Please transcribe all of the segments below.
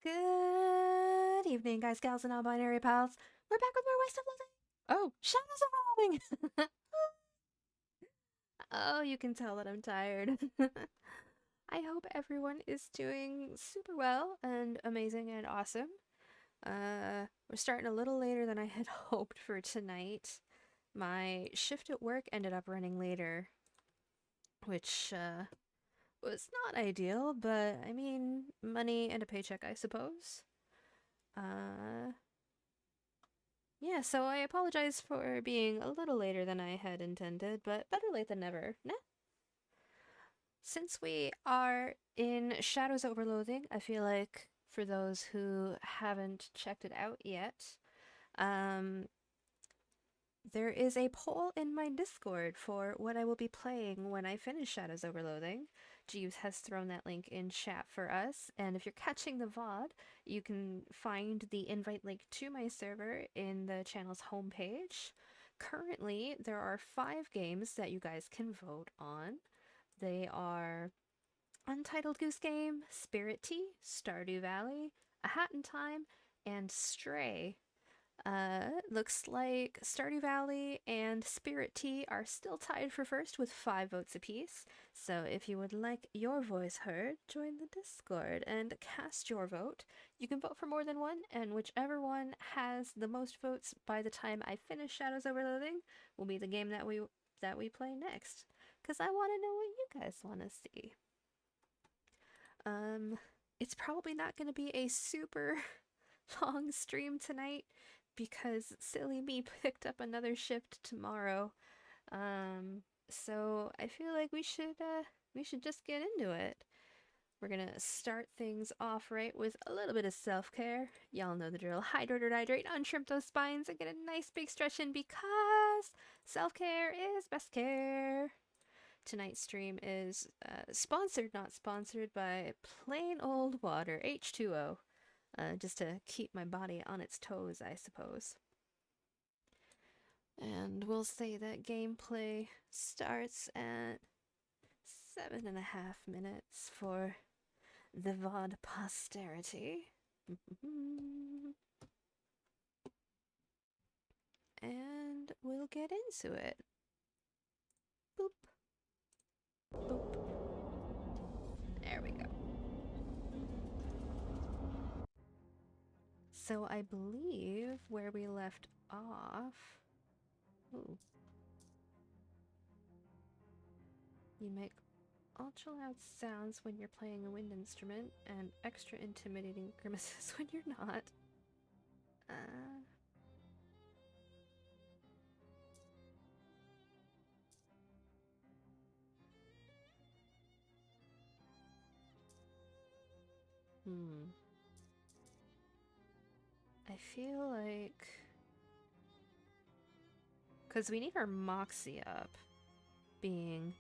Good evening, guys, gals, and non-binary pals. We're back with more Waste of Loathing. Oh, Shadows of Loathing! Oh, you can tell that I'm tired. I hope everyone is doing super well and amazing and awesome. We're starting a little later than I had hoped for tonight. My shift at work ended up running later, which was not ideal, but I mean, money and a paycheck, I suppose. Uh, Yeah, so I apologize for being a little later than I had intended, but better late than never. Nah. Since we are in Shadows Over Loathing, I feel like for those who haven't checked it out yet, um, there is a poll in my Discord for what I will be playing when I finish Shadows Over Loathing. Jeeves has thrown that link in chat for us, and if you're catching the VOD, you can find the invite link to my server in the channel's homepage. Currently, there are 5 games that you guys can vote on. They are Untitled Goose Game, Spirit Tea, Stardew Valley, A Hat in Time, and Stray. Looks like Stardew Valley and Spirit Tea are still tied for first with 5 votes apiece. So if you would like your voice heard, join the Discord and cast your vote. You can vote for more than one, and whichever one has the most votes by the time I finish Shadows Over Loathing will be the game that we play next. Cause I want to know what you guys want to see. It's probably not going to be a super long stream tonight because silly me picked up another shift tomorrow. So I feel like we should just get into it. We're gonna start things off right with a little bit of self-care. Y'all know the drill. Hydrate or hydrate, untrimp those spines, and get a nice big stretch in because self-care is best care. Tonight's stream is sponsored, not sponsored, by plain old water, H2O. Just to keep my body on its toes, I suppose. And we'll say that gameplay starts at 7.5 minutes for the VOD posterity. And we'll get into it. Boop. Boop. There we go. So I believe where we left off... Ooh. You make ultra loud sounds when you're playing a wind instrument, and extra intimidating grimaces when you're not. I feel like... Because we need our moxie up, being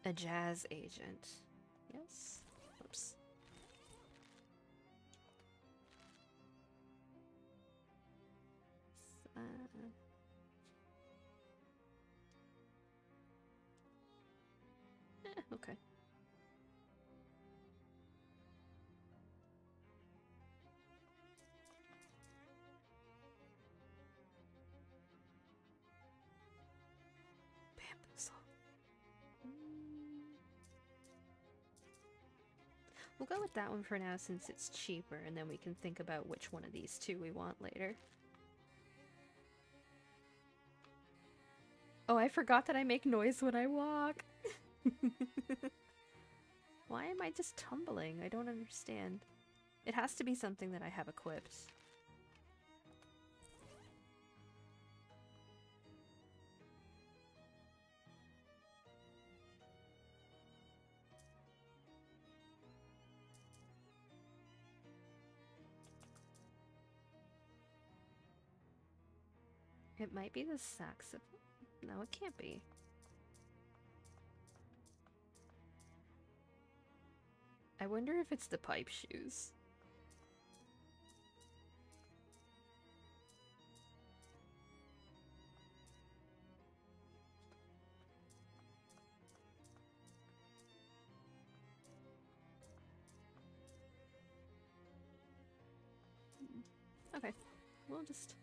a jazz agent. Yes? Oops. Okay. Bamboozle. We'll go with that one for now since it's cheaper, and then we can think about which one of these two we want later. Oh, I forgot that I make noise when I walk. Why am I just tumbling? I don't understand. It has to be something that I have equipped. It might be the saxophone. No, it can't be. I wonder if it's the pipe shoes. I'll just...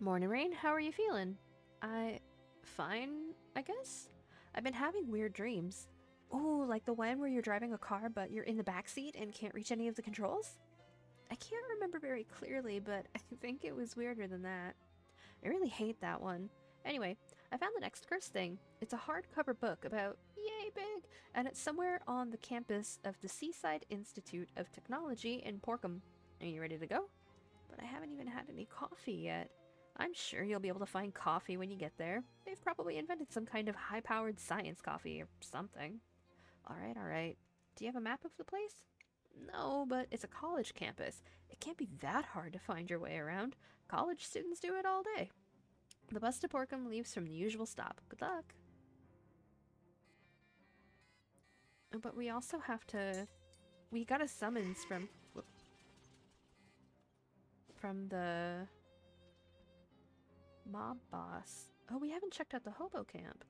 Morning, Raine. How are you feeling? Fine, I guess? I've been having weird dreams. Oh, like the one where you're driving a car but you're in the back seat and can't reach any of the controls? I can't remember very clearly, but I think it was weirder than that. I really hate that one. Anyway, I found the next cursed thing. It's a hardcover book about yay big, and it's somewhere on the campus of the Seaside Institute of Technology in Porkham. Are you ready to go? But I haven't even had any coffee yet. I'm sure you'll be able to find coffee when you get there. They've probably invented some kind of high-powered science coffee or something. Alright, alright. Do you have a map of the place? No, but it's a college campus. It can't be that hard to find your way around. College students do it all day. The bus to Porkham leaves from the usual stop. Good luck. But we also have to... We got a summons from the mob boss. Oh, we haven't checked out the hobo camp.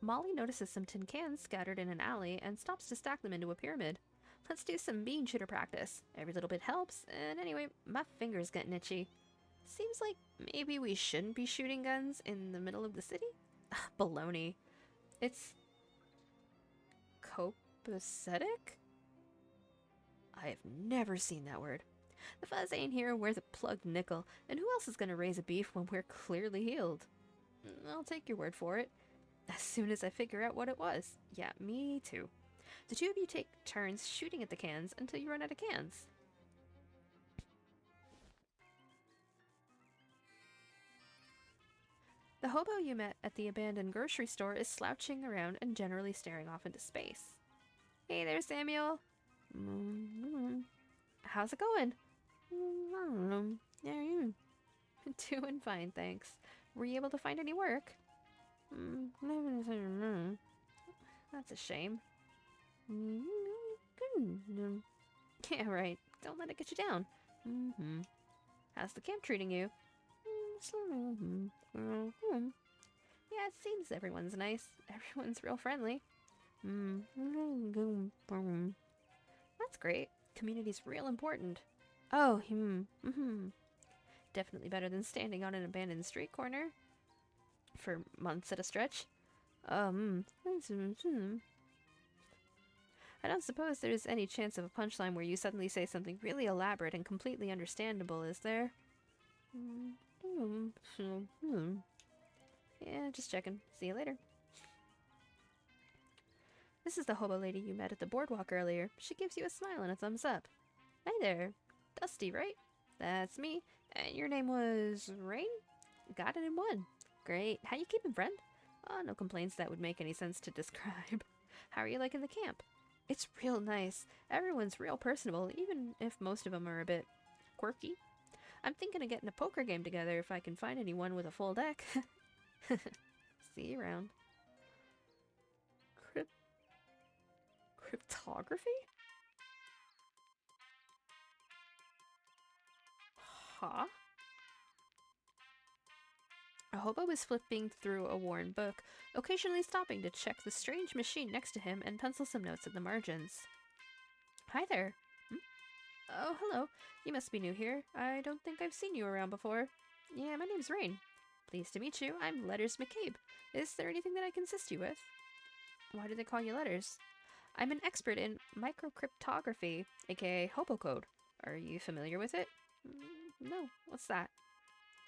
Molly notices some tin cans scattered in an alley and stops to stack them into a pyramid. Let's do some bean shooter practice. Every little bit helps, and anyway, my finger's getting itchy. Seems like maybe we shouldn't be shooting guns in the middle of the city? Baloney. It's... copacetic? I have never seen that word. The fuzz ain't here worth a plugged nickel, and who else is gonna raise a beef when we're clearly healed? I'll take your word for it. As soon as I figure out what it was. Yeah, me too. The two of you take turns shooting at the cans until you run out of cans. The hobo you met at the abandoned grocery store is slouching around and generally staring off into space. Hey there, Samuel. How's it going? Doing fine, thanks. Were you able to find any work? That's a shame. Yeah, right. Don't let it get you down. How's the camp treating you? Yeah, it seems everyone's nice. Everyone's real friendly. That's great. Community's real important. Oh, Definitely better than standing on an abandoned street corner for months at a stretch. I don't suppose there's any chance of a punchline where you suddenly say something really elaborate and completely understandable, is there? Yeah, just checking. See you later. This is the hobo lady you met at the boardwalk earlier. She gives you a smile and a thumbs up. Hi there. Dusty, right? That's me. And your name was Raine? Got it in one. Great. How you keeping, friend? Oh, no complaints that would make any sense to describe. How are you liking the camp? It's real nice. Everyone's real personable, even if most of them are a bit quirky. I'm thinking of getting a poker game together if I can find anyone with a full deck. See you around. Cryptography? Huh? A hobo is flipping through a worn book, occasionally stopping to check the strange machine next to him and pencil some notes at the margins. Hi there. Oh, hello. You must be new here. I don't think I've seen you around before. Yeah, my name's Raine. Pleased to meet you. I'm Letters McCabe. Is there anything that I can assist you with? Why do they call you Letters? I'm an expert in microcryptography, aka hobo code. Are you familiar with it? No. What's that?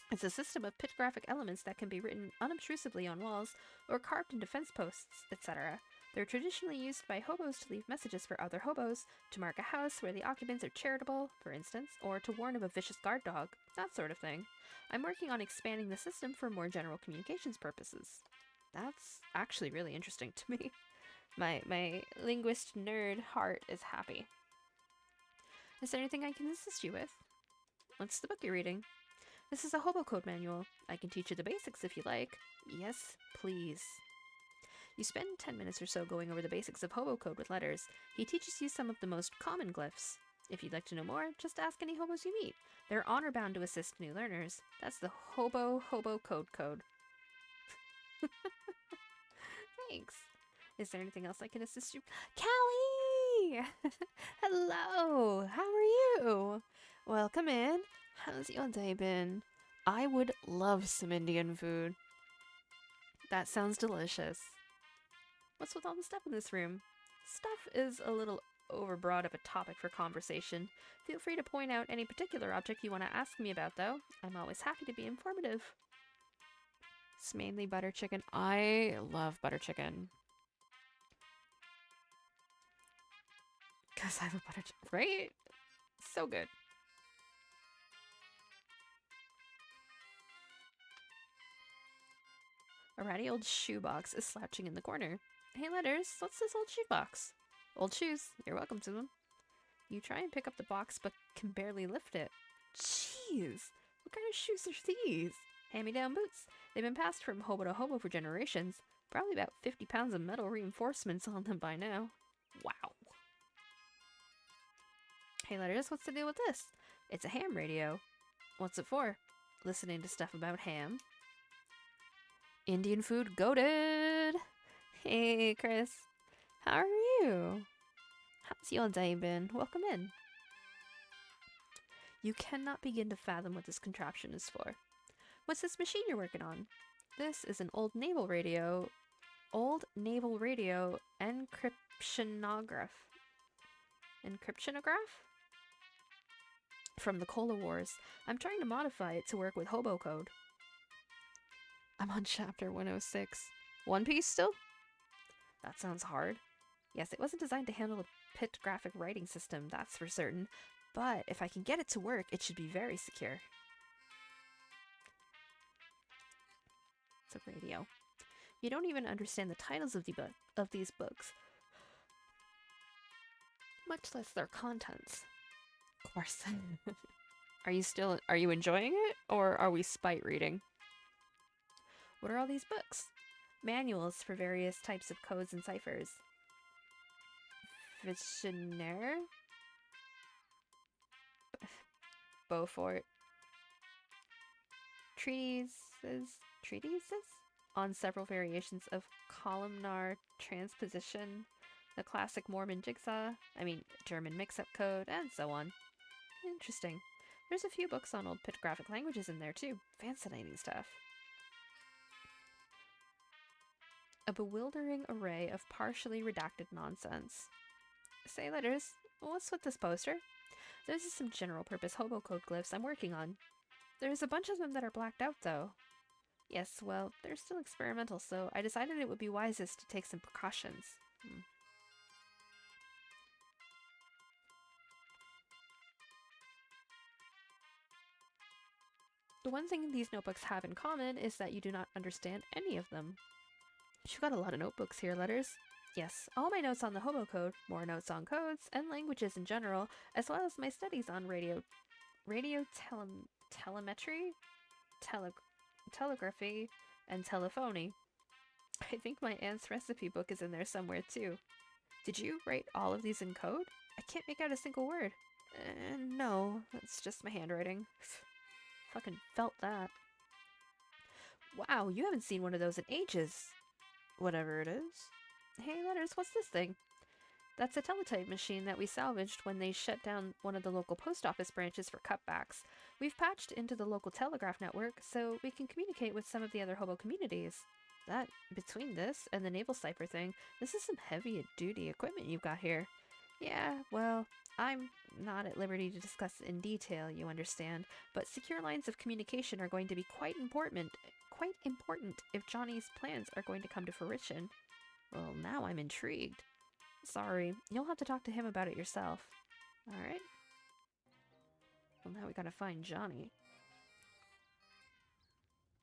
It's a system of pictographic elements that can be written unobtrusively on walls or carved into fence posts, etc. They're traditionally used by hobos to leave messages for other hobos, to mark a house where the occupants are charitable, for instance, or to warn of a vicious guard dog, that sort of thing. I'm working on expanding the system for more general communications purposes. That's actually really interesting to me. My linguist nerd heart is happy. Is there anything I can assist you with? What's the book you're reading? This is a hobo code manual. I can teach you the basics if you like. Yes, please. You spend 10 minutes or so going over the basics of hobo code with Letters. He teaches you some of the most common glyphs. If you'd like to know more, just ask any hobos you meet. They're honor-bound to assist new learners. That's the hobo code. Thanks. Is there anything else I can assist you? Callie! Hey! Hello! How are you? Welcome in. How's your day been? I would love some Indian food. That sounds delicious. What's with all the stuff in this room? Stuff is a little overbroad of a topic for conversation. Feel free to point out any particular object you want to ask me about, though. I'm always happy to be informative. It's mainly butter chicken. I love butter chicken. Because I love butter chicken, right? So good. A ratty old shoebox is slouching in the corner. Hey, Letters, what's this old shoebox? Old shoes. You're welcome to them. You try and pick up the box, but can barely lift it. Jeez! What kind of shoes are these? Hand-me-down boots. They've been passed from hobo to hobo for generations. Probably about 50 pounds of metal reinforcements on them by now. Wow. Hey, Letters, what's the deal with this? It's a ham radio. What's it for? Listening to stuff about ham. Indian food goated! Hey, Chris. How are you? How's your day been? Welcome in. You cannot begin to fathom what this contraption is for. What's this machine you're working on? This is an old naval radio. Old naval radio encryptionograph. Encryptionograph? From the Cola Wars. I'm trying to modify it to work with hobo code. I'm on chapter 106. One Piece still? That sounds hard. Yes, it wasn't designed to handle a pictographic writing system, that's for certain. But if I can get it to work, it should be very secure. It's a radio. You don't even understand the titles of these books, much less their contents. Of course. Are you enjoying it, or are we spite reading? What are all these books? Manuals for various types of codes and ciphers. Visionaire? Beaufort. Treatises on several variations of columnar transposition, the classic Mormon jigsaw, German mix-up code, and so on. Interesting. There's a few books on old pictographic languages in there too. Fascinating stuff. A bewildering array of partially redacted nonsense. Say, Letters, what's with this poster? There's some general purpose hobo code glyphs I'm working on. There's a bunch of them that are blacked out though. Yes, well, they're still experimental, so I decided it would be wisest to take some precautions. The one thing these notebooks have in common is that you do not understand any of them. You've got a lot of notebooks here, Letters. Yes, all my notes on the hobo code, more notes on codes, and languages in general, as well as my studies on telemetry, telegraphy, and telephony. I think my aunt's recipe book is in there somewhere too. Did you write all of these in code? I can't make out a single word. No, that's just my handwriting. Fucking felt that. Wow, you haven't seen one of those in ages. Whatever it is. Hey, Letters, what's this thing? That's a teletype machine that we salvaged when they shut down one of the local post office branches for cutbacks. We've patched into the local telegraph network so we can communicate with some of the other hobo communities. Between this and the naval cipher thing, this is some heavy-duty equipment you've got here. Yeah, well, I'm not at liberty to discuss in detail, you understand, but secure lines of communication are going to be quite important if Johnny's plans are going to come to fruition. Well, now I'm intrigued. Sorry, you'll have to talk to him about it yourself. Alright? Well, now we gotta find Johnny.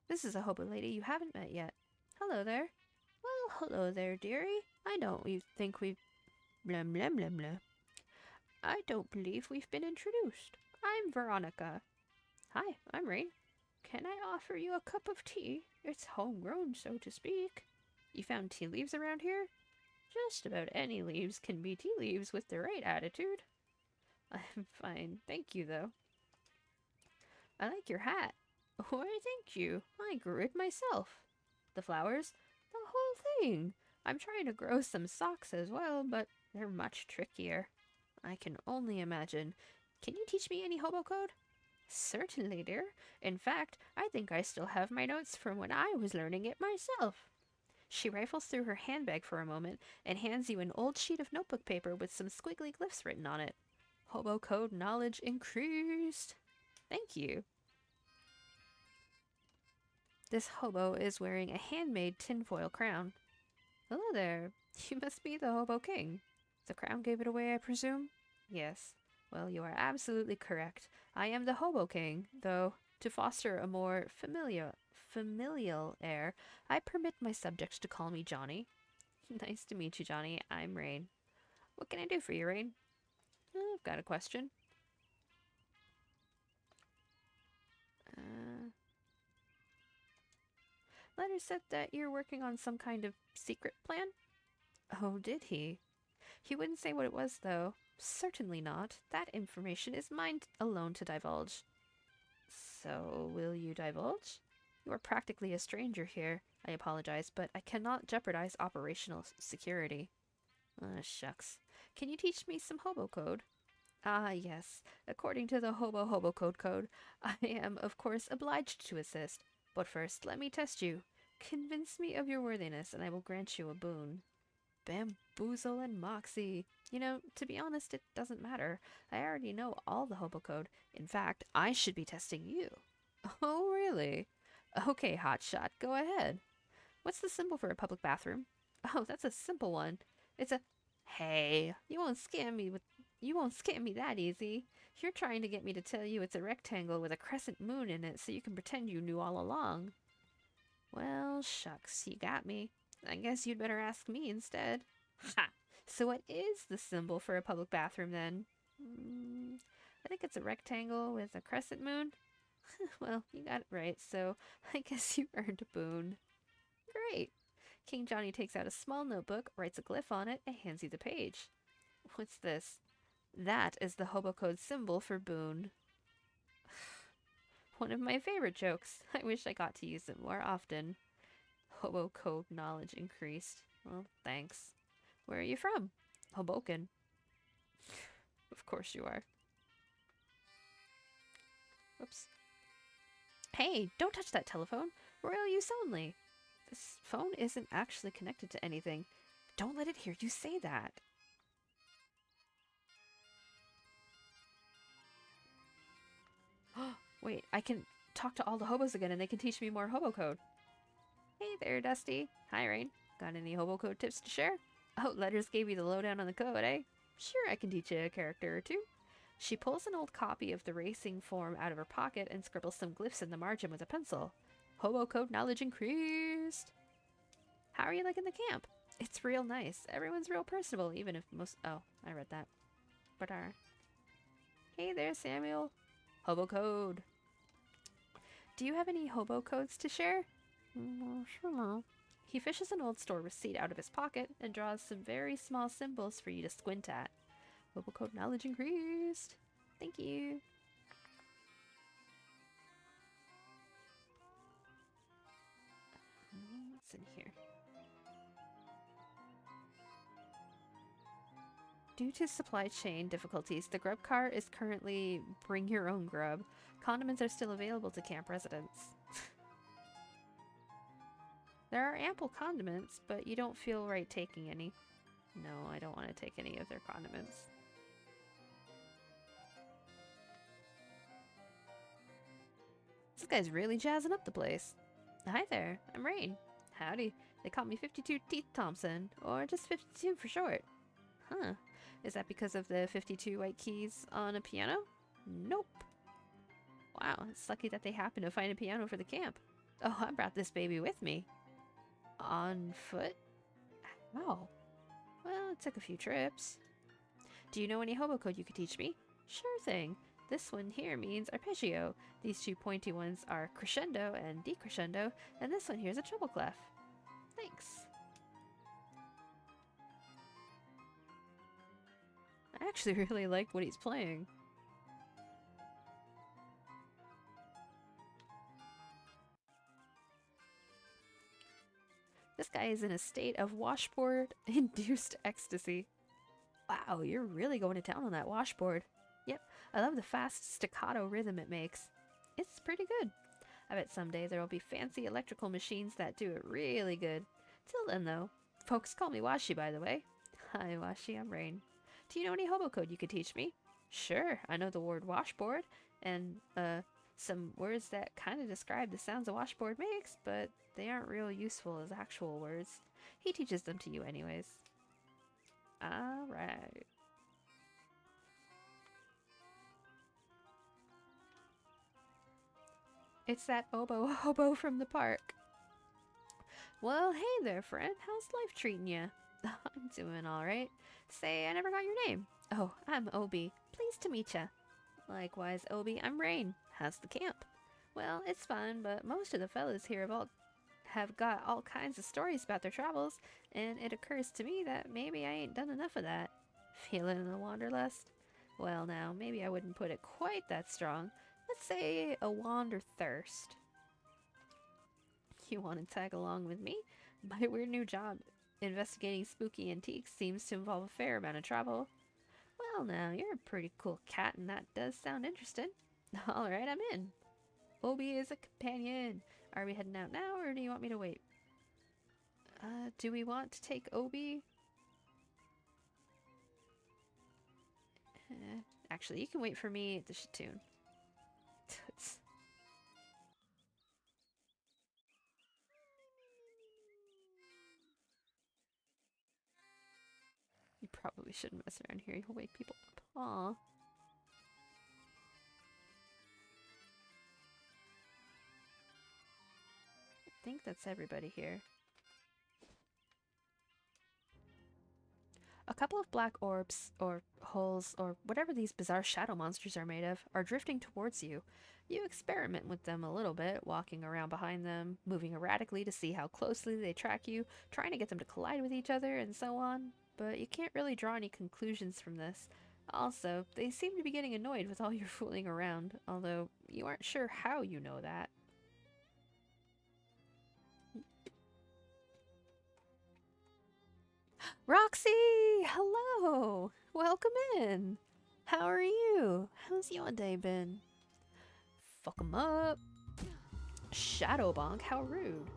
This is a hobo lady you haven't met yet. Hello there. Well, hello there, dearie. I don't think we've... Blah, blah, blah, blah. I don't believe we've been introduced. I'm Veronica. Hi, I'm Raine. Can I offer you a cup of tea? It's homegrown, so to speak. You found tea leaves around here? Just about any leaves can be tea leaves with the right attitude. I'm fine, thank you, though. I like your hat. Why, thank you. I grew it myself. The flowers? The whole thing. I'm trying to grow some socks as well, but They're much trickier. I can only imagine. Can you teach me any hobo code? Certainly, dear. In fact, I think I still have my notes from when I was learning it myself. She rifles through her handbag for a moment and hands you an old sheet of notebook paper with some squiggly glyphs written on it. Hobo code knowledge increased. Thank you. This hobo is wearing a handmade tinfoil crown. Hello there. You must be the Hobo King. The crown gave it away, I presume? Yes. Well, you are absolutely correct. I am the Hobo King, though to foster a more familial air, I permit my subjects to call me Johnny. Nice to meet you, Johnny. I'm Raine. What can I do for you, Raine? I've got a question. Letter said that you're working on some kind of secret plan? Oh, did he? He wouldn't say what it was, though. Certainly not. That information is mine alone to divulge. So, will you divulge? You are practically a stranger here. I apologize, but I cannot jeopardize operational security. Shucks. Can you teach me some hobo code? Ah, yes. According to the Hobo Code, I am, of course, obliged to assist. But first, let me test you. Convince me of your worthiness, and I will grant you a boon. Bamboozle and Moxie. You know, to be honest, it doesn't matter. I already know all the hobo code. In fact, I should be testing you. Oh, really? Okay, hotshot, go ahead. What's the symbol for a public bathroom? Oh, that's a simple one. It's a... Hey, you won't scam me that easy. You're trying to get me to tell you it's a rectangle with a crescent moon in it so you can pretend you knew all along. Well, shucks, you got me. I guess you'd better ask me instead. Ha! So what is the symbol for a public bathroom then? I think it's a rectangle with a crescent moon. Well, you got it right, so I guess you earned a boon. Great. King Johnny takes out a small notebook, writes a glyph on it, and hands you the page. What's this? That is the hobo code symbol for boon. One of my favorite jokes. I wish I got to use it more often. Hobo code knowledge increased. Well, thanks. Where are you from? Hoboken. Of course you are. Oops. Hey, don't touch that telephone. Royal use only. This phone isn't actually connected to anything. Don't let it hear you say that. Wait, I can talk to all the hobos again and they can teach me more hobo code. Hey there, Dusty. Hi, Raine. Got any hobo code tips to share? Oh, Letters gave you the lowdown on the code, eh? Sure, I can teach you a character or two. She pulls an old copy of the racing form out of her pocket and scribbles some glyphs in the margin with a pencil. Hobo code knowledge increased. How are you liking the camp? It's real nice. Everyone's real personable, even if most... Oh, I read that. But, Hey there, Samuel. Hobo code. Do you have any hobo codes to share? Sure. He fishes an old store receipt out of his pocket and draws some very small symbols for you to squint at. Hobo code knowledge increased. Thank you. What's in here? Due to supply chain difficulties, the grub car is currently bring your own grub. Condiments are still available to camp residents. There are ample condiments, but you don't feel right taking any. No, I don't want to take any of their condiments. This guy's really jazzing up the place. Hi there, I'm Raine. Howdy. They call me 52 Teeth Thompson, or just 52 for short. Huh. Is that because of the 52 white keys on a piano? Nope. Wow, it's lucky that they happened to find a piano for the camp. Oh, I brought this baby with me. On foot? Oh. Well, it took a few trips. Do you know any hobo code you could teach me? Sure thing. This one here means arpeggio. These two pointy ones are crescendo and decrescendo, and this one here is a treble clef. Thanks. I actually really like what he's playing. This guy is in a state of washboard-induced ecstasy. Wow, you're really going to town on that washboard. Yep, I love the fast staccato rhythm it makes. It's pretty good. I bet someday there will be fancy electrical machines that do it really good. Till then, though, folks call me Washi, by the way. Hi, Washi, I'm Raine. Do you know any hobo code you could teach me? Sure, I know the word washboard, and, some words that kind of describe the sounds a washboard makes, but they aren't real useful as actual words. He teaches them to you anyways. Alright. It's that oboe hobo from the park. Well, hey there, friend. How's life treating you? I'm doing alright. Say, I never got your name. Oh, I'm Obi. Pleased to meet ya. Likewise, Obi, I'm Raine. How's the camp? Well, it's fun, but most of the fellas here have got all kinds of stories about their travels, and it occurs to me that maybe I ain't done enough of that. Feeling a wanderlust? Well, now, maybe I wouldn't put it quite that strong. Let's say a wander thirst. You want to tag along with me? My weird new job investigating spooky antiques seems to involve a fair amount of travel. Well, now, you're a pretty cool cat, and that does sound interesting. Alright, I'm in. Obi is a companion. Are we heading out now, or do you want me to wait? Do we want to take Obi? Actually, you can wait for me at the Shatoon. You probably shouldn't mess around here. You'll wake people up. Aw. I think that's everybody here. A couple of black orbs, or holes, or whatever these bizarre shadow monsters are made of, are drifting towards you. You experiment with them a little bit, walking around behind them, moving erratically to see how closely they track you, trying to get them to collide with each other, and so on. But you can't really draw any conclusions from this. Also, they seem to be getting annoyed with all your fooling around, although you aren't sure how you know that. Roxy! Hello! Welcome in! How are you? How's your day been? Fuck 'em up! Shadow bonk, how rude.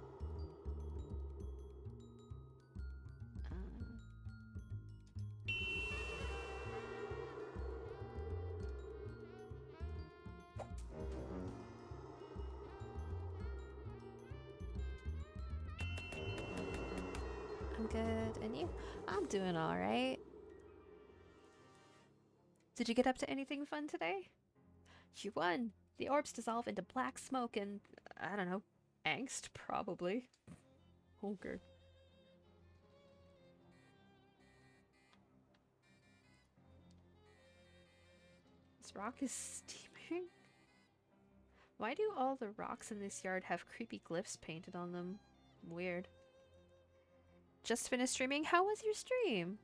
I'm good, and you? I'm doing alright. Did you get up to anything fun today? You won! The orbs dissolve into black smoke and, I don't know, angst, probably. Okay. This rock is steaming? Why do all the rocks in this yard have creepy glyphs painted on them? Weird. Just finished streaming? How was your stream?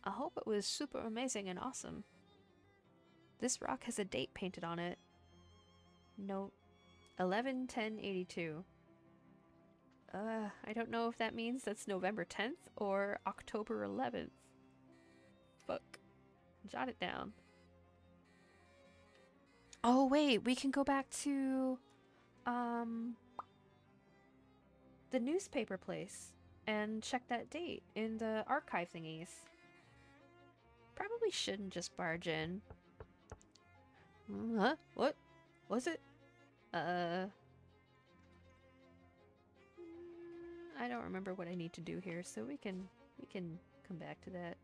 I hope it was super amazing and awesome. This rock has a date painted on it. No, 11/10/82. I don't know if that means that's November 10th or October 11th. Fuck. Jot it down. Oh wait, we can go back to the newspaper place and check that date in the archive thingies. Probably shouldn't just barge in. Huh? What? Was it? I don't remember what I need to do here, so we can come back to that.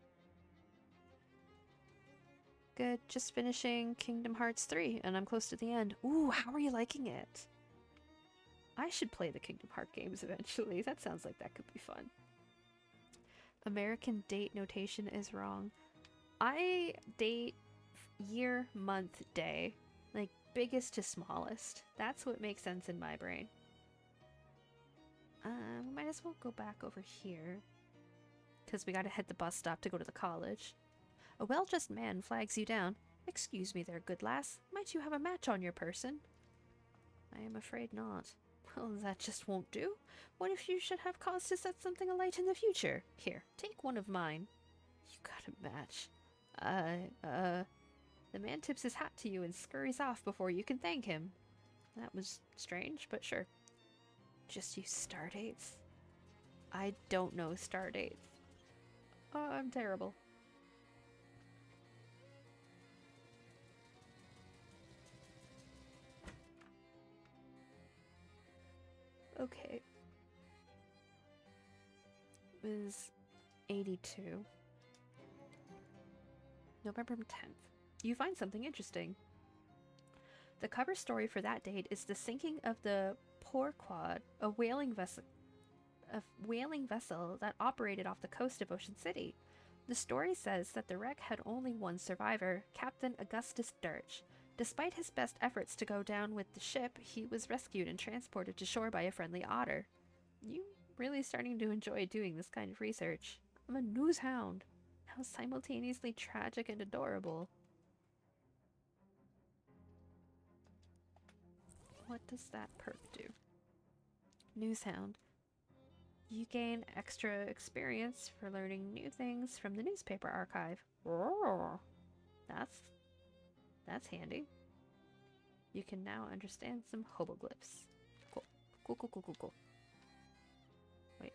Good, just finishing Kingdom Hearts 3, and I'm close to the end. Ooh, how are you liking it? I should play the Kingdom Hearts games eventually. That sounds like that could be fun. American date notation is wrong. I date year, month, day. Like, biggest to smallest. That's what makes sense in my brain. We might as well go back over here. Because we gotta hit the bus stop to go to the college. A well-dressed man flags you down. Excuse me there, good lass. Might you have a match on your person? I am afraid not. Well, that just won't do. What if you should have cause to set something alight in the future? Here, take one of mine. You got a match. The man tips his hat to you and scurries off before you can thank him. That was strange, but sure. Just use star dates? I don't know star dates. Oh, I'm terrible. Okay. It was 82. November 10th. You find something interesting. The cover story for that date is the sinking of the Porquad, a whaling vessel that operated off the coast of Ocean City. The story says that the wreck had only one survivor, Captain Augustus Dirch. Despite his best efforts to go down with the ship, he was rescued and transported to shore by a friendly otter. You really starting to enjoy doing this kind of research. I'm a news hound. How simultaneously tragic and adorable. What does that perk do? Newshound. You gain extra experience for learning new things from the newspaper archive. Roar. That's handy. You can now understand some hoboglyphs. Cool. Cool. Wait,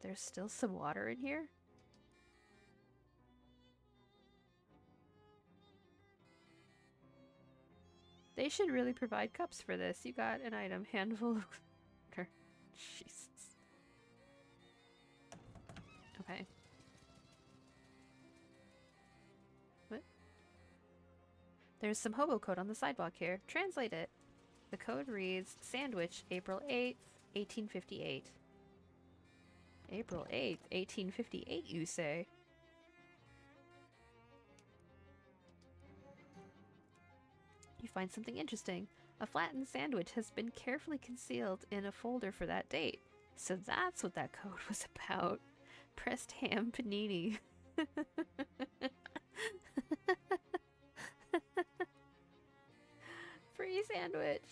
there's still some water in here? They should really provide cups for this. You got an item, handful of water. Jesus. Okay. What? There's some hobo code on the sidewalk here. Translate it. The code reads, Sandwich, April 8th, 1858. April 8th, 1858, you say? You find something interesting. A flattened sandwich has been carefully concealed in a folder for that date. So that's what that code was about. Pressed ham panini. Free sandwich.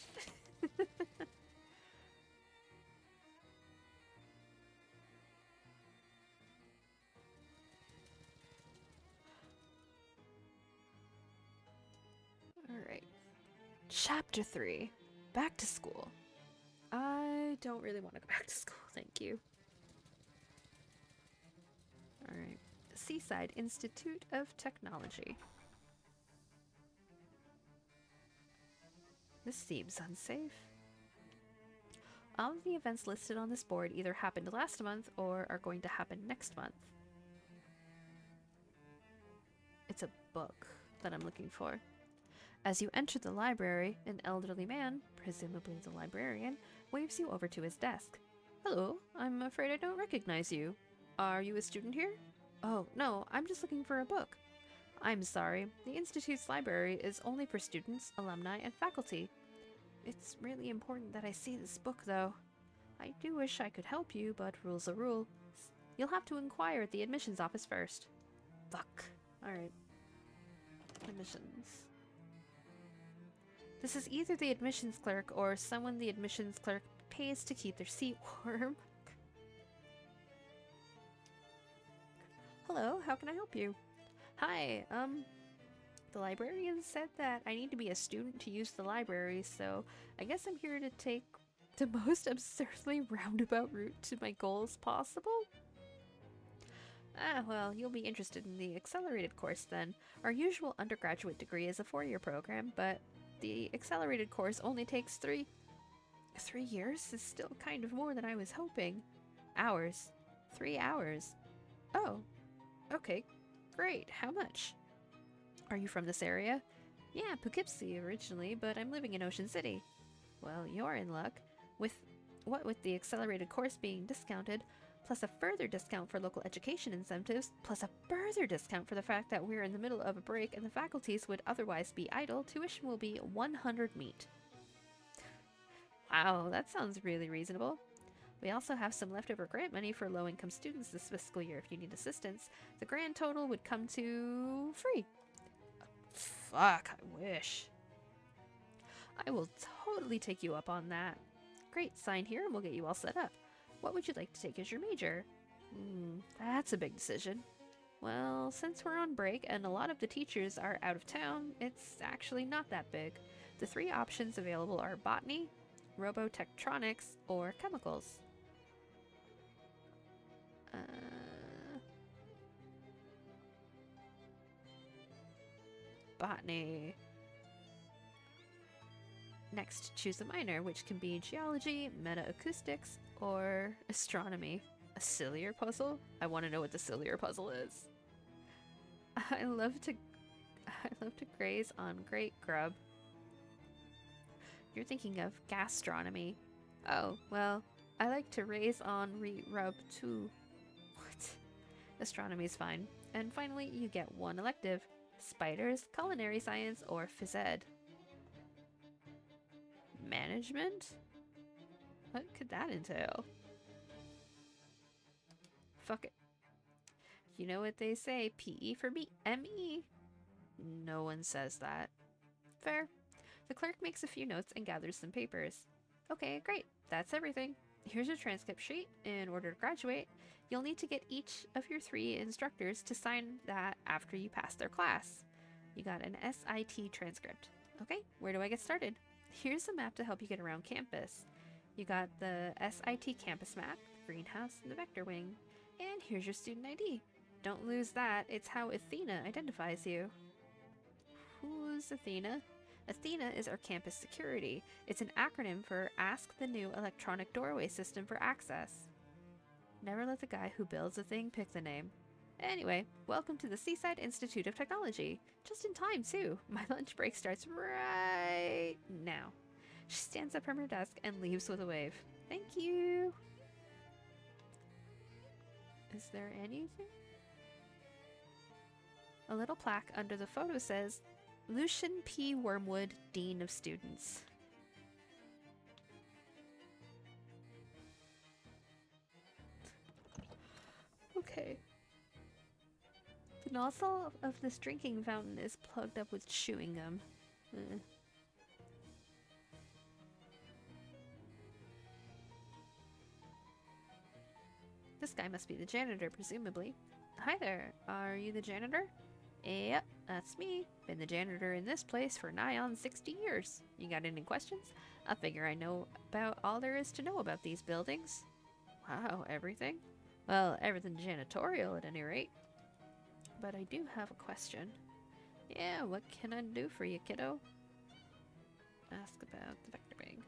Alright. Chapter 3. Back to school. I don't really want to go back to school, thank you. Alright. Seaside Institute of Technology. This seems unsafe. All of the events listed on this board either happened last month or are going to happen next month. It's a book that I'm looking for. As you enter the library, an elderly man, presumably the librarian, waves you over to his desk. Hello, I'm afraid I don't recognize you. Are you a student here? Oh, no, I'm just looking for a book. I'm sorry, the Institute's library is only for students, alumni, and faculty. It's really important that I see this book, though. I do wish I could help you, but rule's a rule. You'll have to inquire at the admissions office first. Fuck. Alright. Admissions. This is either the admissions clerk or someone the admissions clerk pays to keep their seat warm. Hello, how can I help you? Hi, the librarian said that I need to be a student to use the library, so I guess I'm here to take the most absurdly roundabout route to my goals possible? Ah, well, you'll be interested in the accelerated course then. Our usual undergraduate degree is a 4-year program, but the accelerated course only takes 3 years is still kind of more than I was hoping. Hours. 3 hours. Oh, okay, great. How much? Are you from this area? Yeah, Poughkeepsie originally, but I'm living in Ocean City. Well, you're in luck. With the accelerated course being discounted, plus a further discount for local education incentives, plus a further discount for the fact that we're in the middle of a break and the faculties would otherwise be idle, tuition will be 100 meet. Wow, that sounds really reasonable. We also have some leftover grant money for low-income students this fiscal year if you need assistance. The grand total would come to free. Fuck, I wish. I will totally take you up on that. Great, sign here and we'll get you all set up. What would you like to take as your major? That's a big decision. Well, since we're on break and a lot of the teachers are out of town, it's actually not that big. The three options available are botany, robotectronics, or chemicals. Botany. Next, choose a minor, which can be geology, metaacoustics, or astronomy. A sillier puzzle? I want to know what the sillier puzzle is. I love to graze on great grub. You're thinking of gastronomy. Oh, well, I like to raise on rub too. What? Astronomy's fine. And finally, you get one elective. Spiders, culinary science, or phys ed. Management? What could that entail? Fuck it. You know what they say, PE for ME. No one says that. Fair. The clerk makes a few notes and gathers some papers. Okay, great. That's everything. Here's your transcript sheet. In order to graduate, you'll need to get each of your 3 instructors to sign that after you pass their class. You got an SIT transcript. Okay, where do I get started? Here's a map to help you get around campus. You got the SIT campus map, the greenhouse, and the vector wing. And here's your student ID. Don't lose that. It's how Athena identifies you. Who's Athena? Athena is our campus security. It's an acronym for Ask the New Electronic Doorway System for Access. Never let the guy who builds a thing pick the name. Anyway, welcome to the Seaside Institute of Technology. Just in time, too. My lunch break starts right now. She stands up from her desk and leaves with a wave. Thank you. Is there anything? A little plaque under the photo says, Lucian P. Wormwood, Dean of Students. Okay. The nozzle of this drinking fountain is plugged up with chewing gum. This guy must be the janitor, presumably. Hi there, are you the janitor? Yep, that's me. Been the janitor in this place for nigh on 60 years. You got any questions? I figure I know about all there is to know about these buildings. Wow, everything? Well, everything janitorial at any rate. But I do have a question. Yeah, what can I do for you, kiddo? Ask about the vector wing.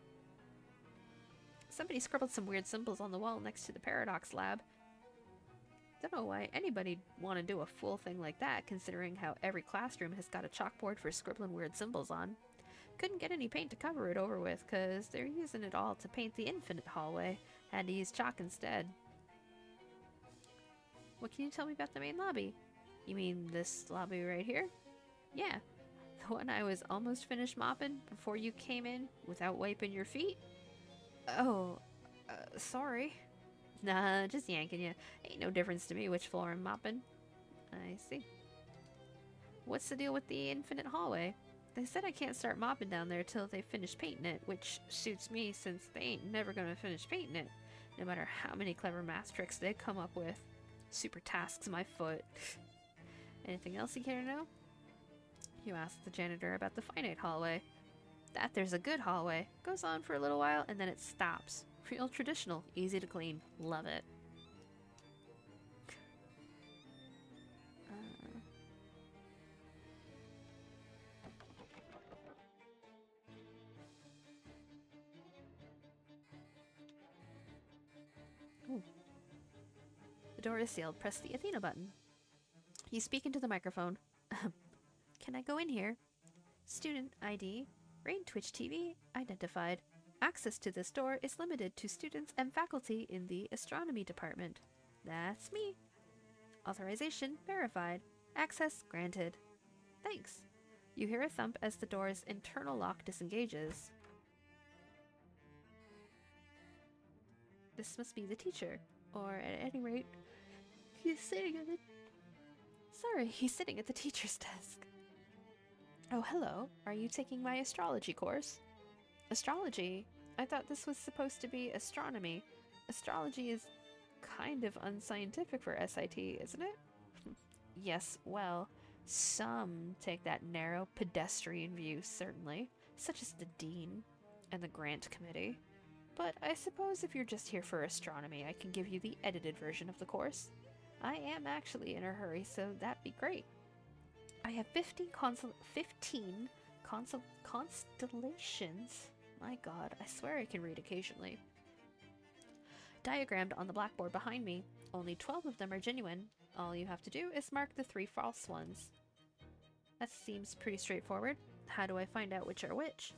Somebody scribbled some weird symbols on the wall next to the paradox lab. Don't know why anybody'd want to do a full thing like that, considering how every classroom has got a chalkboard for scribbling weird symbols on. Couldn't get any paint to cover it over with, cause they're using it all to paint the infinite hallway. Had to use chalk instead. What can you tell me about the main lobby? You mean this lobby right here? Yeah, the one I was almost finished mopping before you came in without wiping your feet? Oh, sorry. Nah, just yanking you. Ain't no difference to me which floor I'm mopping. I see. What's the deal with the infinite hallway? They said I can't start mopping down there till they finish painting it, which suits me since they ain't never gonna finish painting it, no matter how many clever math tricks they come up with. Super tasks my foot. Anything else you care to know? You asked the janitor about the finite hallway. That there's a good hallway. Goes on for a little while and then it stops. Real traditional, easy to clean. Love it. Ooh. The door is sealed. Press the Athena button. You speak into the microphone. Can I go in here? Student ID. Raine Twitch TV identified. Access to this door is limited to students and faculty in the astronomy department. That's me. Authorization verified. Access granted. Thanks. You hear a thump as the door's internal lock disengages. This must be the teacher. Or at any rate, he's sitting at the... Sorry, he's sitting at the teacher's desk. Oh, hello. Are you taking my astrology course? Astrology? I thought this was supposed to be astronomy. Astrology is kind of unscientific for SIT, isn't it? Yes, well, some take that narrow pedestrian view, certainly, such as the Dean and the Grant Committee. But I suppose if you're just here for astronomy, I can give you the edited version of the course. I am actually in a hurry, so that'd be great. I have 15 constellations. My god, I swear I can read occasionally. Diagrammed on the blackboard behind me. Only 12 of them are genuine. All you have to do is mark the 3 false ones. That seems pretty straightforward. How do I find out which are which?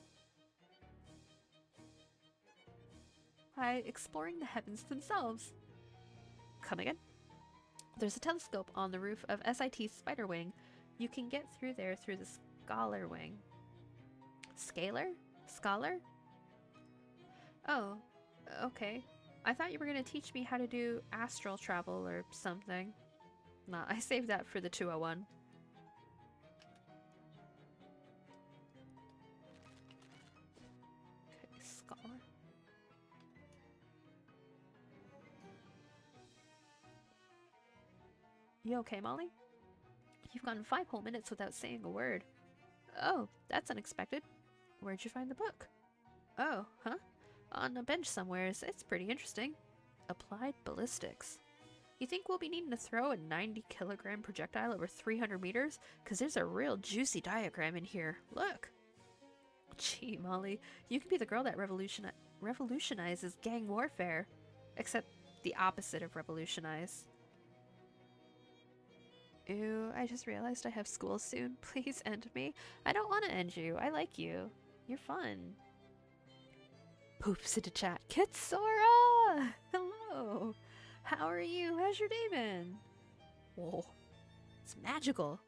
By exploring the heavens themselves. Come again? There's a telescope on the roof of SIT's Spider Wing. You can get through there through the Scholar Wing. Scalar? Scholar? Oh, okay. I thought you were going to teach me how to do astral travel or something. Nah, I saved that for the 201. Okay, Scholar. You okay, Molly? You've gone 5 whole minutes without saying a word. Oh, that's unexpected. Where'd you find the book? Oh, huh? On a bench somewheres. It's pretty interesting. Applied ballistics. You think we'll be needing to throw a 90-kilogram projectile over 300 meters? Because there's a real juicy diagram in here. Look! Gee, Molly, you could be the girl that revolutionizes gang warfare. Except the opposite of revolutionize. Ew, I just realized I have school soon. Please end me. I don't want to end you. I like you. You're fun. Poops into chat. Kitsora! Hello! How are you? How's your day been? Whoa. It's magical.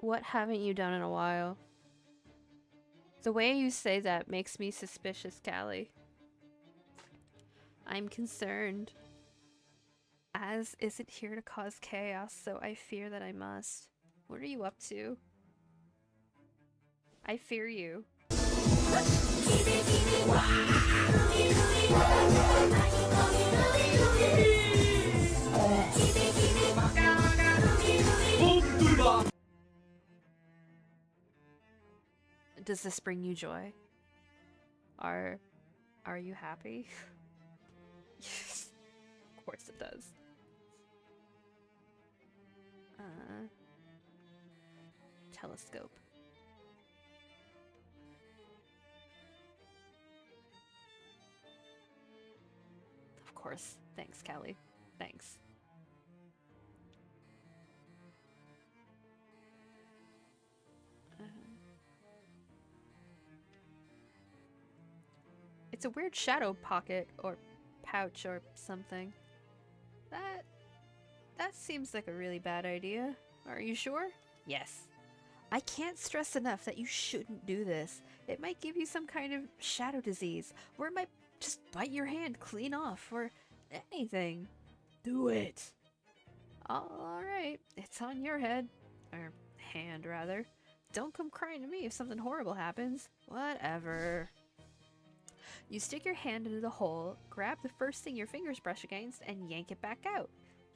What haven't you done in a while? The way you say that makes me suspicious, Callie. I'm concerned. Az isn't here to cause chaos, so I fear that I must. What are you up to? I fear you. Does this bring you joy? Are you happy? Yes, of course it does. Telescope. Of course. Thanks, Callie. Thanks. It's a weird shadow pocket or pouch or something. That seems like a really bad idea. Are you sure? Yes. I can't stress enough that you shouldn't do this. It might give you some kind of shadow disease, or it might just bite your hand clean off, or anything. Do it. Alright, it's on your head. Or hand, rather. Don't come crying to me if something horrible happens. Whatever. You stick your hand into the hole, grab the first thing your fingers brush against, and yank it back out.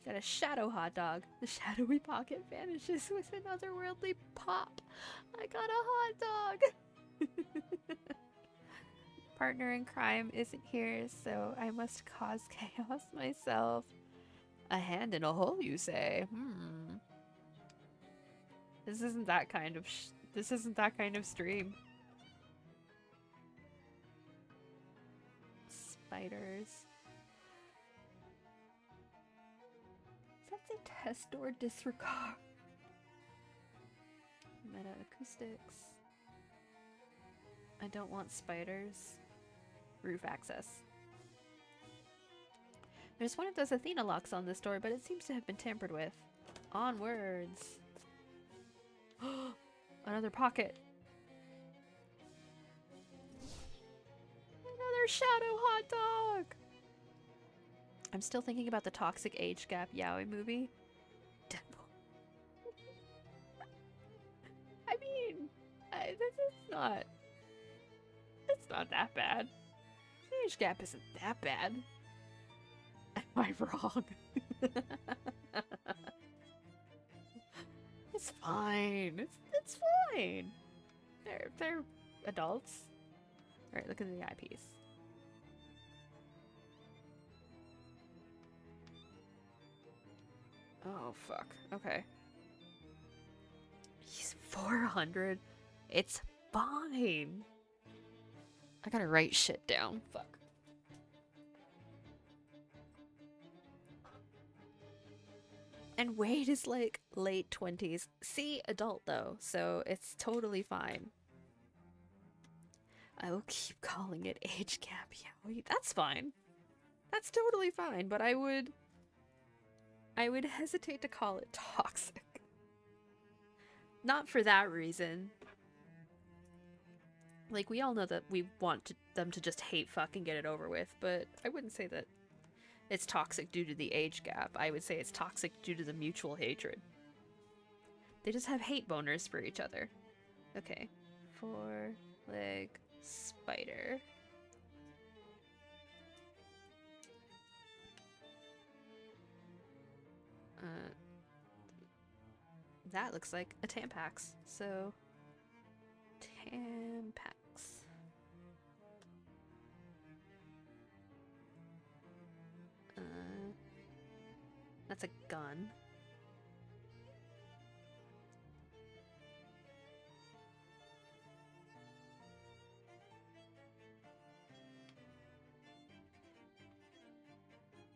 Got a shadow hot dog. The shadowy pocket vanishes with an otherworldly pop. I got a hot dog! Partner in crime isn't here, so I must cause chaos myself. A hand in a hole, you say? This isn't that kind of stream. Spiders. Does that say test or disregard? Meta acoustics. I don't want spiders. Roof access. There's one of those Athena locks on this door, but it seems to have been tampered with. Onwards. Another pocket. Another shadow hot dog. I'm still thinking about the toxic age gap yaoi movie. Deadpool. I mean, it's not that bad. The age gap isn't that bad. Am I wrong? It's fine. It's fine. They're adults. All right, look at the eyepiece. Oh fuck. Okay. He's 400. It's fine. I gotta write shit down. Fuck. And Wade is like late 20s. See, adult though, so it's totally fine. I will keep calling it age gap yaoi. That's fine. That's totally fine, but I would hesitate to call it toxic. Not for that reason. Like, we all know that we want them to just hate fuck and get it over with, but I wouldn't say that it's toxic due to the age gap. I would say it's toxic due to the mutual hatred. They just have hate boners for each other. Okay. 4-leg spider. That looks like a Tampax. So, Tampax. That's a gun.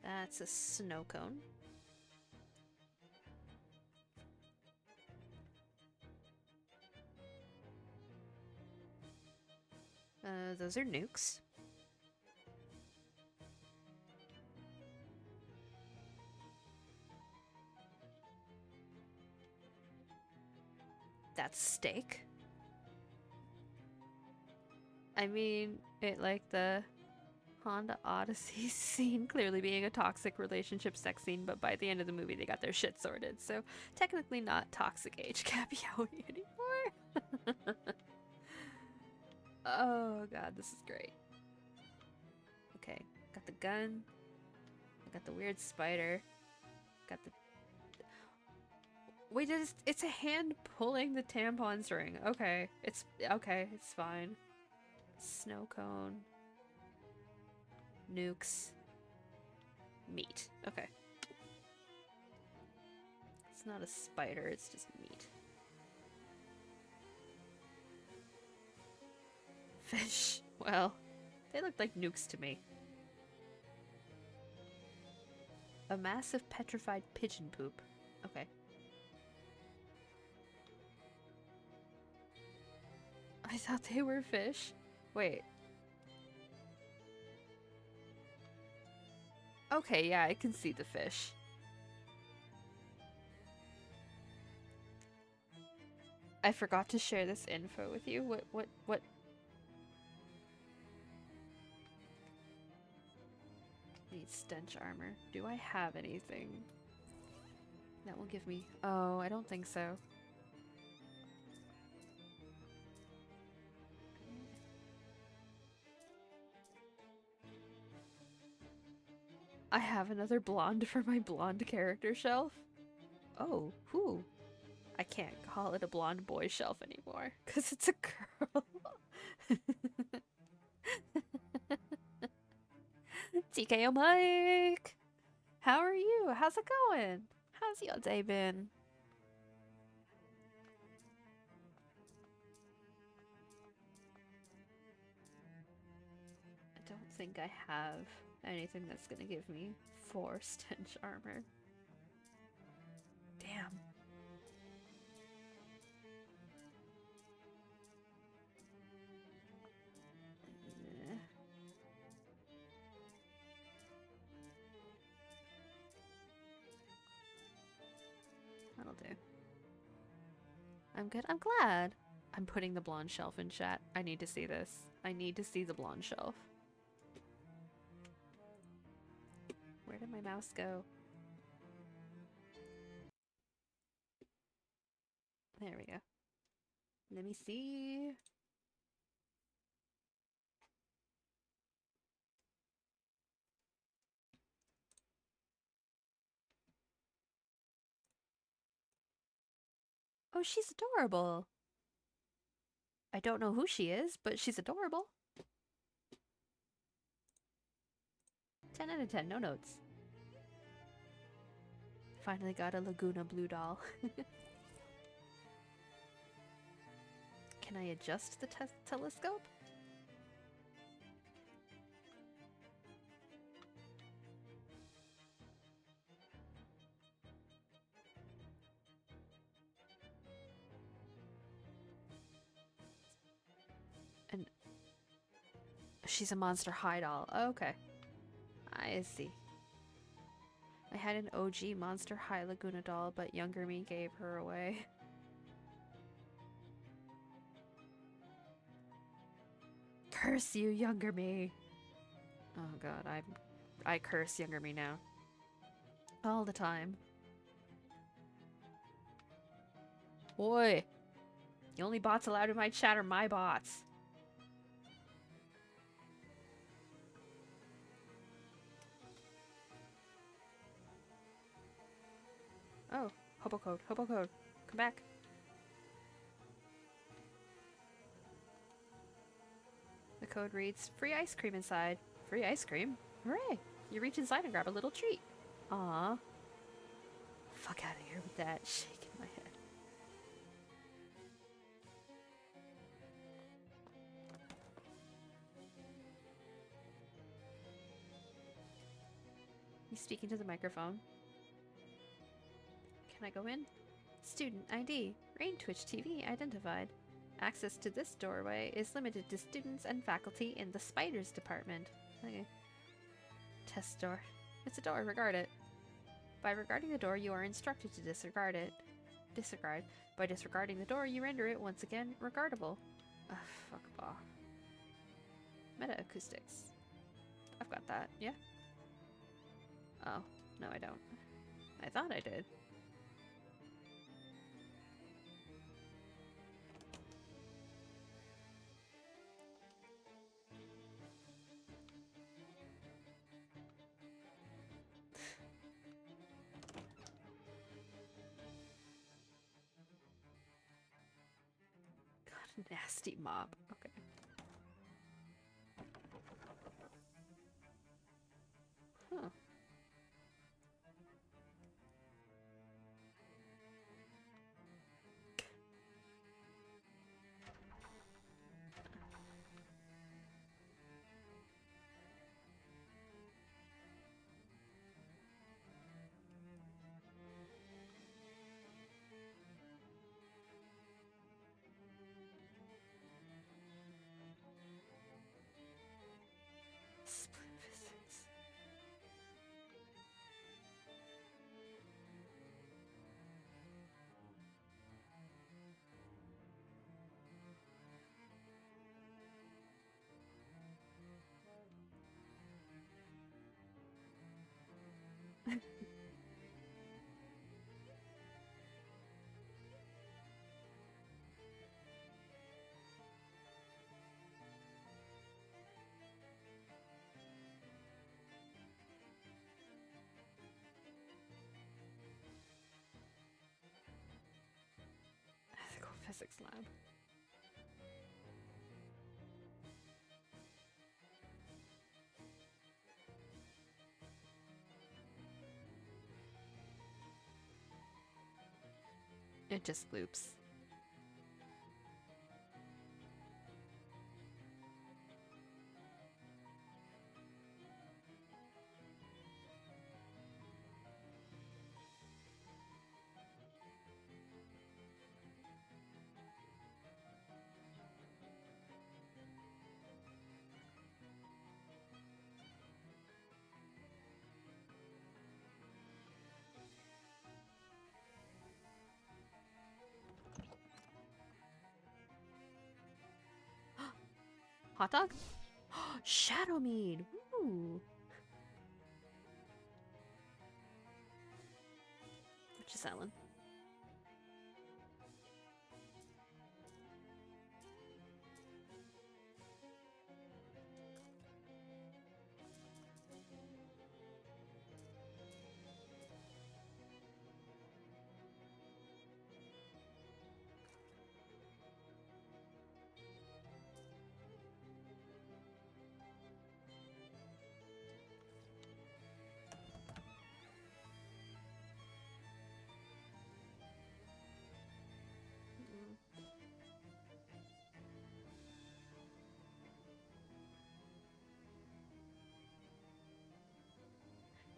That's a snow cone. Those are nukes. That's steak. I mean, it like the Honda Odyssey scene clearly being a toxic relationship sex scene, but by the end of the movie they got their shit sorted, so technically not toxic age gap yaoi anymore. Oh god, this is great. Okay, got the gun. I got the weird spider. Got the... Wait, it's a hand pulling the tampon string. Okay, it's fine. Snow cone. Nukes. Meat. Okay. It's not a spider, it's just meat. Fish. Well, they look like nukes to me. A massive petrified pigeon poop. Okay. I thought they were fish. Wait. Okay, yeah, I can see the fish. I forgot to share this info with you. What? Need stench armor. Do I have anything that will give me... Oh, I don't think so. I have another blonde for my blonde character shelf. Oh, who? I can't call it a blonde boy shelf anymore, because it's a girl. TKO Mike! How are you? How's it going? How's your day been? I don't think I have anything that's gonna give me 4 stench armor. Damn. That'll do. I'm good. I'm glad. I'm putting the blonde shelf in chat. I need to see this. I need to see the blonde shelf. Where did my mouse go? There we go. Let me see. Oh, she's adorable. I don't know who she is, but she's adorable. 10 out of 10, no notes. Finally got a Laguna Blue doll. Can I adjust the telescope? And she's a Monster High doll. Oh, okay. I see. I had an OG Monster High Laguna doll, but younger me gave her away. Curse you, younger me! Oh god, I curse younger me now. All the time. Boy! The only bots allowed in my chat are my bots. Oh, hobo code, hobo code. Come back. The code reads, free ice cream inside. Free ice cream? Hooray! You reach inside and grab a little treat. Aw. Fuck out of here with that. Shaking my head. You speaking to the microphone? Can I go in? Student ID. Raine Twitch TV identified. Access to this doorway is limited to students and faculty in the spiders department. Okay. Test door. It's a door, regard it. By regarding the door, you are instructed to disregard it. Disregard. By disregarding the door, you render it once again regardable. Ugh, fuck off. Meta acoustics. I've got that, yeah? Oh, no I don't. I thought I did. God, nasty mob. Okay. Huh. Split physics. Ethical physics lab. It just loops. Hot dog? Shadow mead! Ooh! selling.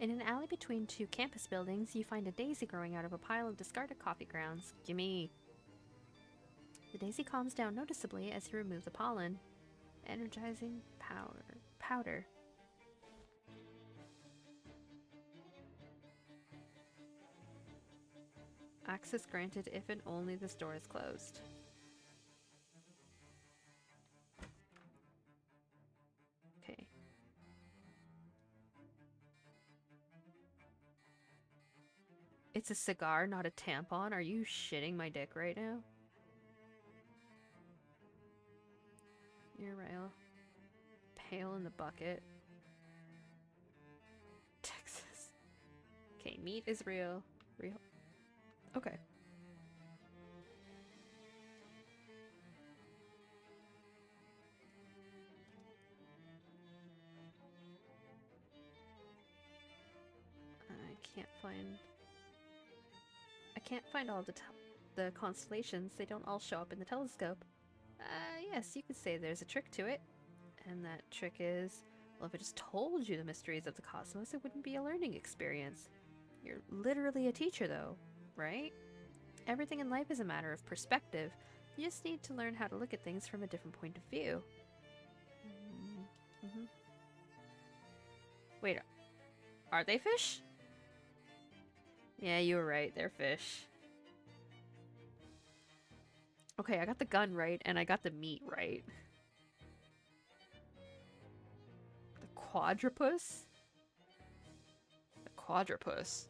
In an alley between two campus buildings, you find a daisy growing out of a pile of discarded coffee grounds. Gimme! The daisy calms down noticeably as you remove the pollen. Energizing powder. Access granted if and only the store is closed. Okay. It's a cigar, not a tampon. Are you shitting my dick right now? You're real. Pail in the bucket. Texas. Okay, meat is real. Real. Okay. I can't find all the constellations. They don't all show up in the telescope. Yes, you could say there's a trick to it. And that trick is, well, if I just told you the mysteries of the cosmos, it wouldn't be a learning experience. You're literally a teacher, though, right? Everything in life is a matter of perspective. You just need to learn how to look at things from a different point of view. Mm-hmm. Wait, are they fish? Yeah, you were right. They're fish. Okay, I got the gun right, and I got the meat right. The quadrupus? The quadrupus.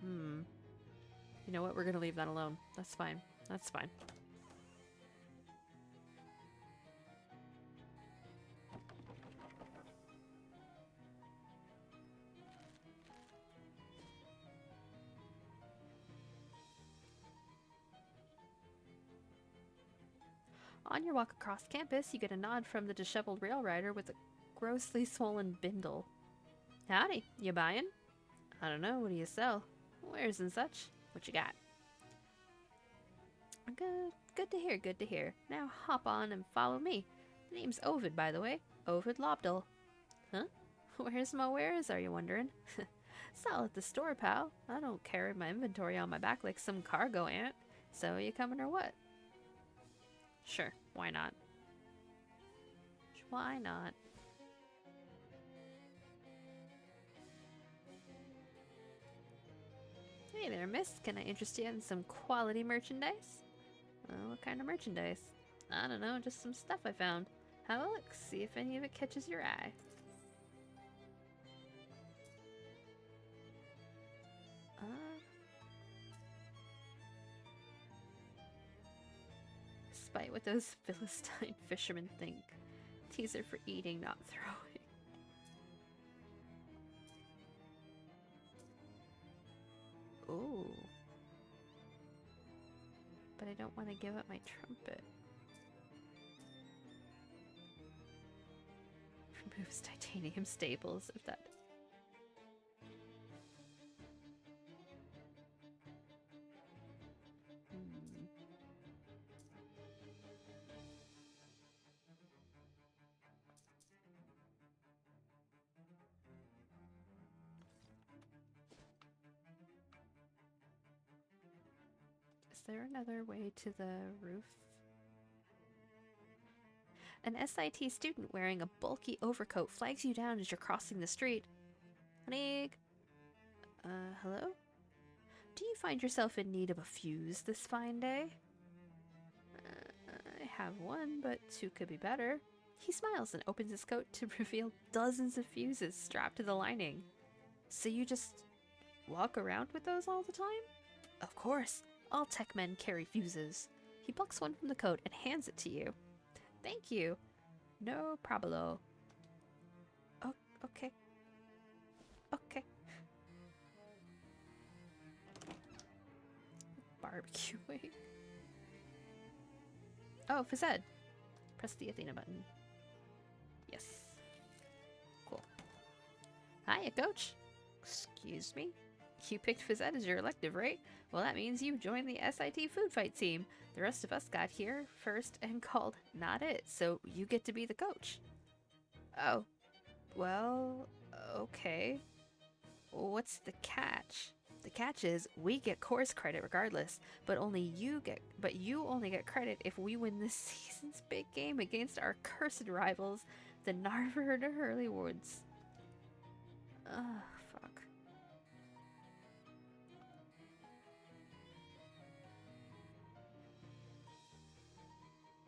You know what? We're gonna leave that alone. That's fine. That's fine. On your walk across campus, you get a nod from the disheveled rail rider with a grossly swollen bindle. Howdy, you buying? I don't know, what do you sell? Wares and such. What you got? Good to hear, good to hear. Now hop on and follow me. The name's Ovid, by the way. Ovid Lobdell. Huh? Where's my wares, are you wondering? It's all at the store, pal. I don't carry my inventory on my back like some cargo ant. So, you coming or what? Sure, why not? Why not? Hey there, miss. Can I interest you in some quality merchandise? What kind of merchandise? I don't know, just some stuff I found. Have a look, see if any of it catches your eye. Despite what those Philistine fishermen think, these are for eating, not throwing. Ooh. But I don't want to give up my trumpet. Removes titanium staples, if that... Is there another way to the roof? An SIT student wearing a bulky overcoat flags you down as you're crossing the street. Honey? Hello? Do you find yourself in need of a fuse this fine day? I have one, but two could be better. He smiles and opens his coat to reveal dozens of fuses strapped to the lining. So you just walk around with those all the time? Of course. All tech men carry fuses. He plucks one from the coat and hands it to you. Thank you. No probalo. Oh, okay. Okay. Barbecuing. Oh, Fizzed. Press the Athena button. Yes. Cool. Hiya, coach. Excuse me? You picked Fizzed as your elective, right? Well, that means you joined the SIT food fight team. The rest of us got here first and called not it, so you get to be the coach. Oh. Well, okay. What's the catch? The catch is we get course credit regardless, but you only get credit if we win this season's big game against our cursed rivals, the Narver to Hurley Woods. Ugh, fuck.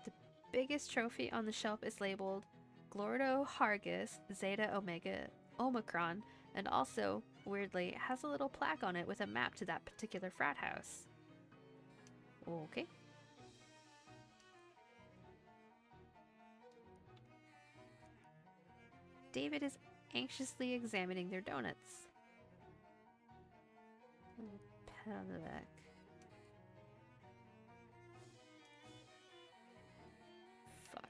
The biggest trophy on the shelf is labeled Glordo Hargus Zeta Omega Omicron, and also, weirdly, has a little plaque on it with a map to that particular frat house. Okay. David is anxiously examining their donuts. Pat on the back. Fuck.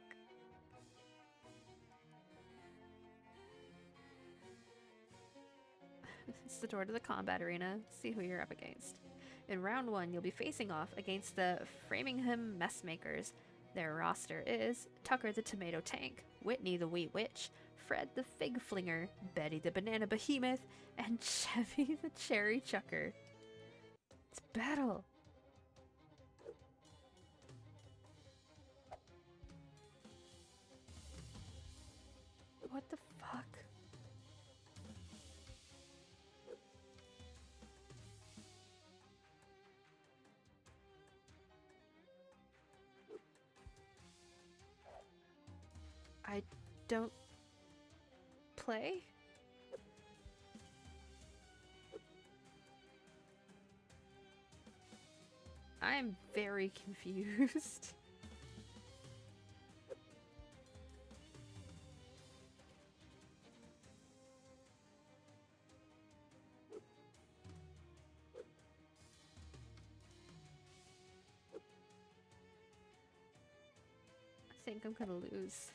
It's the door to the combat arena. See who you're up against. In round 1, you'll be facing off against the Framingham Messmakers. Their roster is Tucker the Tomato Tank, Whitney the Wheat Witch, Fred the Fig Flinger, Betty the Banana Behemoth, and Chevy the Cherry Chucker. It's battle! What the fuck? I don't play? I'm very confused. I think I'm gonna lose.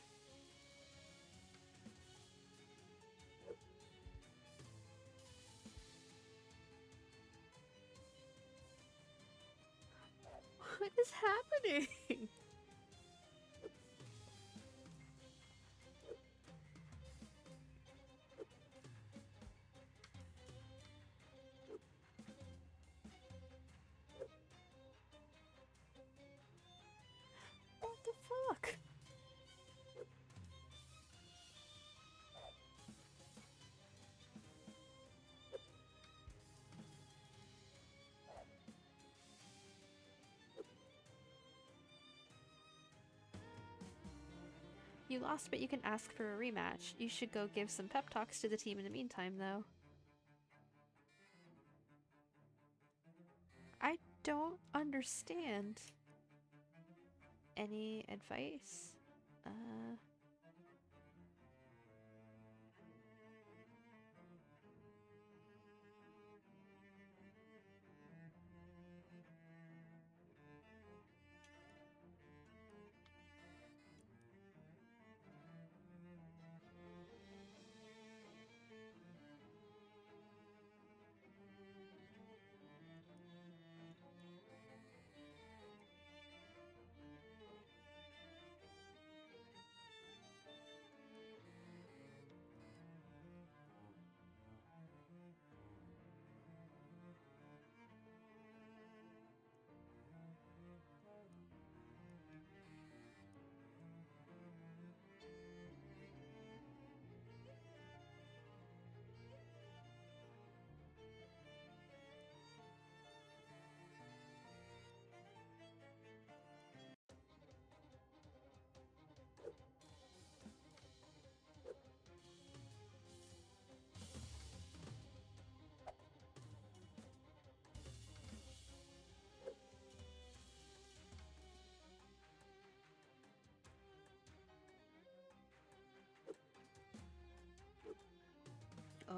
What is happening? What the fuck? You lost, but you can ask for a rematch. You should go give some pep talks to the team in the meantime, though. I don't understand. Any advice?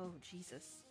Oh, Jesus.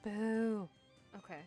Boo. Okay.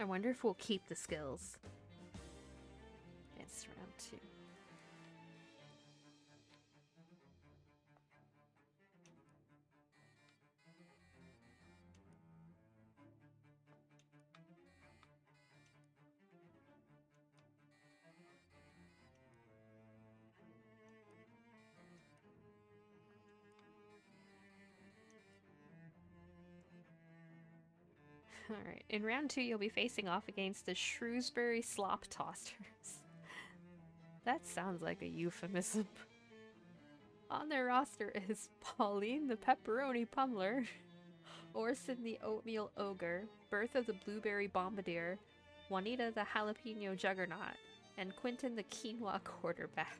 I wonder if we'll keep the skills. It's round 2. Alright, in round 2 you'll be facing off against the Shrewsbury Slop Tossers. That sounds like a euphemism. On their roster is Pauline the Pepperoni Pummeler, Orson the Oatmeal Ogre, Bertha the Blueberry Bombardier, Juanita the Jalapeno Juggernaut, and Quentin the Quinoa Quarterback.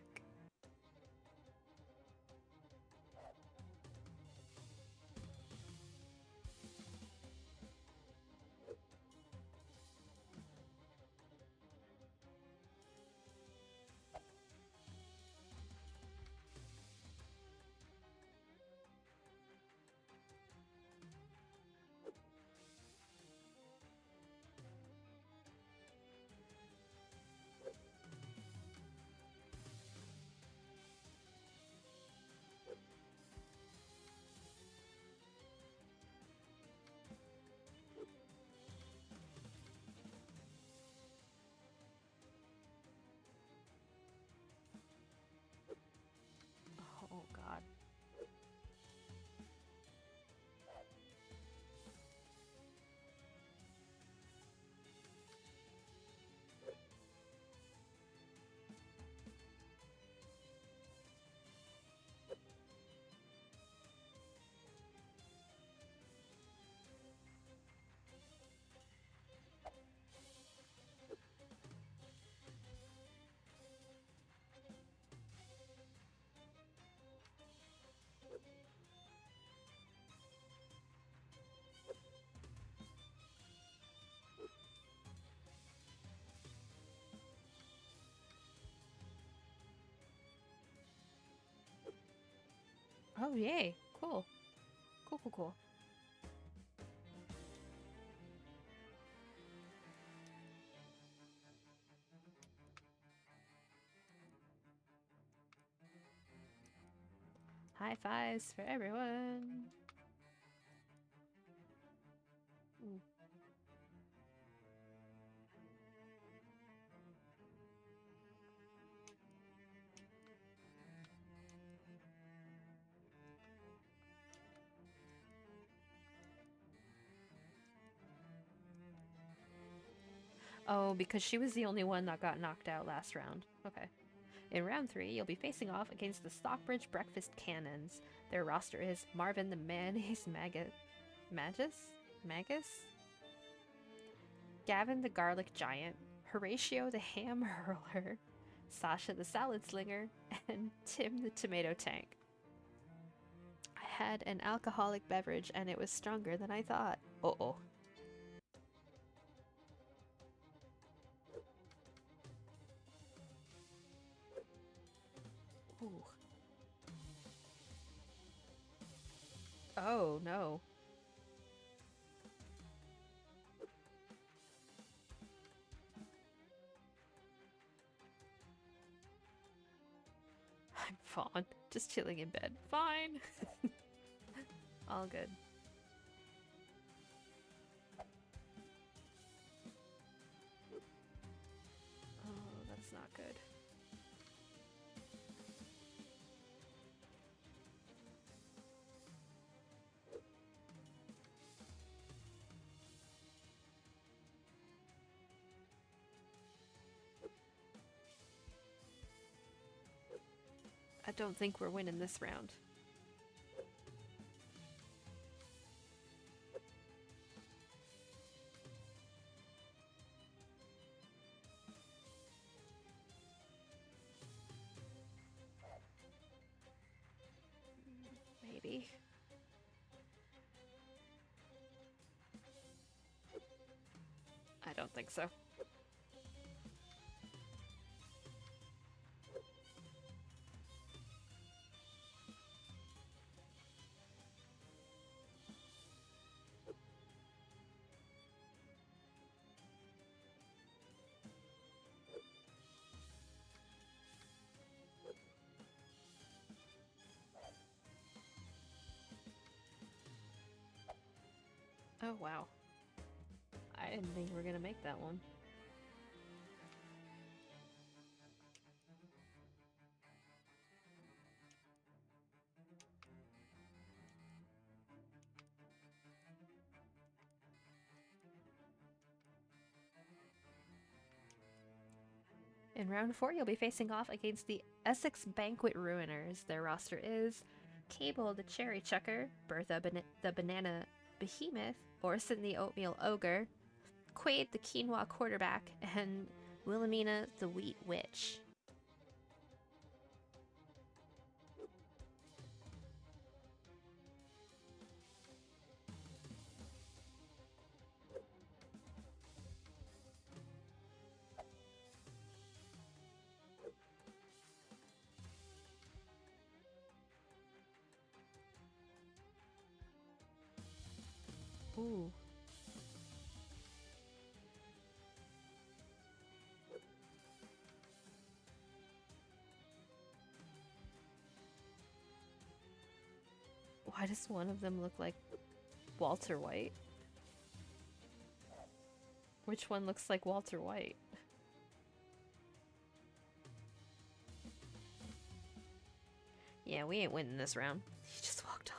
Oh, yay. Cool. Cool, cool, cool. High fives for everyone. Ooh. Oh, because she was the only one that got knocked out last round. Okay. In round 3, you'll be facing off against the Stockbridge Breakfast Cannons. Their roster is Marvin the Mayonnaise Magus? Gavin the Garlic Giant, Horatio the Ham Hurler, Sasha the Salad Slinger, and Tim the Tomato Tank. I had an alcoholic beverage and it was stronger than I thought. Uh-oh. Ooh. Oh, no. I'm fine. Just chilling in bed. Fine. All good. Oh, that's not good. I don't think we're winning this round. Maybe. I don't think so. Oh, wow. I didn't think we were gonna make that one. In round 4, you'll be facing off against the Essex Banquet Ruiners. Their roster is Cable the Cherry Chucker, Bertha the Banana Behemoth, Orson the Oatmeal Ogre, Quaid the Quinoa Quarterback, and Wilhelmina the Wheat Witch. Ooh. Why does one of them look like Walter White? Which one looks like Walter White? Yeah, we ain't winning this round. He just walked off.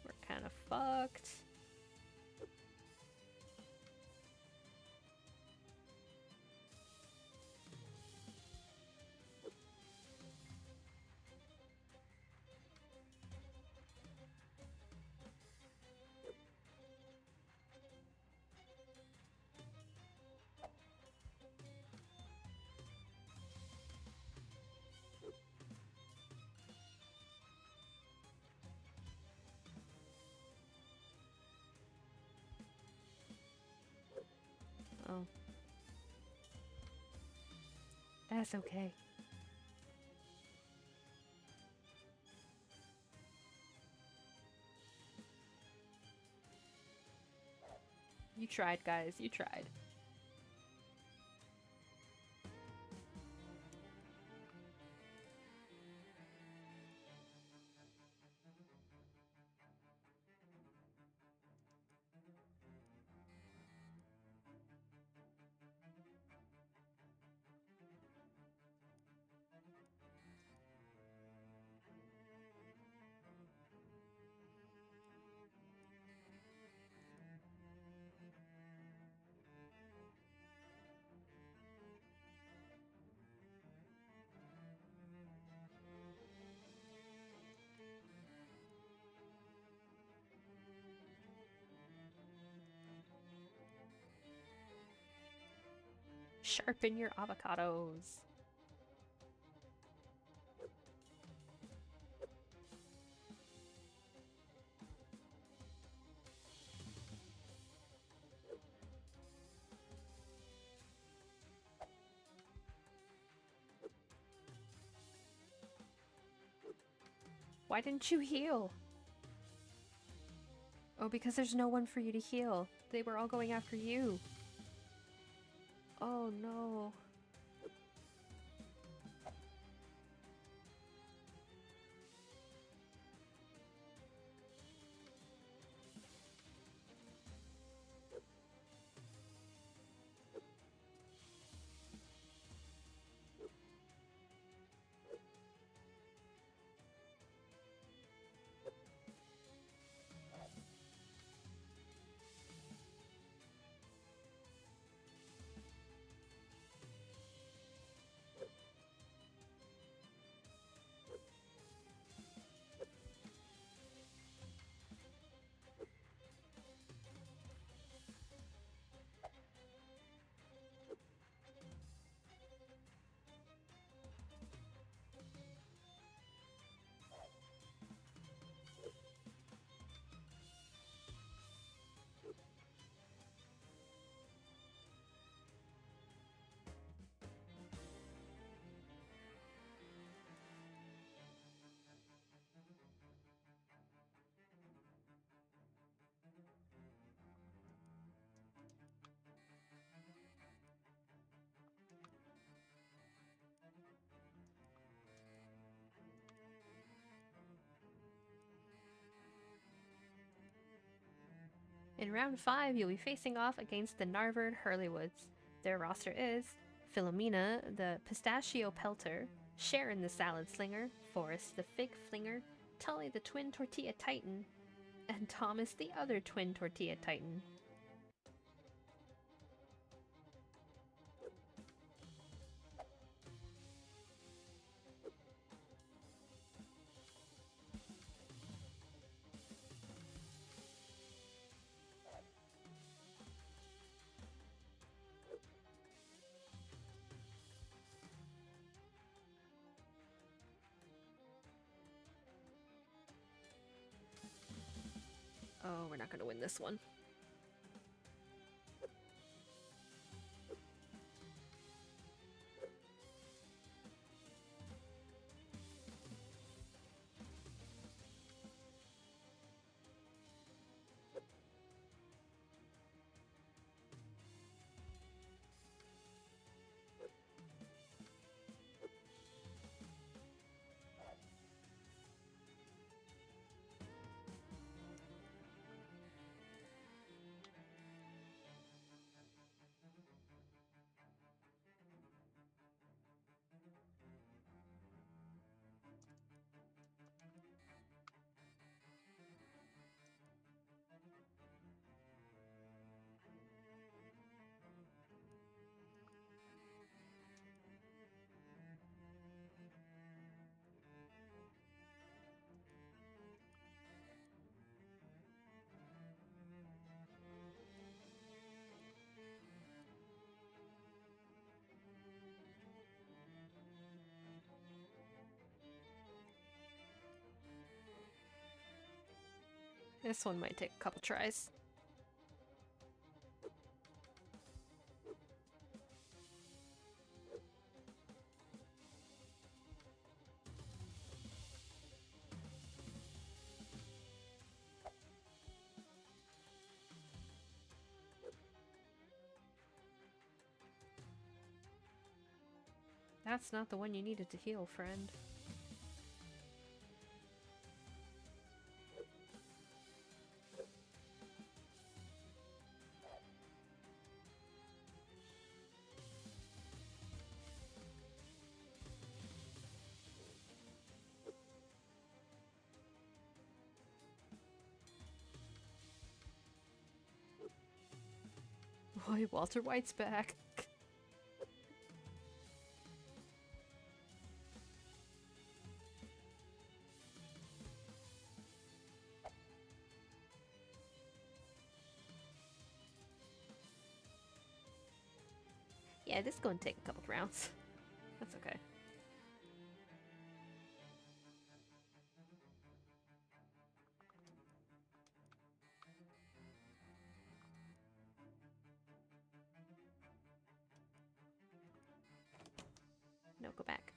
We're kind of fucked. That's okay. You tried, guys. You tried. Sharpen your avocados. Why didn't you heal? Oh, because there's no one for you to heal. They were all going after you. Oh no. In round 5, you'll be facing off against the Narvard Hurleywoods. Their roster is Philomena, the Pistachio Pelter, Sharon the Salad Slinger, Forrest the Fig Flinger, Tully the Twin Tortilla Titan, and Thomas the other Twin Tortilla Titan. Oh, we're not going to win this one. This one might take a couple tries. That's not the one you needed to heal, friend. Boy, Walter White's back. Yeah, this is going to take a couple rounds. That's okay. No, go back.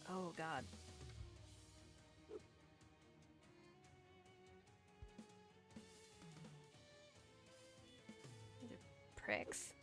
Oh, God. These are pricks.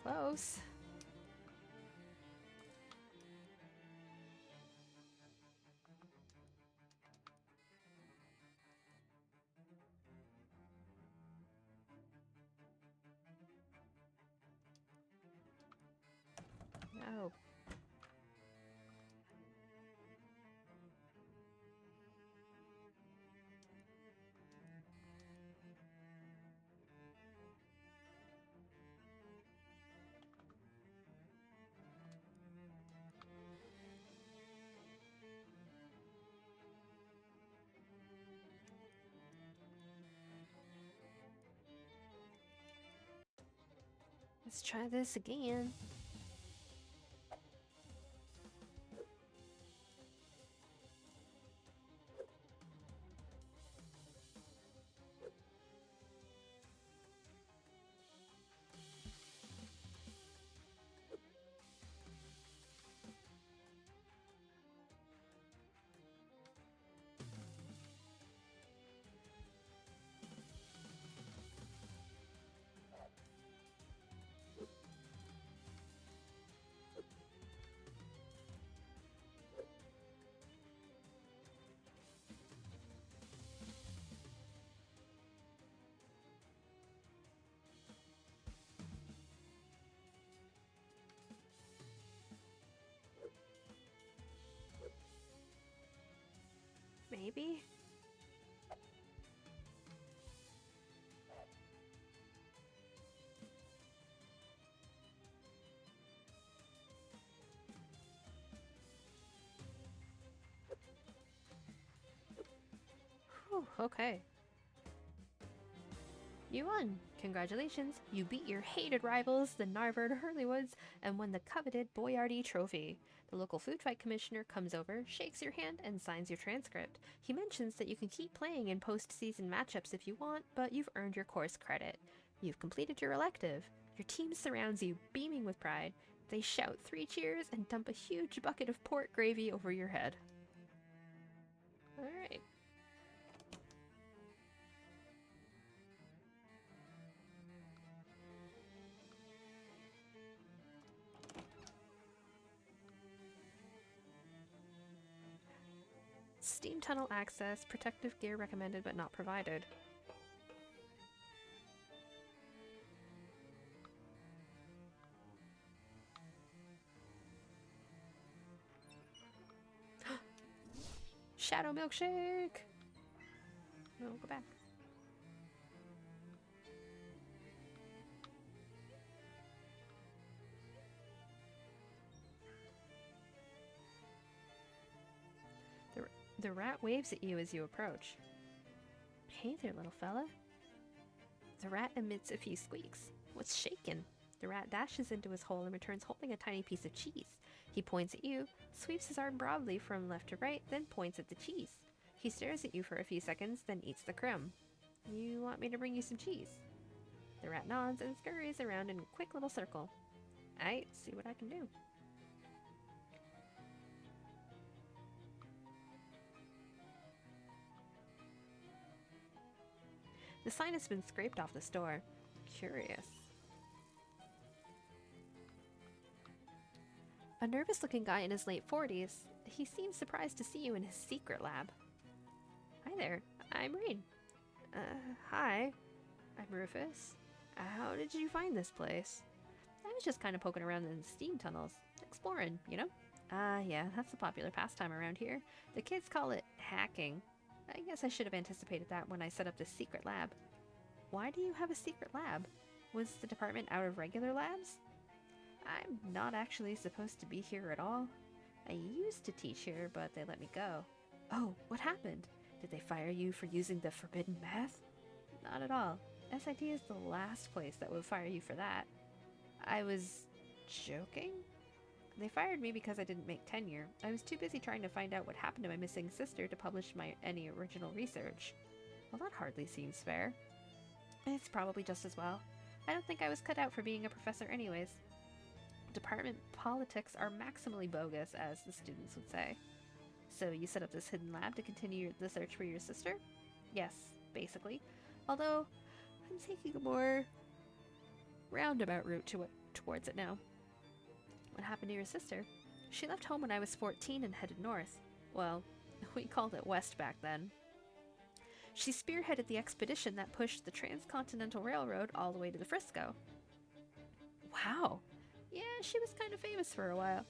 Close. No. Let's try this again. Maybe? Whew, okay. You won. Congratulations, you beat your hated rivals, the Narvard Hurleywoods, and won the coveted Boyardee Trophy. The local food fight commissioner comes over, shakes your hand, and signs your transcript. He mentions that you can keep playing in post-season matchups if you want, but you've earned your course credit. You've completed your elective. Your team surrounds you, beaming with pride. They shout 3 cheers and dump a huge bucket of pork gravy over your head. Alright. Steam tunnel access, protective gear recommended but not provided. Shadow milkshake! No, go back. The rat waves at you as you approach. Hey there, little fella. The rat emits a few squeaks. What's shaking? The rat dashes into his hole and returns holding a tiny piece of cheese. He points at you, sweeps his arm broadly from left to right, then points at the cheese. He stares at you for a few seconds, then eats the crumb. You want me to bring you some cheese? The rat nods and scurries around in a quick little circle. Aight, see what I can do. The sign has been scraped off the store. Curious. A nervous-looking guy in his late 40s. He seems surprised to see you in his secret lab. Hi there, I'm Raine. Hi. I'm Rufus. How did you find this place? I was just kind of poking around in the steam tunnels. Exploring, you know? Yeah, that's a popular pastime around here. The kids call it hacking. I guess I should have anticipated that when I set up this secret lab. Why do you have a secret lab? Was the department out of regular labs? I'm not actually supposed to be here at all. I used to teach here, but they let me go. Oh, what happened? Did they fire you for using the forbidden math? Not at all. SIT is the last place that would fire you for that. I was joking? They fired me because I didn't make tenure. I was too busy trying to find out what happened to my missing sister to publish any original research. Well, that hardly seems fair. It's probably just as well. I don't think I was cut out for being a professor anyways. Department politics are maximally bogus, as the students would say. So you set up this hidden lab to continue the search for your sister? Yes, basically. Although, I'm taking a more roundabout route towards it now. What happened to your sister? She left home when I was 14 and headed north. Well, we called it west back then. She spearheaded the expedition that pushed the Transcontinental Railroad all the way to the Frisco. Wow. Yeah, she was kind of famous for a while.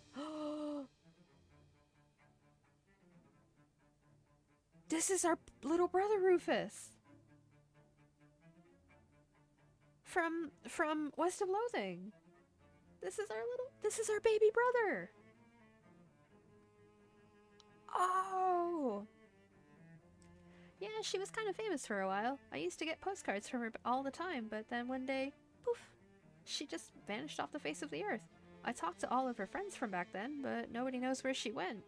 This is our little brother Rufus. From west of Loathing. This is our baby brother. Oh. Yeah, she was kind of famous for a while. I used to get postcards from her all the time, but then one day, poof, she just vanished off the face of the earth. I talked to all of her friends from back then, but nobody knows where she went.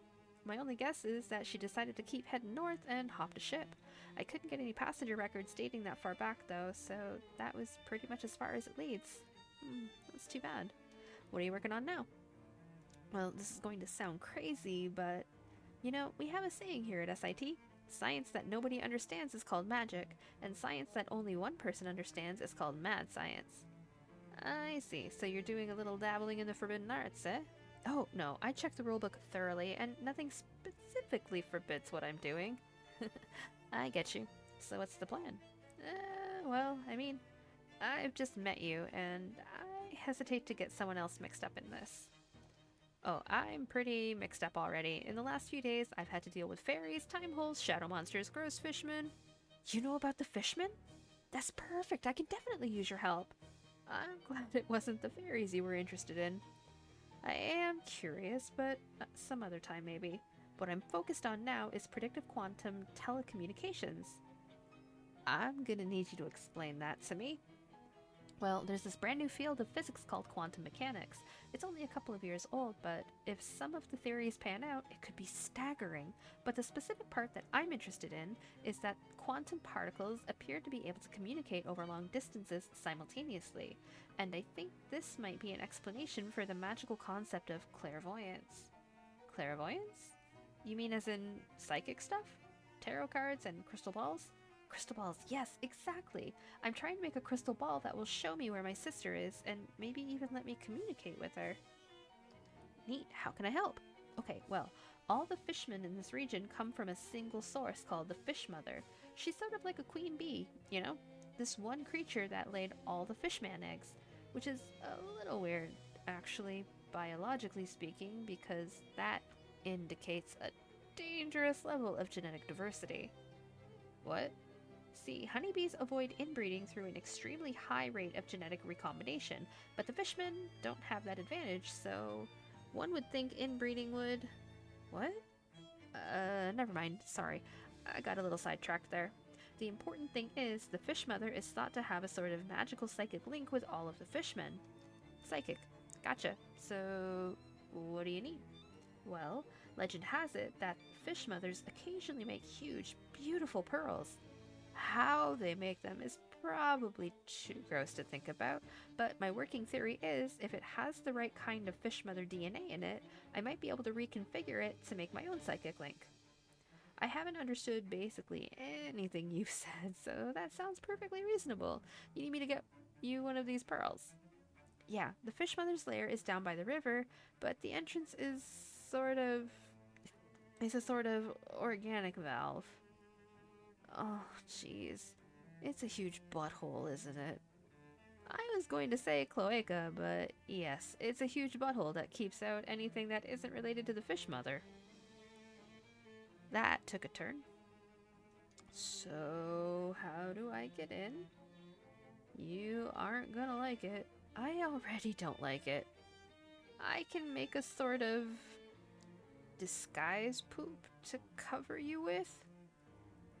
My only guess is that she decided to keep heading north and hopped a ship. I couldn't get any passenger records dating that far back though, so that was pretty much as far as it leads. That's too bad. What are you working on now? Well, this is going to sound crazy, but you know, we have a saying here at SIT. Science that nobody understands is called magic, and science that only one person understands is called mad science. I see, so you're doing a little dabbling in the forbidden arts, eh? Oh, no, I checked the rulebook thoroughly, and nothing specifically forbids what I'm doing. I get you. So what's the plan? Well, I mean, I've just met you, and I hesitate to get someone else mixed up in this. Oh, I'm pretty mixed up already. In the last few days, I've had to deal with fairies, time holes, shadow monsters, gross fishmen. You know about the fishmen? That's perfect. I can definitely use your help. I'm glad it wasn't the fairies you were interested in. I am curious, but some other time maybe. What I'm focused on now is predictive quantum telecommunications. I'm gonna need you to explain that to me. Well, there's this brand new field of physics called quantum mechanics. It's only a couple of years old, but if some of the theories pan out, it could be staggering. But the specific part that I'm interested in is that quantum particles appear to be able to communicate over long distances simultaneously. And I think this might be an explanation for the magical concept of clairvoyance. Clairvoyance? You mean as in psychic stuff? Tarot cards and crystal balls? Crystal balls, yes, exactly. I'm trying to make a crystal ball that will show me where my sister is and maybe even let me communicate with her. Neat, how can I help? Okay, well, all the fishmen in this region come from a single source called the Fish Mother. She's sort of like a queen bee, you know? This one creature that laid all the fishman eggs, which is a little weird, actually, biologically speaking, because that indicates a dangerous level of genetic diversity. What? See, honeybees avoid inbreeding through an extremely high rate of genetic recombination, but the fishmen don't have that advantage, so one would think inbreeding would... What? Never mind, sorry. I got a little sidetracked there. The important thing is, the fish mother is thought to have a sort of magical psychic link with all of the fishmen. Psychic. Gotcha. So, what do you need? Well, legend has it that fish mothers occasionally make huge, beautiful pearls. How they make them is probably too gross to think about, but my working theory is if it has the right kind of fish mother DNA in it, I might be able to reconfigure it to make my own psychic link. I haven't understood basically anything you've said, so that sounds perfectly reasonable. You need me to get you one of these pearls. Yeah, the fish mother's lair is down by the river, but the entrance is sort of... It's a sort of organic valve. Oh, jeez. It's a huge butthole, isn't it? I was going to say cloaca, but yes, it's a huge butthole that keeps out anything that isn't related to the fish mother. That took a turn. So, how do I get in? You aren't gonna like it. I already don't like it. I can make a sort of disguise poop to cover you with.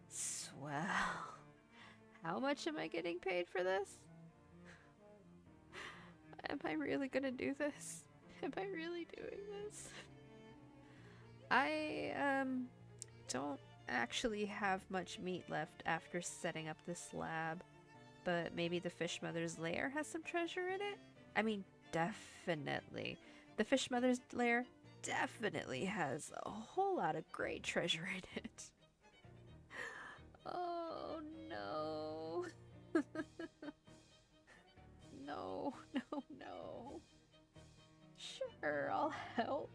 Swell. How much am I getting paid for this? Am I really gonna do this? Am I really doing this? I, don't actually have much meat left after setting up this lab, but maybe the fish mother's lair has some treasure in it? I mean, definitely. The fish mother's lair definitely has a whole lot of great treasure in it. Oh no. No, no, no. Sure, I'll help.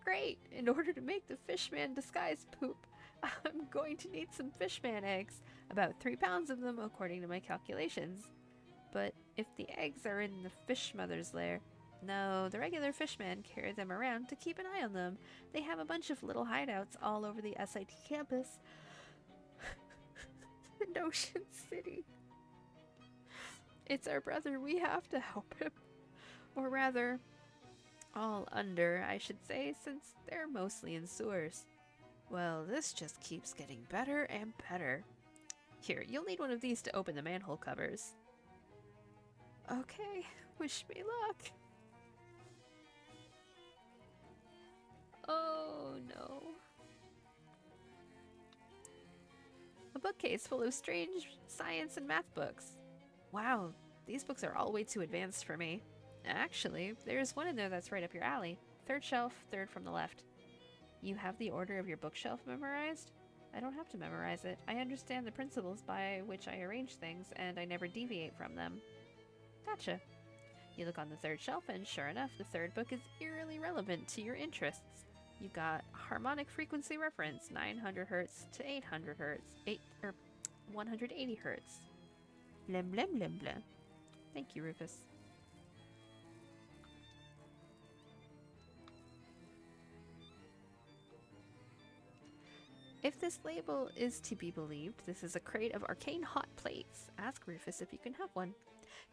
Great! In order to make the fishman disguise poop, I'm going to need some fishman eggs. About 3 pounds of them, according to my calculations. But if the eggs are in the fish mother's lair, no, the regular fishmen carry them around to keep an eye on them. They have a bunch of little hideouts all over the SIT campus. In Ocean City. It's our brother, we have to help him. Or rather, all under, I should say, since they're mostly in sewers. Well, this just keeps getting better and better. Here, you'll need one of these to open the manhole covers. Okay, wish me luck. Oh no. A bookcase full of strange science and math books. Wow, these books are all way too advanced for me. Actually, there's one in there that's right up your alley. 3rd shelf, 3rd from the left. You have the order of your bookshelf memorized? I don't have to memorize it. I understand the principles by which I arrange things, and I never deviate from them. Gotcha. You look on the 3rd shelf, and sure enough, the 3rd book is eerily relevant to your interests. You've got harmonic frequency reference, 900 hertz to 800 hertz, 180 hertz. Blem blem blem blem. Thank you, Rufus. If this label is to be believed, this is a crate of arcane hot plates. Ask Rufus if you can have one.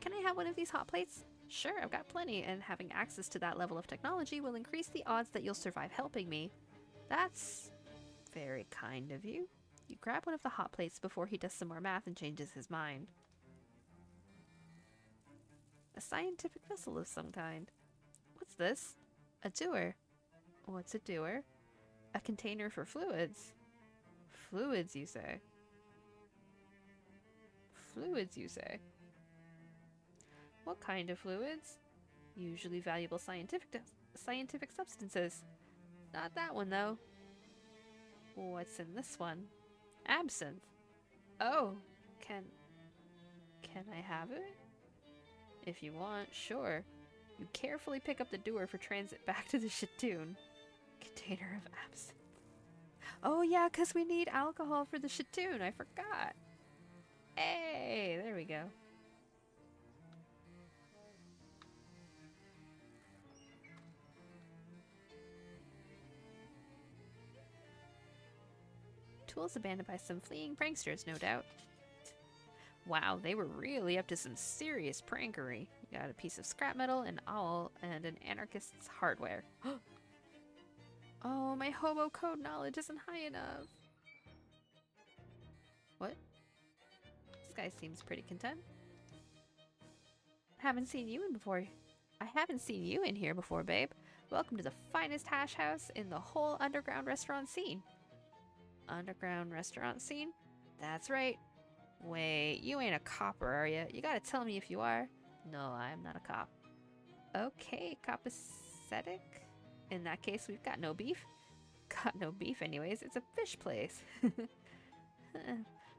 Can I have one of these hot plates? Sure, I've got plenty, and having access to that level of technology will increase the odds that you'll survive helping me. That's very kind of you. You grab one of the hot plates before he does some more math and changes his mind. A scientific vessel of some kind. What's this? A dewar. What's a dewar? A container for fluids. Fluids, you say? Fluids, you say? What kind of fluids? Usually valuable scientific substances. Not that one, though. What's in this one? Absinthe. Oh, can I have it? If you want, sure. You carefully pick up the dewar for transit back to the Shittoon. Container of absinthe. Oh yeah, because we need alcohol for the Shittoon. I forgot. Hey, there we go. Tools abandoned by some fleeing pranksters, no doubt. Wow, they were really up to some serious prankery. You got a piece of scrap metal, an owl, and an anarchist's hardware. Oh, my hobo code knowledge isn't high enough. What? This guy seems pretty content. Haven't seen you in before. I haven't seen you in here before, babe. Welcome to the finest hash house in the whole underground restaurant scene. Underground restaurant scene? That's right. Wait, you ain't a copper, are you? You gotta tell me if you are. No, I'm not a cop. Okay, copacetic. In that case, we've got no beef. Got no beef anyways, it's a fish place.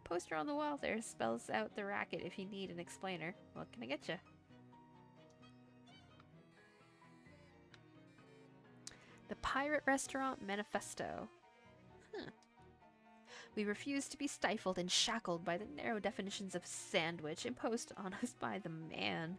Poster on the wall there spells out the racket if you need an explainer. What can I get you? The Pirate Restaurant Manifesto. We refuse to be stifled and shackled by the narrow definitions of sandwich imposed on us by the man,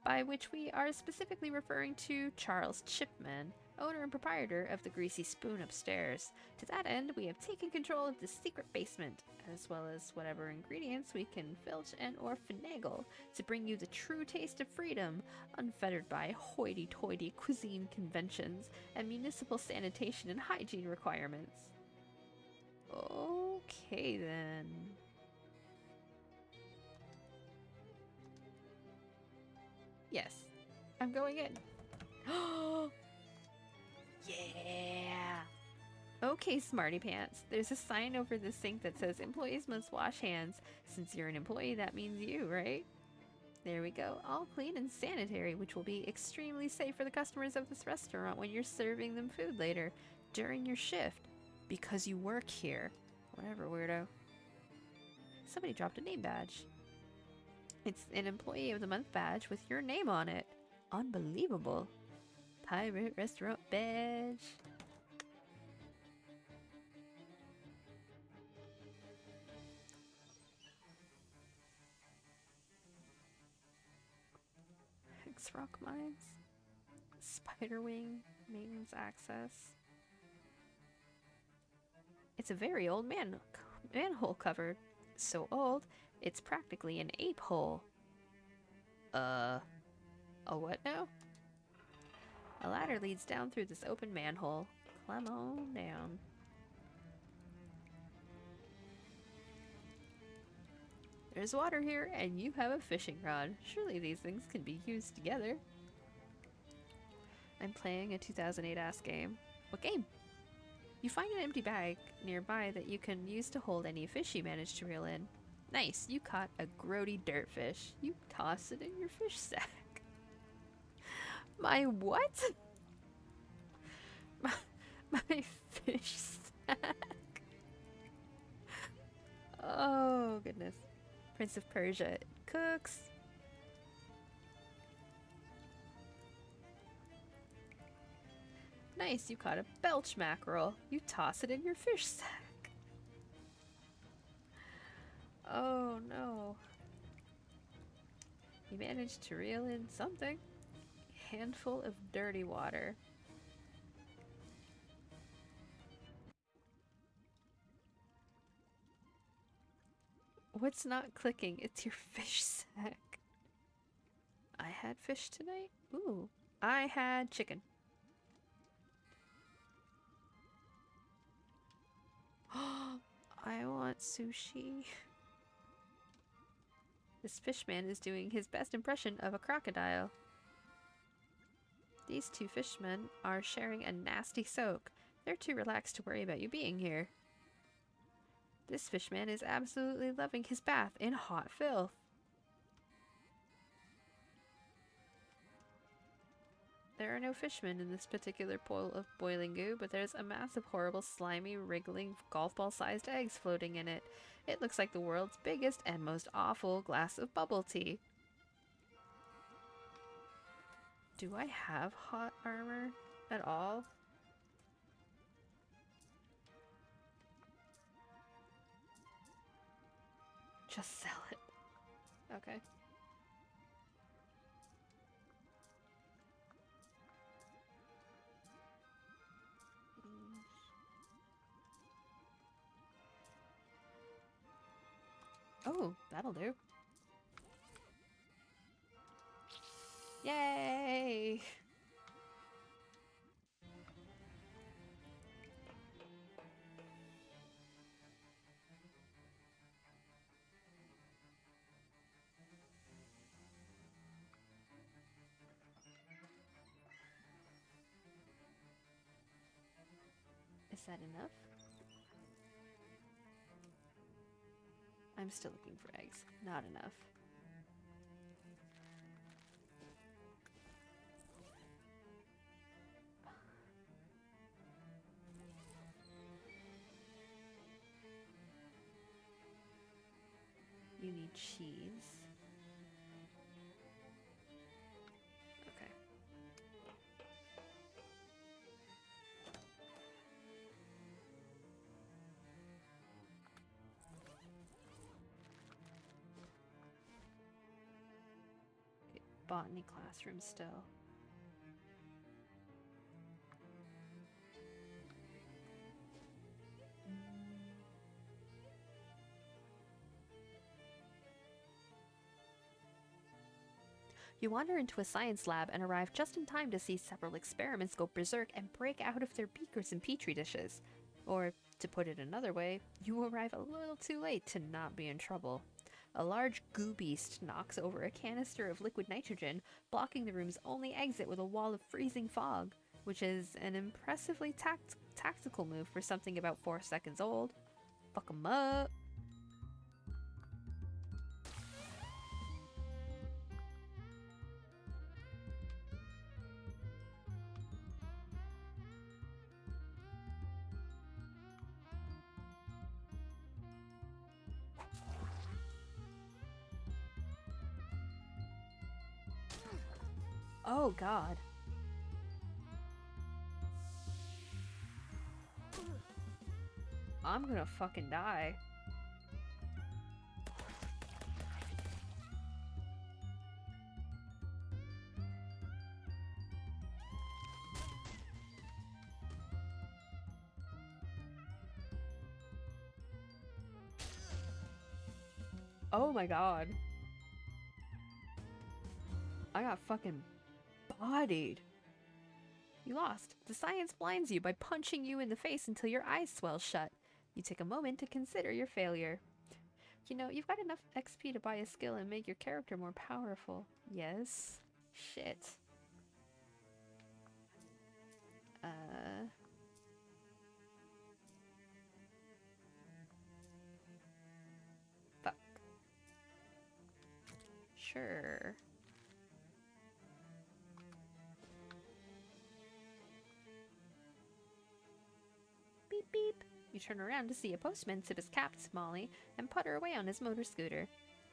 by which we are specifically referring to Charles Chipman, owner and proprietor of the Greasy Spoon upstairs. To that end, we have taken control of the secret basement, as well as whatever ingredients we can filch and or finagle to bring you the true taste of freedom, unfettered by hoity-toity cuisine conventions and municipal sanitation and hygiene requirements. Okay, then. Yes, I'm going in. Yeah! Okay, smarty pants. There's a sign over the sink that says employees must wash hands. Since you're an employee, that means you, right? There we go. All clean and sanitary, which will be extremely safe for the customers of this restaurant when you're serving them food later, during your shift. Because you work here. Whatever, weirdo. Somebody dropped a name badge. It's an Employee of the Month badge with your name on it. Unbelievable. Pirate Restaurant badge. X-Rock Mines. Spiderwing. Maintenance access. It's a very old manhole cover. So old, it's practically an ape hole. A what now? A ladder leads down through this open manhole. Climb on down. There's water here, and you have a fishing rod. Surely these things can be used together. I'm playing a 2008-ass game. What game? You find an empty bag nearby that you can use to hold any fish you manage to reel in. Nice, you caught a grody dirtfish. You toss it in your fish sack. My what? My fish sack. Oh, goodness. Prince of Persia. It cooks. Nice, you caught a belch mackerel. You toss it in your fish sack. Oh no. You managed to reel in something. Handful of dirty water. What's not clicking? It's your fish sack. I had fish tonight? Ooh. I had chicken. I want sushi. This fishman is doing his best impression of a crocodile. These two fishmen are sharing a nasty soak. They're too relaxed to worry about you being here. This fishman is absolutely loving his bath in hot filth. There are no fishmen in this particular pool of boiling goo, but there's a mass of horrible, slimy, wriggling, golf ball-sized eggs floating in it. It looks like the world's biggest and most awful glass of bubble tea. Do I have hot armor at all? Just sell it. Okay. Oh, that'll do. Yay! Is that enough? I'm still looking for eggs. Not enough. You need cheese. Okay. Okay, botany classroom still. You wander into a science lab and arrive just in time to see several experiments go berserk and break out of their beakers and petri dishes. Or, to put it another way, you arrive a little too late to not be in trouble. A large goo beast knocks over a canister of liquid nitrogen, blocking the room's only exit with a wall of freezing fog, which is an impressively tactical move for something about 4 seconds old. Fuck 'em up! Oh god. I'm gonna fucking die. Oh my god. I got fucking bodied. You lost. The science blinds you by punching you in the face until your eyes swell shut. You take a moment to consider your failure. You know, you've got enough XP to buy a skill and make your character more powerful. Yes? Shit. Fuck. Sure. Beep beep. You turn around to see a postman tip his cap to Molly and putter away on his motor scooter.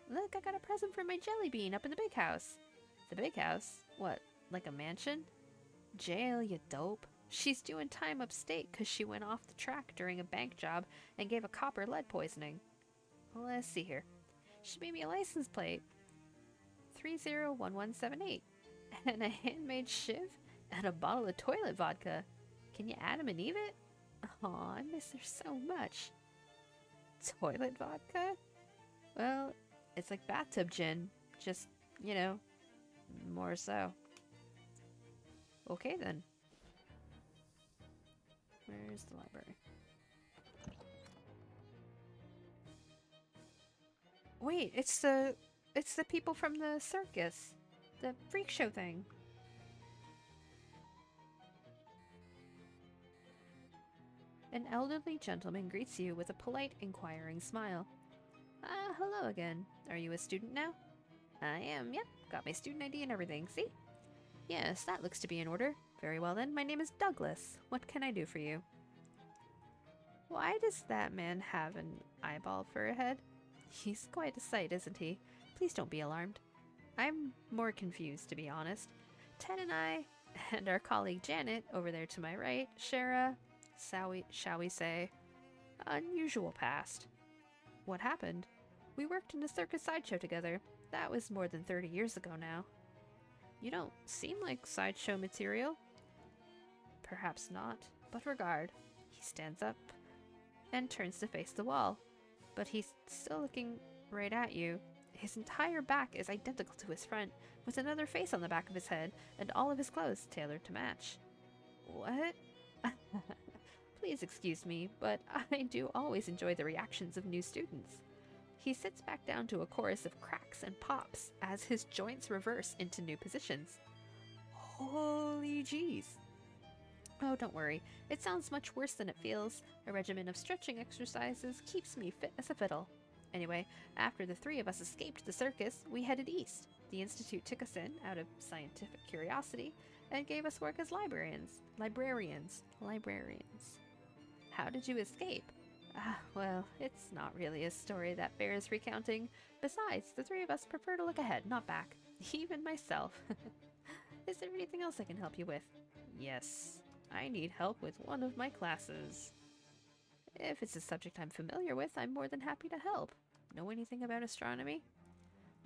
Look, I got a present for my jelly bean up in the big house. The big house? What, like a mansion? Jail, you dope. She's doing time upstate because she went off the track during a bank job and gave a copper lead poisoning. Let's see here. She made me a license plate. 301178. And a handmade shiv and a bottle of toilet vodka. Can you Adam and Eve it? Aw, I miss her so much. Toilet vodka? Well, it's like bathtub gin. Just, you know, more so. Okay then. Where's the library? Wait, it's the It's the people from the circus. The freak show thing. An elderly gentleman greets you with a polite, inquiring smile. Ah, hello again. Are you a student now? I am, yep. Got my student ID and everything, see? Yes, that looks to be in order. Very well then, my name is Douglas. What can I do for you? Why does that man have an eyeball for a head? He's quite a sight, isn't he? Please don't be alarmed. I'm more confused, to be honest. Ted and I, and our colleague Janet, over there to my right, share a, shall we say, unusual past. What happened? We worked in a circus sideshow together. That was more than 30 years ago now. You don't seem like sideshow material. Perhaps not, but regard. He stands up and turns to face the wall, but he's still looking right at you. His entire back is identical to his front, with another face on the back of his head, and all of his clothes tailored to match. What? Please excuse me, but I do always enjoy the reactions of new students. He sits back down to a chorus of cracks and pops as his joints reverse into new positions. Holy jeez. Oh, don't worry. It sounds much worse than it feels. A regimen of stretching exercises keeps me fit as a fiddle. Anyway, after the three of us escaped the circus, we headed east. The Institute took us in out of scientific curiosity and gave us work as librarians. How did you escape? Well, it's not really a story that bears recounting. Besides, the three of us prefer to look ahead, not back. Even myself. Is there anything else I can help you with? Yes. I need help with one of my classes. If it's a subject I'm familiar with, I'm more than happy to help. Know anything about astronomy?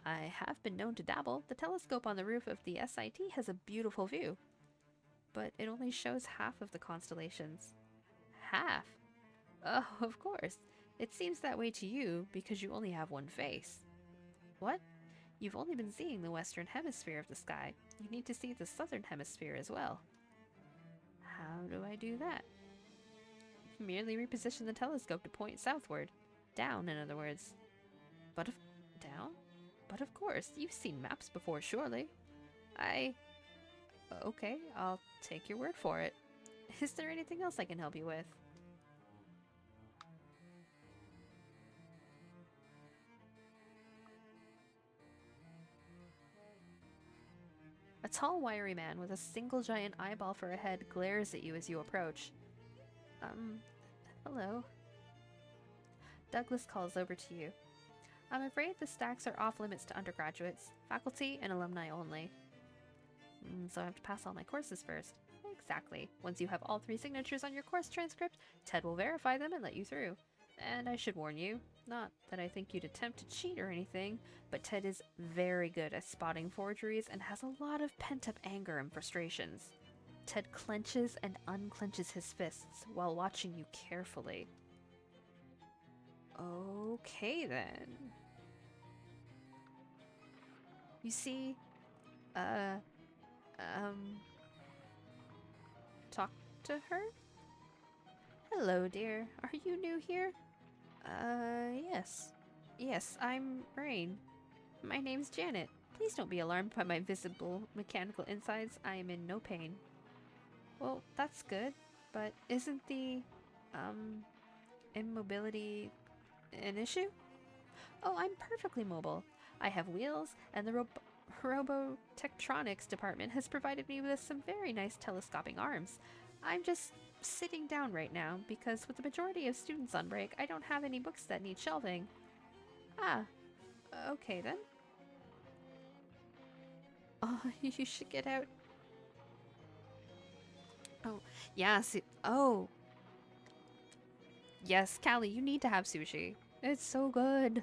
I have been known to dabble. The telescope on the roof of the SIT has a beautiful view. But it only shows half of the constellations. Half? Oh, of course. It seems that way to you because you only have one face. What? You've only been seeing the western hemisphere of the sky. You need to see the southern hemisphere as well. How do I do that? Merely reposition the telescope to point southward. Down, in other words. Down? But of course, you've seen maps before, surely. Okay, I'll take your word for it. Is there anything else I can help you with? A tall, wiry man with a single giant eyeball for a head glares at you as you approach. Hello. Douglas calls over to you. I'm afraid the stacks are off limits to undergraduates, faculty, and alumni only. So I have to pass all my courses first. Exactly. Once you have all 3 signatures on your course transcript, Ted will verify them and let you through. And I should warn you, not that I think you'd attempt to cheat or anything, but Ted is very good at spotting forgeries and has a lot of pent-up anger and frustrations. Ted clenches and unclenches his fists while watching you carefully. Okay then. You see, talk to her? Hello, dear. Are you new here? Yes. Yes, I'm Raine. My name's Janet. Please don't be alarmed by my visible mechanical insides. I am in no pain. Well, that's good, but isn't the, immobility an issue? Oh, I'm perfectly mobile. I have wheels, and the Robotectronics department has provided me with some very nice telescoping arms. I'm just sitting down right now because with the majority of students on break, I don't have any books that need shelving. Ah, okay then. Oh, you should get out. Oh, yeah, oh. Yes, Callie, you need to have sushi. It's so good.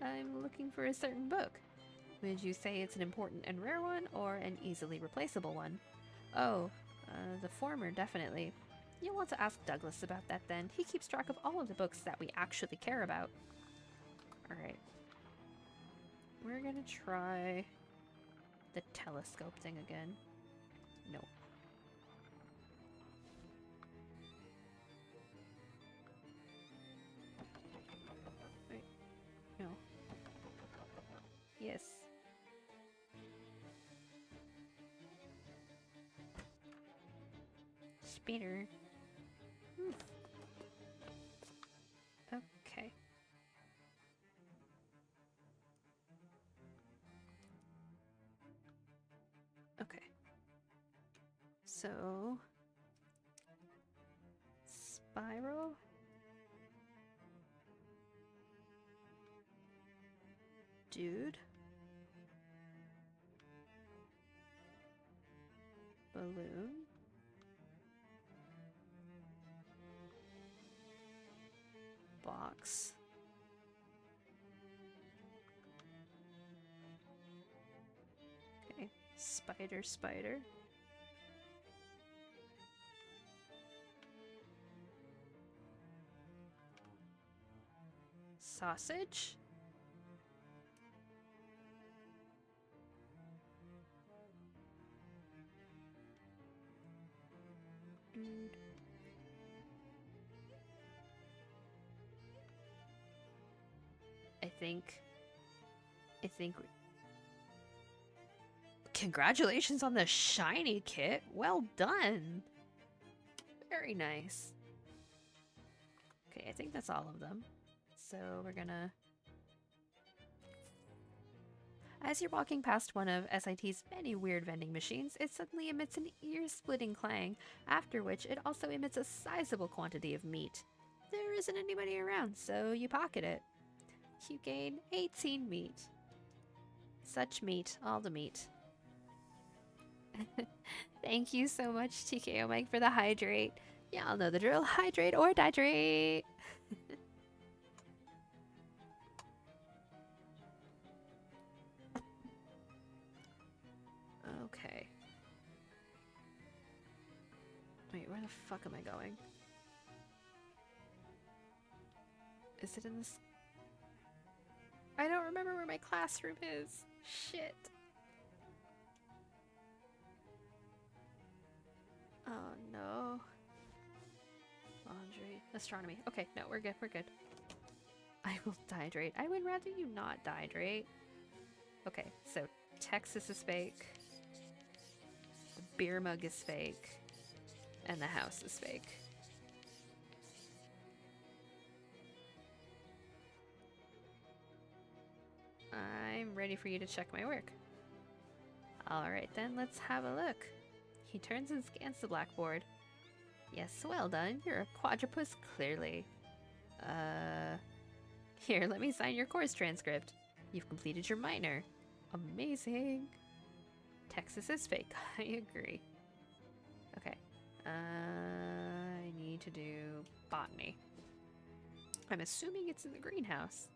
I'm looking for a certain book. Would you say it's an important and rare one, or an easily replaceable one? Oh, the former, definitely. You'll want to ask Douglas about that then. He keeps track of all of the books that we actually care about. Alright. We're gonna try the telescope thing again. No. Wait. No. spider. Okay. Okay. So... Spiral? Dude? Balloon? Box? Okay. Spider, spider. Sausage? Dude. I think congratulations on the shiny kit. Well done. Very nice. Okay, I think that's all of them. So we're gonna... As you're walking past one of SIT's many weird vending machines, it suddenly emits an ear-splitting clang, after which it also emits a sizable quantity of meat. There isn't anybody around, so you pocket it. You gain 18 meat. Such meat, all the meat. Thank you so much, TKO Mike, for the hydrate. Y'all know the drill. Hydrate or dihydrate. Okay. Wait, where the fuck am I going? Is it in this? I don't remember where my classroom is. Shit. Oh no. Laundry. Astronomy. Okay, no, we're good, we're good. I will dihydrate. I would rather you not dihydrate. Okay, so Texas is fake. The beer mug is fake. And the house is fake. I'm ready for you to check my work. Alright then, let's have a look. He turns and scans the blackboard. Yes, well done. You're a quadrupus, clearly. Here, let me sign your course transcript. You've completed your minor. Amazing. Texas is fake. I agree. Okay. I need to do botany. I'm assuming it's in the greenhouse.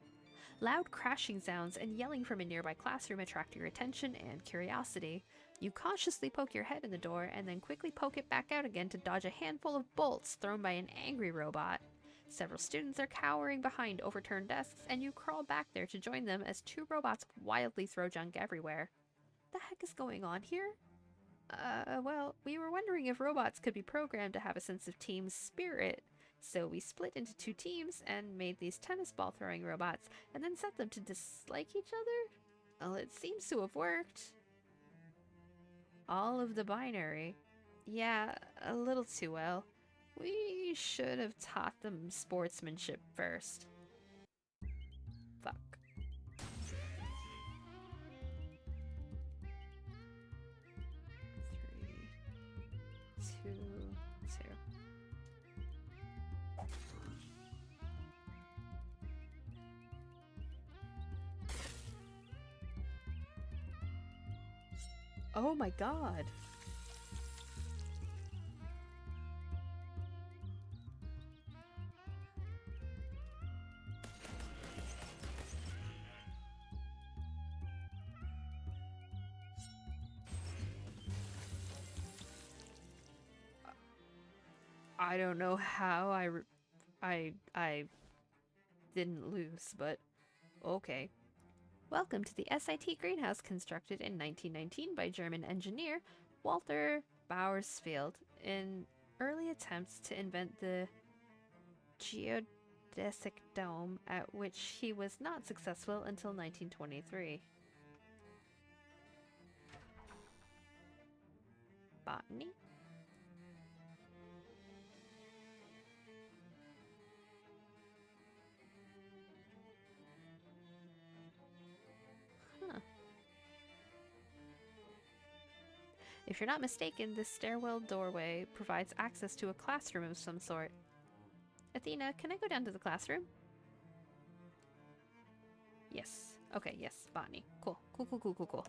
Loud crashing sounds and yelling from a nearby classroom attract your attention and curiosity. You cautiously poke your head in the door and then quickly poke it back out again to dodge a handful of bolts thrown by an angry robot. Several students are cowering behind overturned desks, and you crawl back there to join them as two robots wildly throw junk everywhere. The heck is going on here? Well, we were wondering if robots could be programmed to have a sense of team spirit. So we split into two teams and made these tennis ball throwing robots and then set them to dislike each other? Well, it seems to have worked. All of the binary. Yeah, a little too well. We should have taught them sportsmanship first. Fuck. 3, 2, 2. Oh my god. I don't know how I didn't lose, but okay. Welcome to the SIT greenhouse constructed in 1919 by German engineer Walter Bauersfeld in early attempts to invent the geodesic dome, at which he was not successful until 1923. Botany? If you're not mistaken, this stairwell doorway provides access to a classroom of some sort. Athena, can I go down to the classroom? Yes. Okay, yes, botany. Cool. Cool, cool, cool, cool, cool.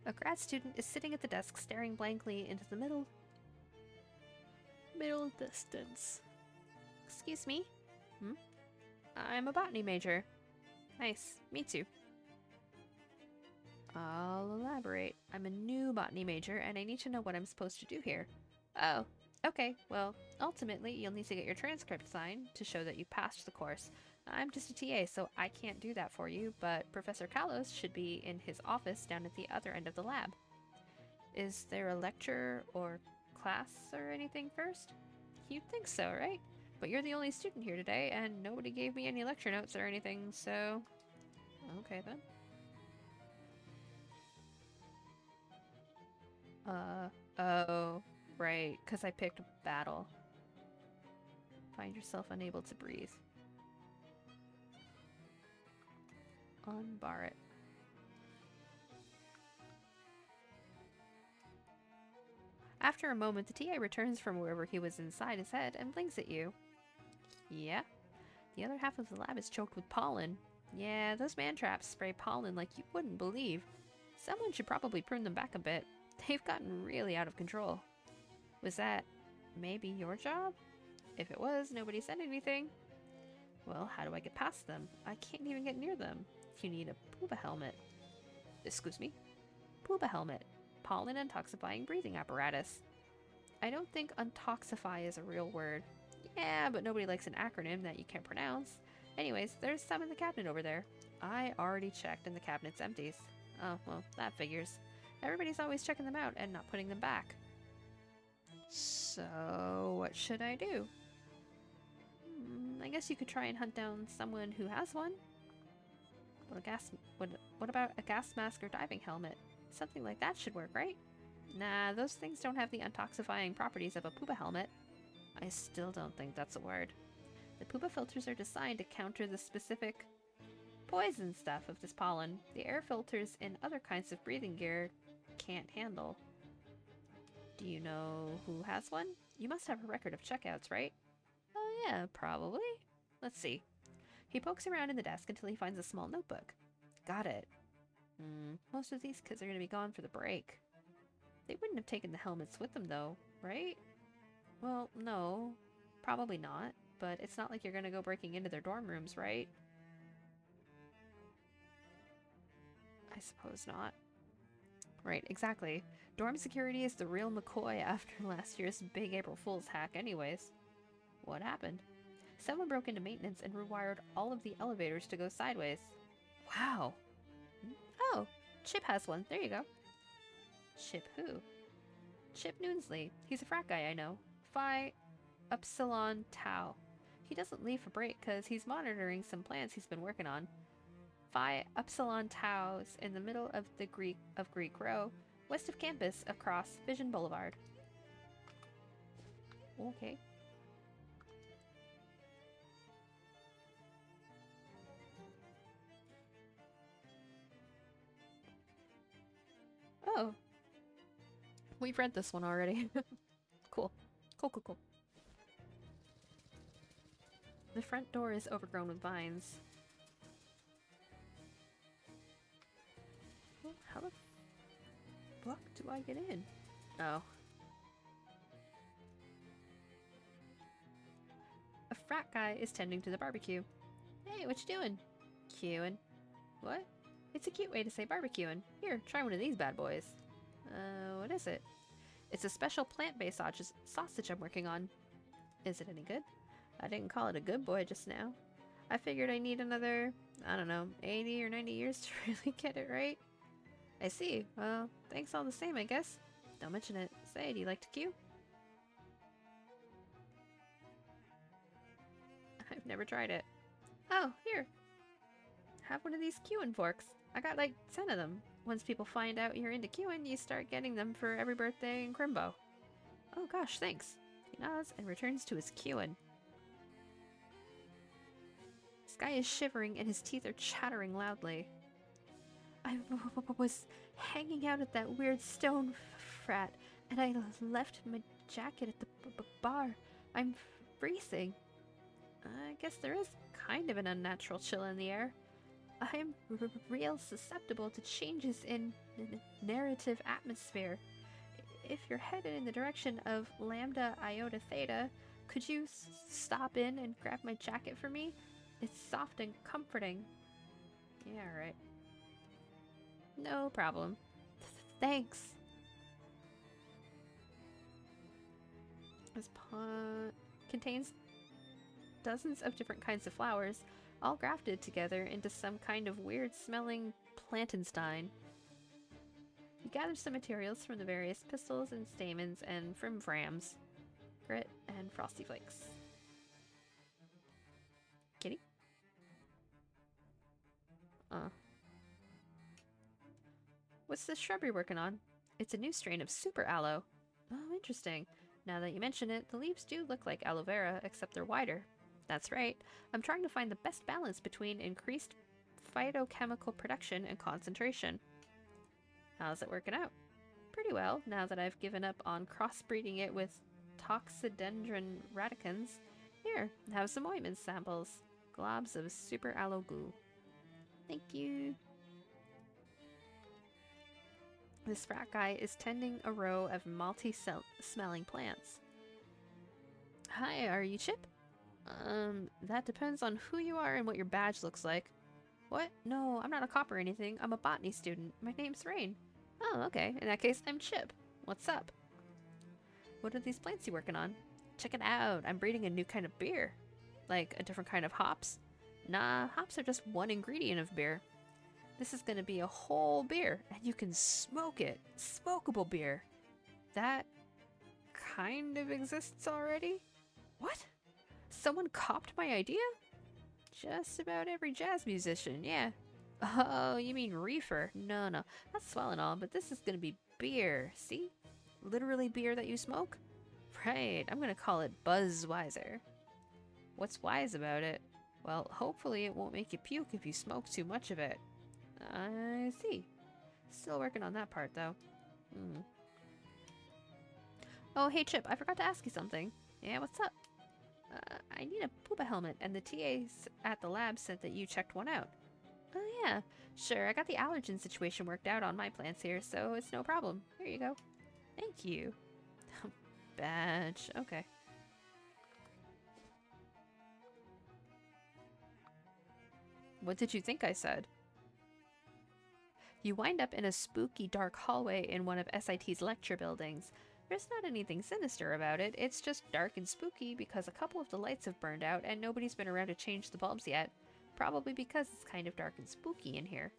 A grad student is sitting at the desk staring blankly into the middle distance. Excuse me? Hmm? I'm a botany major. Nice. Me too. I'll elaborate. I'm a new botany major, and I need to know what I'm supposed to do here. Oh, okay. Well, ultimately, you'll need to get your transcript signed to show that you passed the course. I'm just a TA, so I can't do that for you, but Professor Kalos should be in his office down at the other end of the lab. Is there a lecture or class or anything first? You'd think so, right? But you're the only student here today, and nobody gave me any lecture notes or anything, so... Okay, then. Oh, right, because I picked battle. Find yourself unable to breathe. Unbar it. After a moment, the TA returns from wherever he was inside his head and blinks at you. Yeah? The other half of the lab is choked with pollen. Yeah, those man-traps spray pollen like you wouldn't believe. Someone should probably prune them back a bit. They've gotten really out of control. Was that maybe your job? If it was, nobody said anything. Well, how do I get past them? I can't even get near them. You need a Pooba helmet. Excuse me? Pooba helmet. Pollen intoxifying breathing apparatus. I don't think untoxify is a real word. Yeah, but nobody likes an acronym that you can't pronounce. Anyways, there's some in the cabinet over there. I already checked and the cabinet's empties. Oh, well, that figures. Everybody's always checking them out and not putting them back. So, what should I do? I guess you could try and hunt down someone who has one. What about a gas mask or diving helmet? Something like that should work, right? Nah, those things don't have the untoxifying properties of a Pooba helmet. I still don't think that's a word. The Pooba filters are designed to counter the specific poison stuff of this pollen. The air filters in other kinds of breathing gear can't handle. Do you know who has one? You must have a record of checkouts, right? Oh yeah, probably. Let's see. He pokes around in the desk until he finds a small notebook. Got it. Most of these kids are going to be gone for the break. They wouldn't have taken the helmets with them though, right? Well, no. Probably not. But it's not like you're going to go breaking into their dorm rooms, right? I suppose not. Right, exactly. Dorm security is the real McCoy after last year's big April Fool's hack anyways. What happened? Someone broke into maintenance and rewired all of the elevators to go sideways. Wow. Oh, Chip has one. There you go. Chip who? Chip Noonsley. He's a frat guy I know. Phi Upsilon Tau. He doesn't leave for break because he's monitoring some plans he's been working on. Phi Upsilon Tau's in the middle of the Greek Row, west of campus across Vision Boulevard. Okay. Oh. We've read this one already. Cool. Cool. The front door is overgrown with vines. Well, how the fuck do I get in? Oh. A frat guy is tending to the barbecue. Hey, what you doing? Queuing. What? It's a cute way to say barbecuing. Here, try one of these bad boys. What is it? It's a special plant-based sausage I'm working on. Is it any good? I didn't call it a good boy just now. I figured I need another, I don't know, 80 or 90 years to really get it right. I see. Well, thanks all the same, I guess. Don't mention it. Say, do you like to queue? I've never tried it. Oh, here. Have one of these queuing forks. I got like 10 of them. Once people find out you're into queuing, you start getting them for every birthday in Crimbo. Oh gosh, thanks. He nods and returns to his queuing. guy is shivering and his teeth are chattering loudly. I was hanging out at that weird stone frat, and I left my jacket at the bar. I'm freezing. I guess there is kind of an unnatural chill in the air. I'm real susceptible to changes in narrative atmosphere. If you're headed in the direction of Lambda Iota Theta, could you stop in and grab my jacket for me? It's soft and comforting. Yeah, right. No problem. Thanks. This pot contains dozens of different kinds of flowers, all grafted together into some kind of weird-smelling plantenstein. You gather some materials from the various pistils and stamens and from vrams, grit, and frosty flakes. Kitty? What's this shrub you're working on? It's a new strain of super aloe. Oh, interesting. Now that you mention it, the leaves do look like aloe vera, except they're wider. That's right. I'm trying to find the best balance between increased phytochemical production and concentration. How's it working out? Pretty well, now that I've given up on crossbreeding it with Toxidendron radicans. Here, have some ointment samples. Globs of super aloe goo. Thank you. This frat guy is tending a row of malty-smelling plants. Hi, are you Chip? That depends on who you are and what your badge looks like. What? No, I'm not a cop or anything. I'm a botany student. My name's Raine. Oh, okay. In that case, I'm Chip. What's up? What are these plants you working on? Check it out. I'm breeding a new kind of beer. Like, a different kind of hops? Nah, hops are just one ingredient of beer. This is gonna be a whole beer, and you can smoke it. Smokable beer. That kind of exists already? What? Someone copped my idea? Just about every jazz musician, yeah. Oh, you mean reefer? No, that's swell and all, but this is gonna be beer, see? Literally beer that you smoke? Right, I'm gonna call it Buzzweiser. What's wise about it? Well, hopefully it won't make you puke if you smoke too much of it. I see. Still working on that part, though. Oh, hey Chip, I forgot to ask you something. Yeah, what's up? I need a Poopa helmet, and the TAs at the lab said that you checked one out. Oh yeah, sure, I got the allergen situation worked out on my plants here, so it's no problem. Here you go. Thank you. Badge, okay. What did you think I said? You wind up in a spooky dark hallway in one of SIT's lecture buildings. There's not anything sinister about it, it's just dark and spooky because a couple of the lights have burned out and nobody's been around to change the bulbs yet. Probably because it's kind of dark and spooky in here.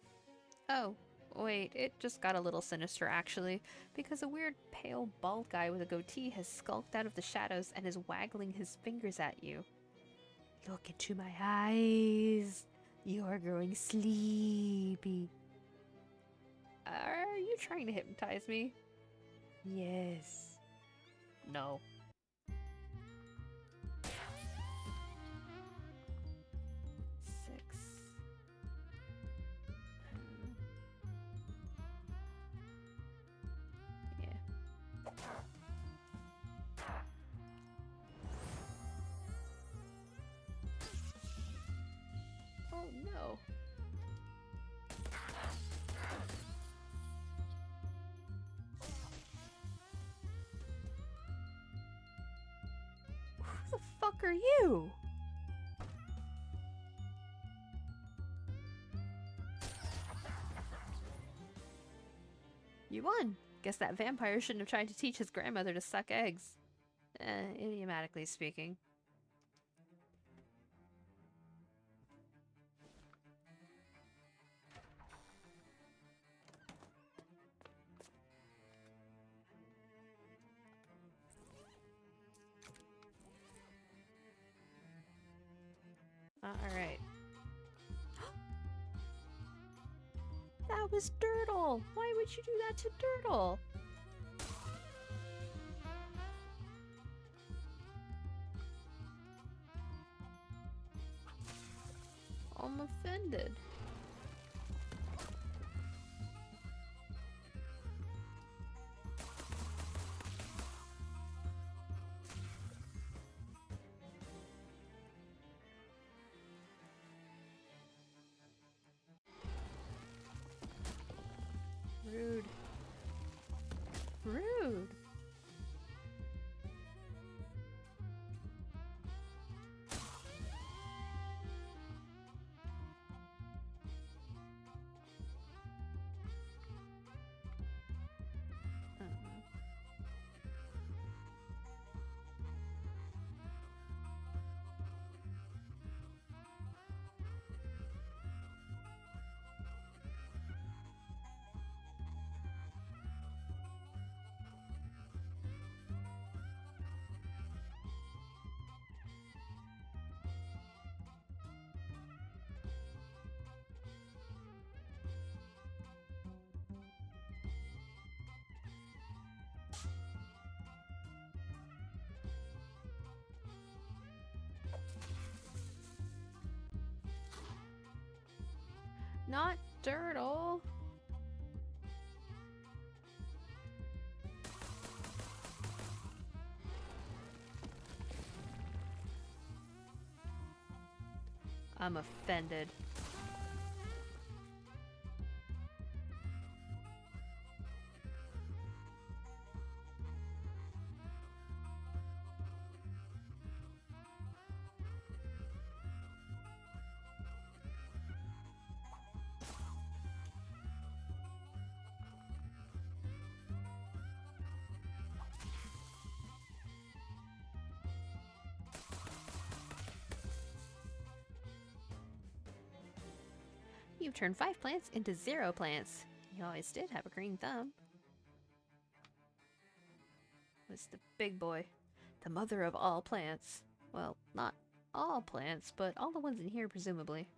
Oh, wait, it just got a little sinister actually, because a weird pale bald guy with a goatee has skulked out of the shadows and is waggling his fingers at you. Look into my eyes. You're growing sleepy. Are you trying to hypnotize me? Yes. No. Six. Yeah. Oh no. Who the fuck are you? You won. Guess that vampire shouldn't have tried to teach his grandmother to suck eggs. Idiomatically speaking. Alright. That was Dirtle! Why would you do that to Dirtle? I'm offended. Rude. Rude. Not Dirtle. I'm offended. You've turned 5 plants into 0 plants. You always did have a green thumb. Was the big boy. The mother of all plants. Well, not all plants, but all the ones in here, presumably.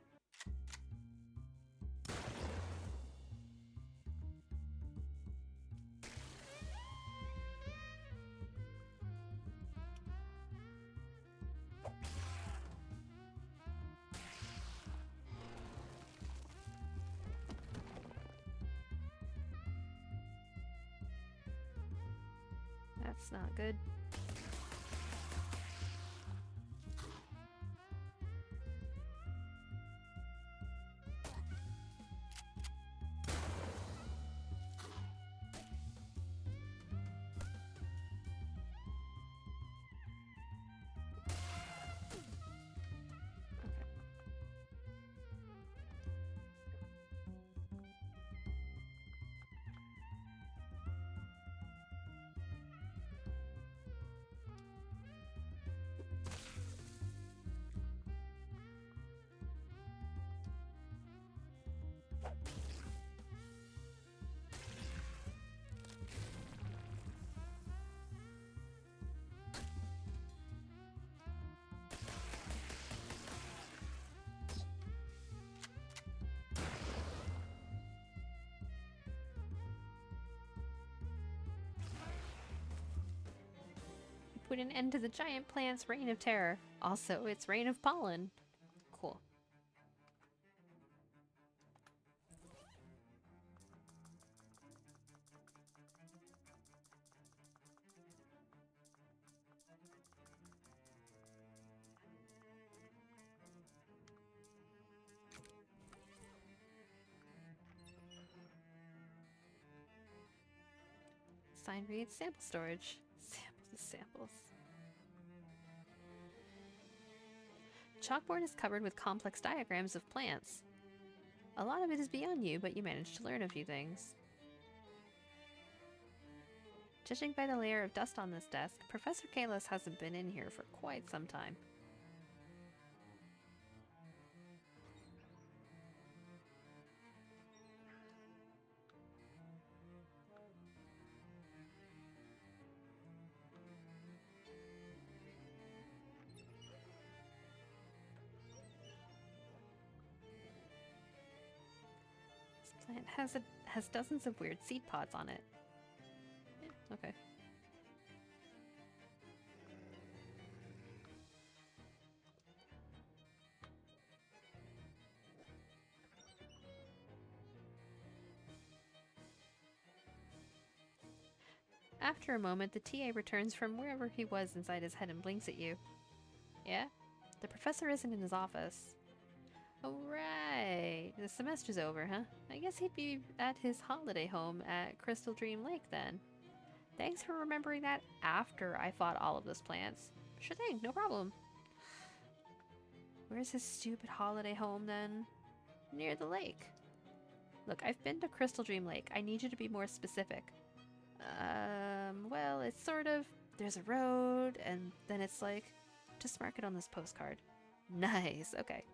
That's not good. Put an end to the giant plant's reign of terror. Also, its reign of pollen. Cool. Sign reads sample storage. Samples of samples. Chalkboard is covered with complex diagrams of plants. A lot of it is beyond you, but you managed to learn a few things. Judging by the layer of dust on this desk, Professor Kalos hasn't been in here for quite some time. This plant has dozens of weird seed pods on it. Yeah, okay. After a moment, the TA returns from wherever he was inside his head and blinks at you. Yeah? The professor isn't in his office. Oh, right. The semester's over, huh? I guess he'd be at his holiday home at Crystal Dream Lake then. Thanks for remembering that after I fought all of those plants. Sure thing, no problem. Where's his stupid holiday home then? Near the lake. Look, I've been to Crystal Dream Lake. I need you to be more specific. Well, it's sort of... There's a road, and then it's like... Just mark it on this postcard. Nice, okay.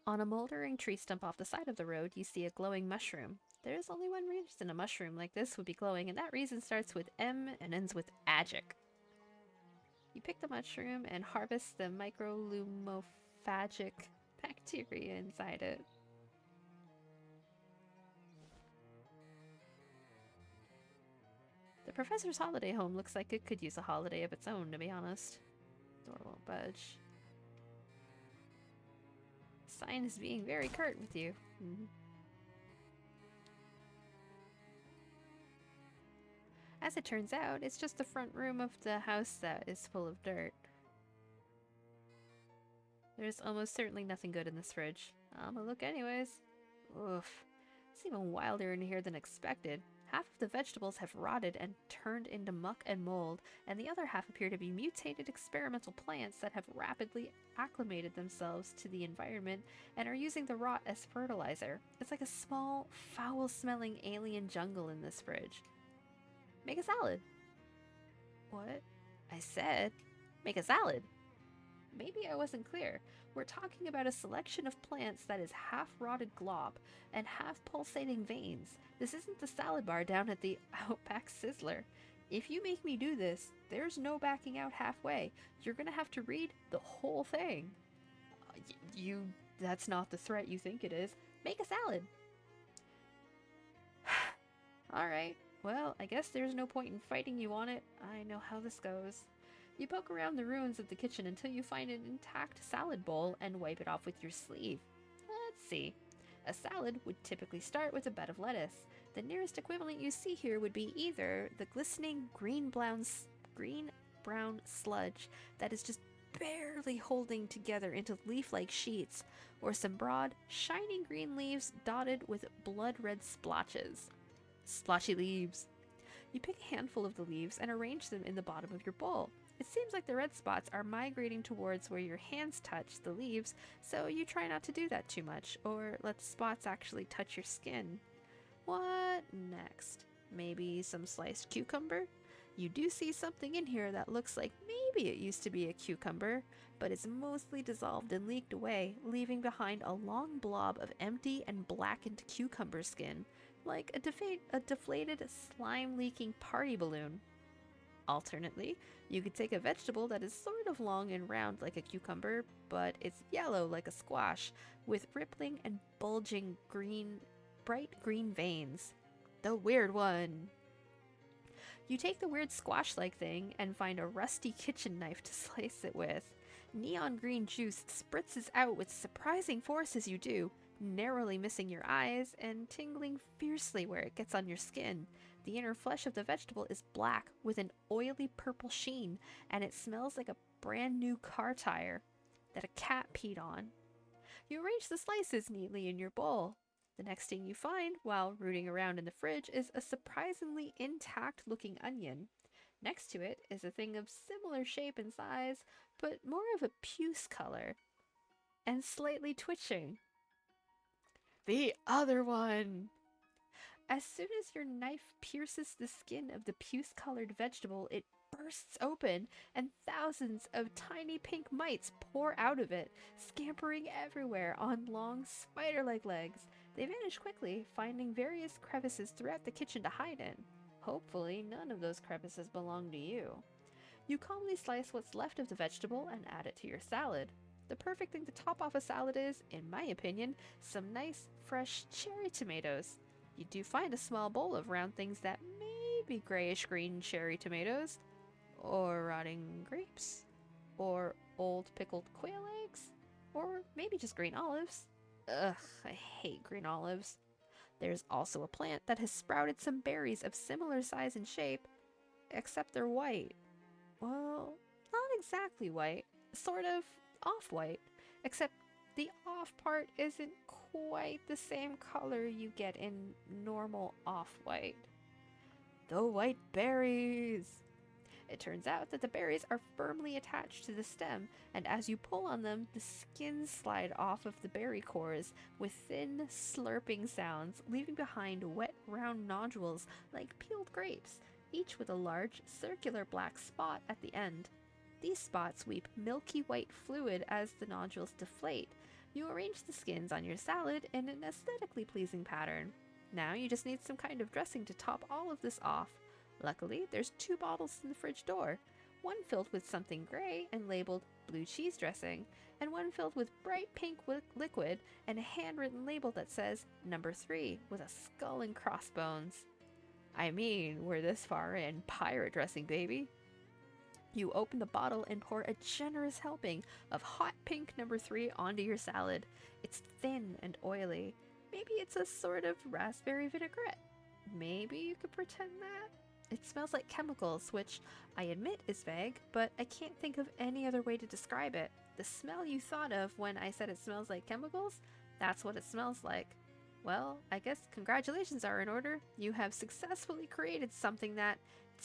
On a moldering tree stump off the side of the road, you see a glowing mushroom. There's only one reason a mushroom like this would be glowing, and that reason starts with M and ends with agic. You pick the mushroom and harvest the microlumophagic bacteria inside it. The professor's holiday home looks like it could use a holiday of its own, to be honest. Door won't budge. Sign is being very curt with you. As it turns out, it's just the front room of the house that is full of dirt. There's almost certainly nothing good in this fridge. I'm gonna look anyways. Oof. It's even wilder in here than expected. Half of the vegetables have rotted and turned into muck and mold, and the other half appear to be mutated experimental plants that have rapidly acclimated themselves to the environment and are using the rot as fertilizer. It's like a small, foul-smelling alien jungle in this fridge. Make a salad. What? I said, make a salad. Maybe I wasn't clear. We're talking about a selection of plants that is half-rotted glob and half-pulsating veins. This isn't the salad bar down at the Outback Sizzler. If you make me do this, there's no backing out halfway. You're gonna have to read the whole thing. That's not the threat you think it is. Make a salad. Alright, well, I guess there's no point in fighting you on it. I know how this goes. You poke around the ruins of the kitchen until you find an intact salad bowl and wipe it off with your sleeve. Let's see. A salad would typically start with a bed of lettuce. The nearest equivalent you see here would be either the glistening green-brown sludge that is just barely holding together into leaf-like sheets, or some broad, shiny green leaves dotted with blood-red splotches. Splotchy leaves. You pick a handful of the leaves and arrange them in the bottom of your bowl. It seems like the red spots are migrating towards where your hands touch the leaves, so you try not to do that too much, or let the spots actually touch your skin. What next? Maybe some sliced cucumber? You do see something in here that looks like maybe it used to be a cucumber, but it's mostly dissolved and leaked away, leaving behind a long blob of empty and blackened cucumber skin, like a deflated, slime-leaking party balloon. Alternately, you could take a vegetable that is sort of long and round like a cucumber, but it's yellow like a squash, with rippling and bulging bright green veins. The weird one. You take the weird squash-like thing and find a rusty kitchen knife to slice it with. Neon green juice spritzes out with surprising force as you do, narrowly missing your eyes and tingling fiercely where it gets on your skin. The inner flesh of the vegetable is black with an oily purple sheen, and it smells like a brand new car tire that a cat peed on. You arrange the slices neatly in your bowl. The next thing you find while rooting around in the fridge is a surprisingly intact looking onion. Next to it is a thing of similar shape and size, but more of a puce color and slightly twitching. The other one! As soon as your knife pierces the skin of the puce-colored vegetable, it bursts open, and thousands of tiny pink mites pour out of it, scampering everywhere on long, spider-like legs. They vanish quickly, finding various crevices throughout the kitchen to hide in. Hopefully, none of those crevices belong to you. You calmly slice what's left of the vegetable and add it to your salad. The perfect thing to top off a salad is, in my opinion, some nice, fresh cherry tomatoes. You do find a small bowl of round things that may be grayish-green cherry tomatoes, Or rotting grapes? Or old pickled quail eggs? Or maybe just green olives? Ugh, I hate green olives. There's also a plant that has sprouted some berries of similar size and shape, except they're white. Well, not exactly white, sort of off-white, except the off part isn't quite the same color you get in normal off-white. The white berries! It turns out that the berries are firmly attached to the stem, and as you pull on them, the skins slide off of the berry cores with thin, slurping sounds, leaving behind wet, round nodules like peeled grapes, each with a large, circular black spot at the end. These spots weep milky white fluid as the nodules deflate. You arrange the skins on your salad in an aesthetically pleasing pattern. Now you just need some kind of dressing to top all of this off. Luckily, there's 2 bottles in the fridge door, one filled with something gray and labeled blue cheese dressing, and one filled with bright pink liquid and a handwritten label that says number 3 with a skull and crossbones. I mean, we're this far in, pirate dressing, baby. You open the bottle and pour a generous helping of hot pink number 3 onto your salad. It's thin and oily. Maybe it's a sort of raspberry vinaigrette. Maybe you could pretend that. It smells like chemicals, which I admit is vague, but I can't think of any other way to describe it. The smell you thought of when I said it smells like chemicals, that's what it smells like. Well, I guess congratulations are in order. You have successfully created something that,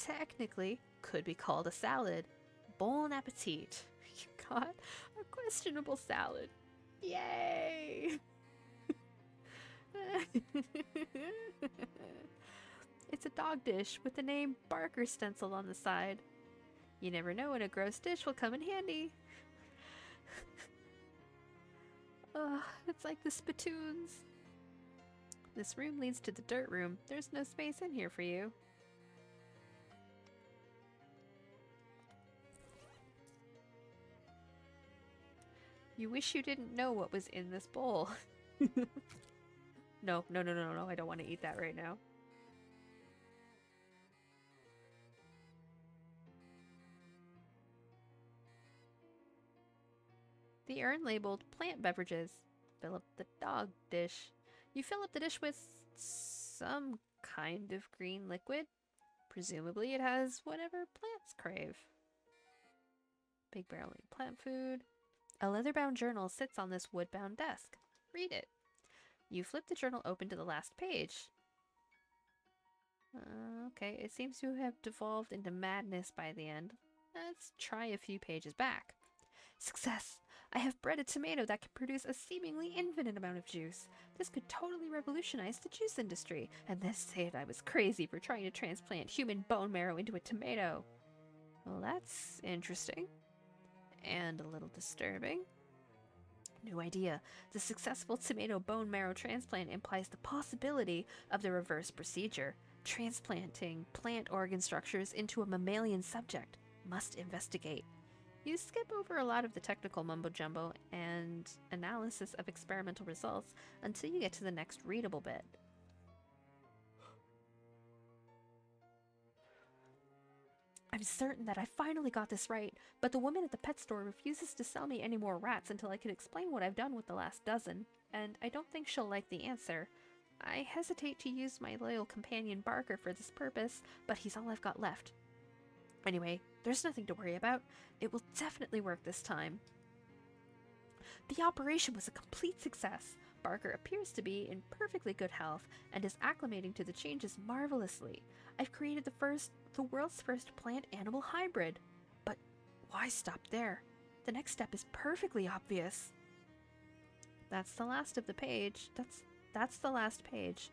technically, could be called a salad. Bon appetit. You got a questionable salad. Yay! It's a dog dish with the name Barker stenciled on the side. You never know when a gross dish will come in handy. Ugh, it's like the spittoons. This room leads to the dirt room. There's no space in here for you. You wish you didn't know what was in this bowl. No, I don't want to eat that right now. The urn labeled plant beverages. Fill up the dog dish. You fill up the dish with some kind of green liquid. Presumably it has whatever plants crave. Big barreling plant food. A leather-bound journal sits on this wood-bound desk. Read it. You flip the journal open to the last page. Okay, it seems to have devolved into madness by the end. Let's try a few pages back. Success! I have bred a tomato that can produce a seemingly infinite amount of juice. This could totally revolutionize the juice industry, and they say I was crazy for trying to transplant human bone marrow into a tomato. Well, that's interesting. And a little disturbing. New idea. The successful tomato bone marrow transplant implies the possibility of the reverse procedure. Transplanting plant organ structures into a mammalian subject. Must investigate. You skip over a lot of the technical mumbo-jumbo and analysis of experimental results until you get to the next readable bit. I'm certain that I finally got this right, but the woman at the pet store refuses to sell me any more rats until I can explain what I've done with the last dozen, and I don't think she'll like the answer. I hesitate to use my loyal companion Barker for this purpose, but he's all I've got left. Anyway, there's nothing to worry about. It will definitely work this time. The operation was a complete success. Barker appears to be in perfectly good health and is acclimating to the changes marvelously. I've created the world's first plant-animal hybrid. But why stop there? The next step is perfectly obvious. That's the last of the page. That's the last page.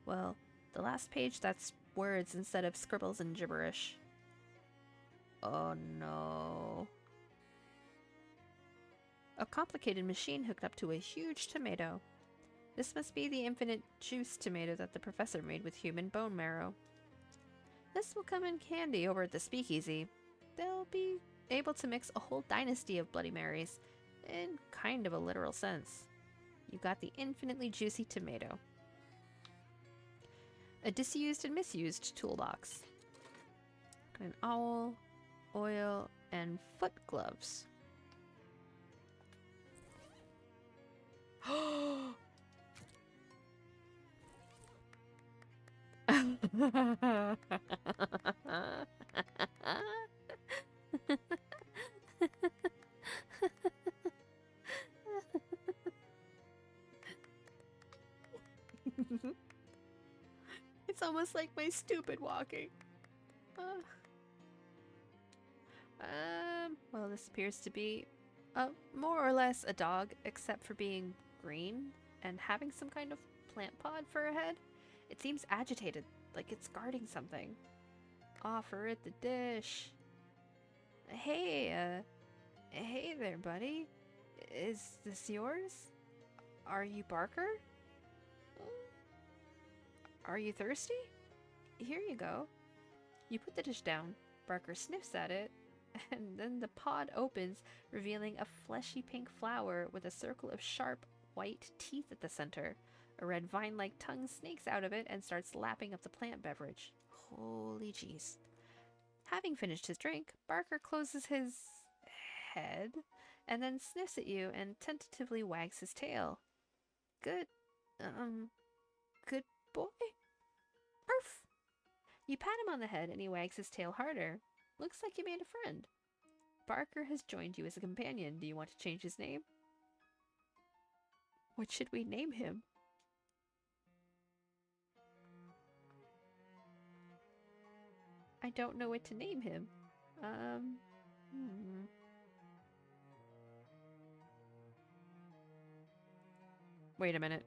Well, the last page that's words instead of scribbles and gibberish. Oh no. A complicated machine hooked up to a huge tomato. This must be the infinite juice tomato that the professor made with human bone marrow. This will come in handy over at the speakeasy. They'll be able to mix a whole dynasty of Bloody Marys, in kind of a literal sense. You got the infinitely juicy tomato. A disused and misused toolbox. An owl. oil, and foot gloves. It's almost like my stupid walking. Well, this appears to be more or less a dog, except for being green and having some kind of plant pod for a head. It seems agitated, like it's guarding something. Offer it the dish. Hey, hey there, buddy. Is this yours? Are you Barker? Are you thirsty? Here you go. You put the dish down. Barker sniffs at it, and then the pod opens, revealing a fleshy pink flower with a circle of sharp, white teeth at the center. A red vine-like tongue snakes out of it and starts lapping up the plant beverage. Holy jeez. Having finished his drink, Barker closes his head and then sniffs at you and tentatively wags his tail. Good, good boy? Arf! You pat him on the head and he wags his tail harder. Looks like you made a friend. Barker has joined you as a companion. Do you want to change his name? What should we name him? I don't know what to name him. Wait a minute.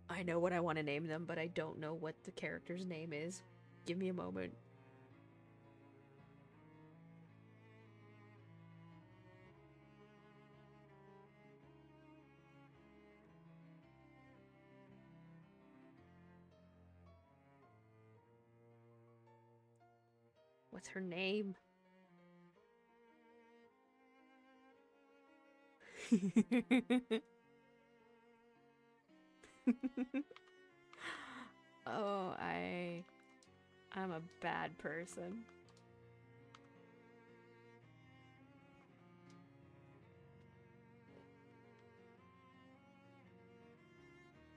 I know what I want to name them, but I don't know what the character's name is. Give me a moment. What's her name? Oh, I'm a bad person.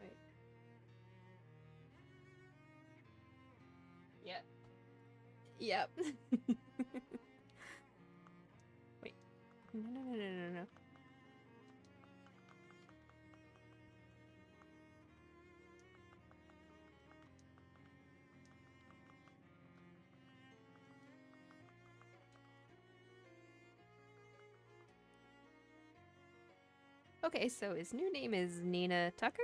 Wait. Yep. Yep. Wait. No. Okay, so his new name is Nina Tucker?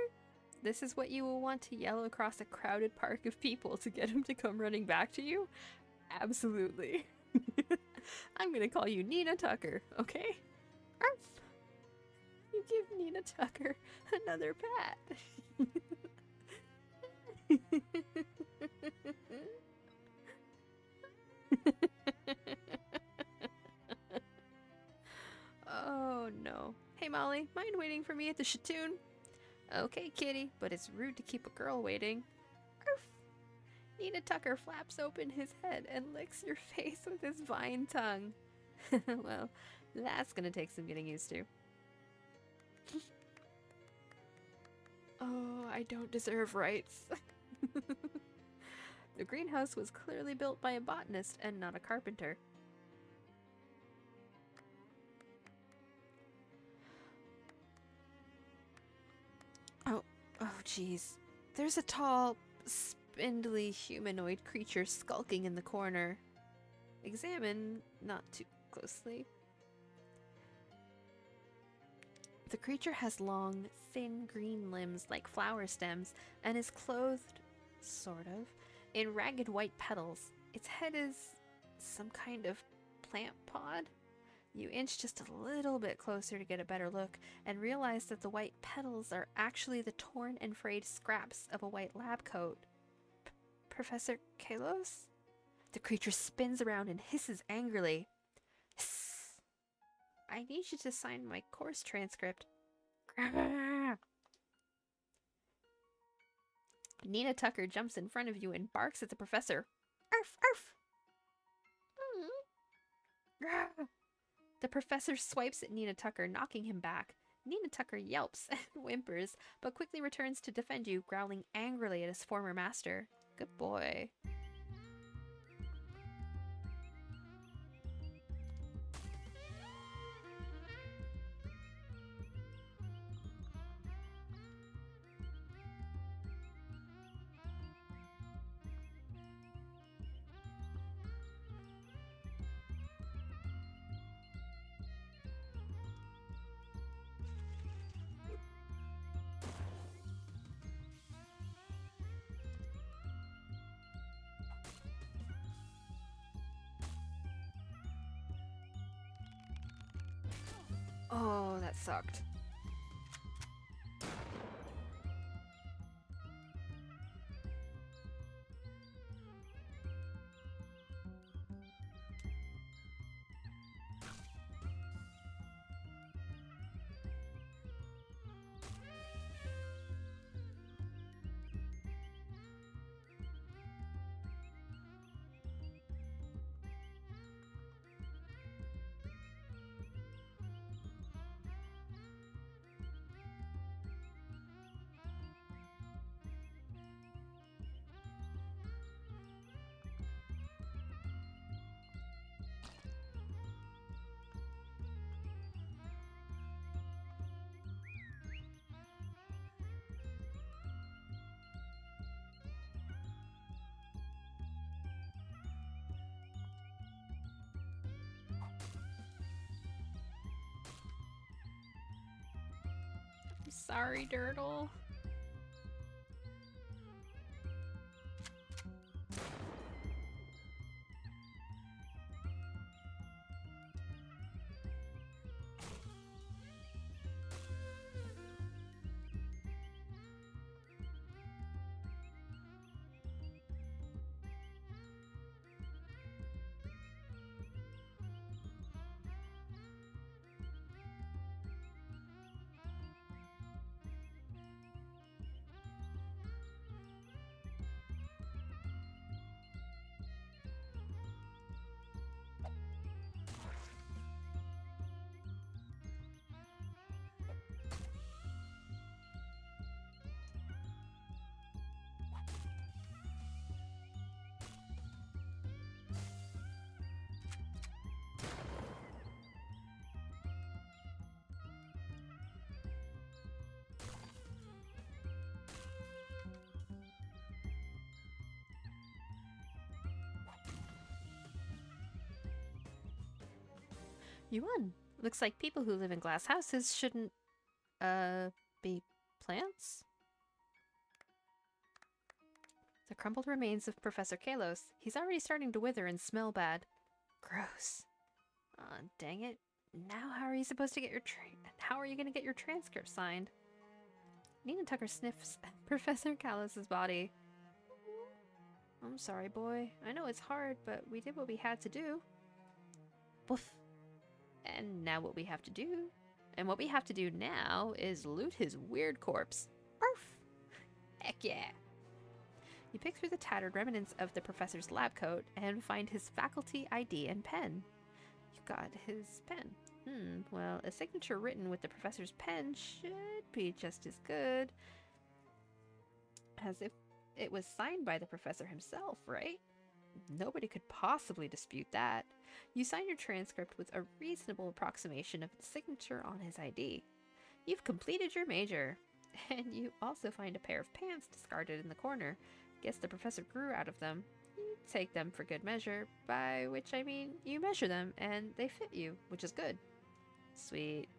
This is what you will want to yell across a crowded park of people to get him to come running back to you? Absolutely. I'm gonna call you Nina Tucker, okay? Arf! You give Nina Tucker another pat. Oh no. Hey Molly, mind waiting for me at the Shatoon? Okay, kitty, but it's rude to keep a girl waiting. Arf! Nina Tucker flaps open his head and licks your face with his vine tongue. Well, that's gonna take some getting used to. Oh, I don't deserve rights. The greenhouse was clearly built by a botanist and not a carpenter. Oh, jeez. There's a tall, spindly humanoid creature skulking in the corner. Examine not too closely. The creature has long, thin green limbs like flower stems and is clothed, sort of, in ragged white petals. Its head is some kind of plant pod. You inch just a little bit closer to get a better look and realize that the white petals are actually the torn and frayed scraps of a white lab coat. Professor Kalos? The creature spins around and hisses angrily. Hiss. I need you to sign my course transcript. Nina Tucker jumps in front of you and barks at the professor. Arf! Arf! Mm. The professor swipes at Nina Tucker, knocking him back. Nina Tucker yelps and whimpers, but quickly returns to defend you, growling angrily at his former master. Good boy. Oh, that sucked. I'm sorry, Dirtle. You won. Looks like people who live in glass houses shouldn't, be plants? The crumbled remains of Professor Kalos. He's already starting to wither and smell bad. Gross. Aw, dang it. Now how are you supposed to get your how are you going to get your transcript signed? Nina Tucker sniffs Professor Kalos's body. I'm sorry, boy. I know it's hard, but we did what we had to do. Woof. And now what we have to do? And what we have to do now is loot his weird corpse. Arf! Heck yeah! You pick through the tattered remnants of the professor's lab coat and find his faculty ID and pen. You got his pen. Well, a signature written with the professor's pen should be just as good. As if it was signed by the professor himself, right? Nobody could possibly dispute that. You sign your transcript with a reasonable approximation of the signature on his ID. You've completed your major. And you also find a pair of pants discarded in the corner. Guess the professor grew out of them. You take them for good measure, by which I mean you measure them and they fit you, which is good. Sweet.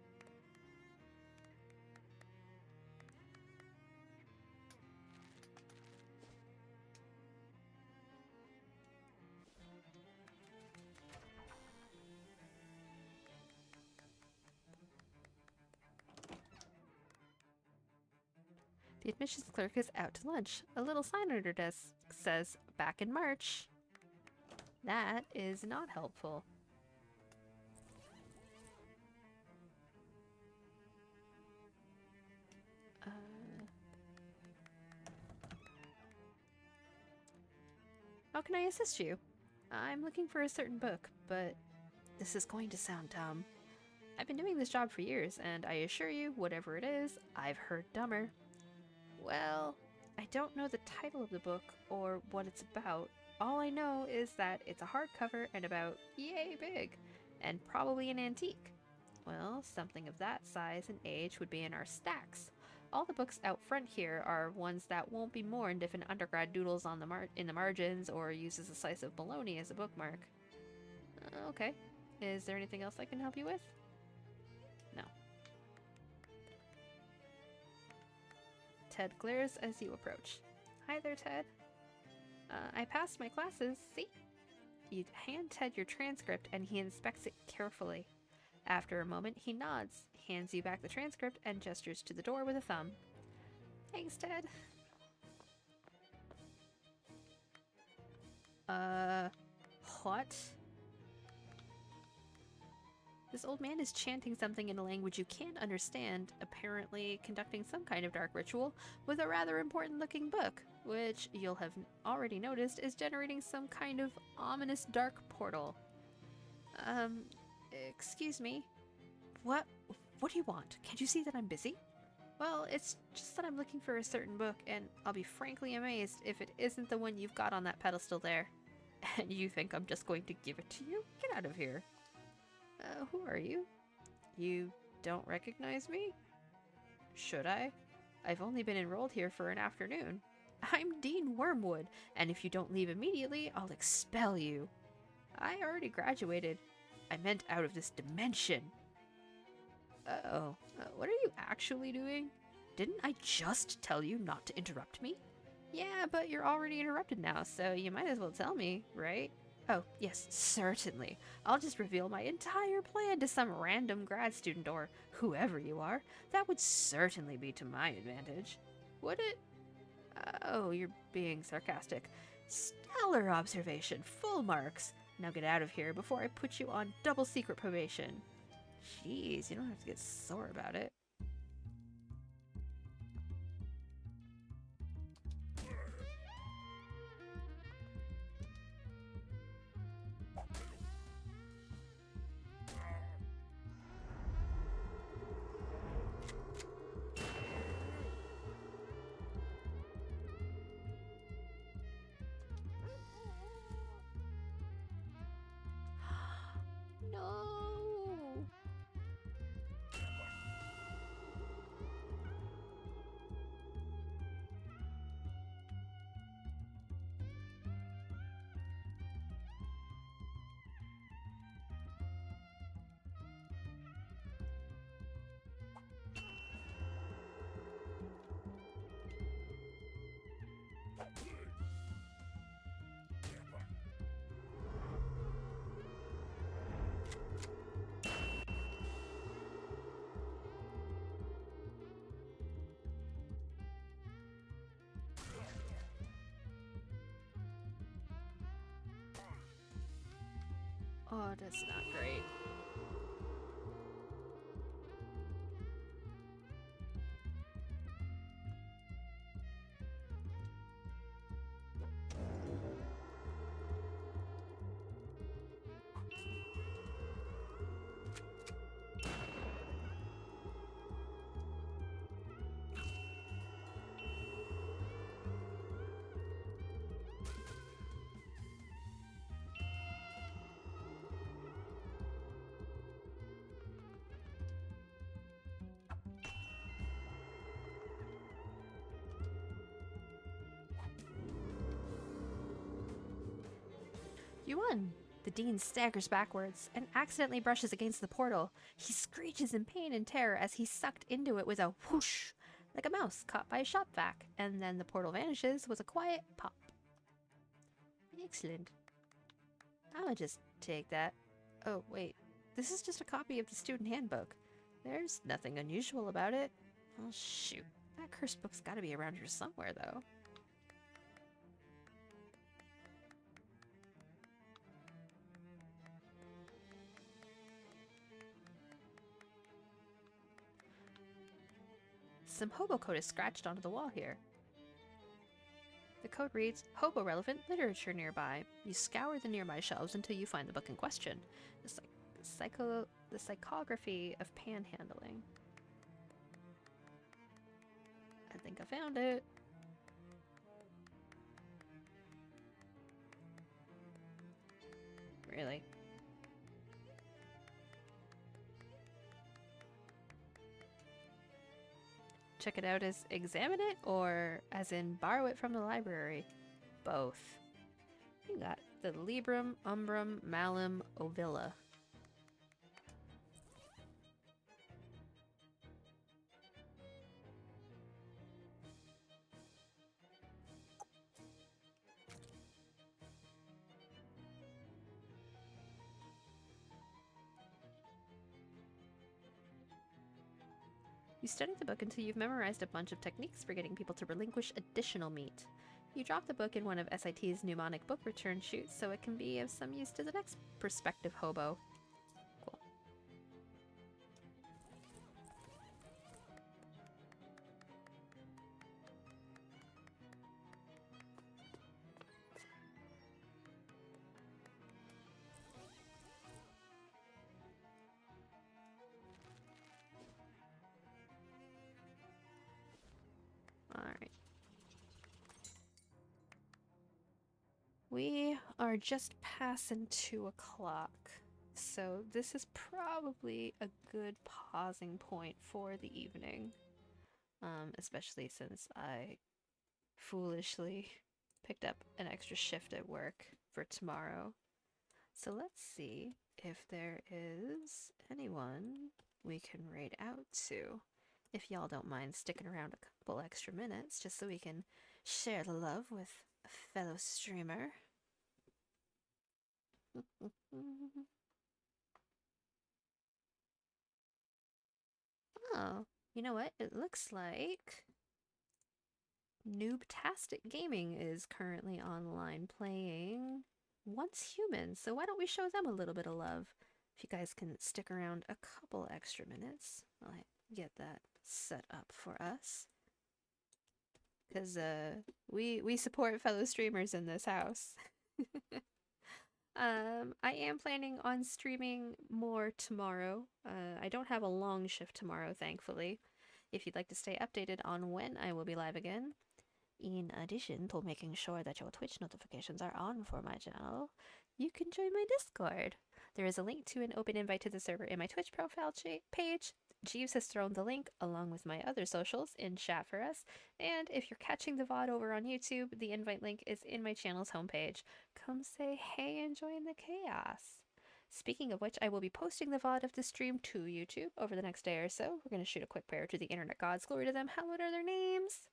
The admissions clerk is out to lunch. A little sign on her desk says, "Back in March." That is not helpful. How can I assist you? I'm looking for a certain book, but this is going to sound dumb. I've been doing this job for years, and I assure you, whatever it is, I've heard dumber. Well, I don't know the title of the book or what it's about. All I know is that it's a hardcover and about yay big, and probably an antique. Well, something of that size and age would be in our stacks. All the books out front here are ones that won't be mourned if an undergrad doodles on in the margins or uses a slice of bologna as a bookmark. Okay. Is there anything else I can help you with? No. Ted glares as you approach. Hi there, Ted. I passed my classes, see? You hand Ted your transcript and he inspects it carefully. After a moment, he nods, hands you back the transcript, and gestures to the door with a thumb. Thanks, Ted. What? This old man is chanting something in a language you can't understand, apparently conducting some kind of dark ritual with a rather important looking book, which you'll have already noticed is generating some kind of ominous dark portal. Excuse me. What do you want? Can't you see that I'm busy? Well, it's just that I'm looking for a certain book, and I'll be frankly amazed if it isn't the one you've got on that pedestal there. And you think I'm just going to give it to you? Get out of here. Who are you? You don't recognize me? Should I? I've only been enrolled here for an afternoon. I'm Dean Wormwood, and if you don't leave immediately, I'll expel you. I already graduated. I meant out of this dimension. What are you actually doing? Didn't I just tell you not to interrupt me? Yeah, but you're already interrupted now, so you might as well tell me, right? Oh, yes, certainly. I'll just reveal my entire plan to some random grad student or whoever you are. That would certainly be to my advantage. Would it? Oh, you're being sarcastic. Stellar observation, full marks. Now get out of here before I put you on double secret probation. Jeez, you don't have to get sore about it. No! Oh, that's not great. You won! The dean staggers backwards and accidentally brushes against the portal. He screeches in pain and terror as he's sucked into it with a whoosh, like a mouse caught by a shop vac, and then the portal vanishes with a quiet pop. Excellent. I'ma just take that. Oh, wait. This is just a copy of the student handbook. There's nothing unusual about it. Oh, shoot. That cursed book's gotta be around here somewhere, though. Some hobo coat is scratched onto the wall here. The code reads, Hobo-relevant literature nearby. You scour the nearby shelves until you find the book in question. It's like the psychography of panhandling. I think I found it. Really? Check it out as examine it, or as in borrow it from the library? Both. You got the Librum, Umbrum, Malum, Ovilla. You study the book until you've memorized a bunch of techniques for getting people to relinquish additional meat. You drop the book in one of SIT's mnemonic book return chutes so it can be of some use to the next prospective hobo. Cool. Alright. We are just passing 2 o'clock, so this is probably a good pausing point for the evening. Especially since I foolishly picked up an extra shift at work for tomorrow. So let's see if there is anyone we can raid out to. If y'all don't mind sticking around a couple extra minutes just so we can share the love with a fellow streamer. Oh, you know what? It looks like Noobtastic Gaming is currently online playing Once Human, so why don't we show them a little bit of love? If you guys can stick around a couple extra minutes, I'll get that set up for us. Because we support fellow streamers in this house. I am planning on streaming more tomorrow. I don't have a long shift tomorrow, thankfully. If you'd like to stay updated on when I will be live again, in addition to making sure that your Twitch notifications are on for my channel, you can join my Discord. There is a link to an open invite to the server in my Twitch profile page. Jeeves has thrown the link, along with my other socials, in chat for us, and if you're catching the VOD over on YouTube, the invite link is in my channel's homepage. Come say hey and join the chaos. Speaking of which, I will be posting the VOD of the stream to YouTube over the next day or so. We're going to shoot a quick prayer to the internet gods. Glory to them, hallowed are their names.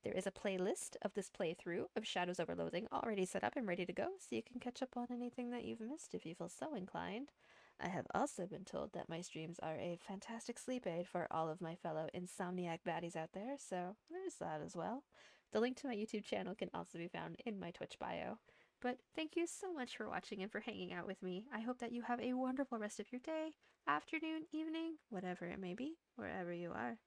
There is a playlist of this playthrough of Shadows over Loathing already set up and ready to go, so you can catch up on anything that you've missed if you feel so inclined. I have also been told that my streams are a fantastic sleep aid for all of my fellow insomniac baddies out there, so there's that as well. The link to my YouTube channel can also be found in my Twitch bio. But thank you so much for watching and for hanging out with me. I hope that you have a wonderful rest of your day, afternoon, evening, whatever it may be, wherever you are.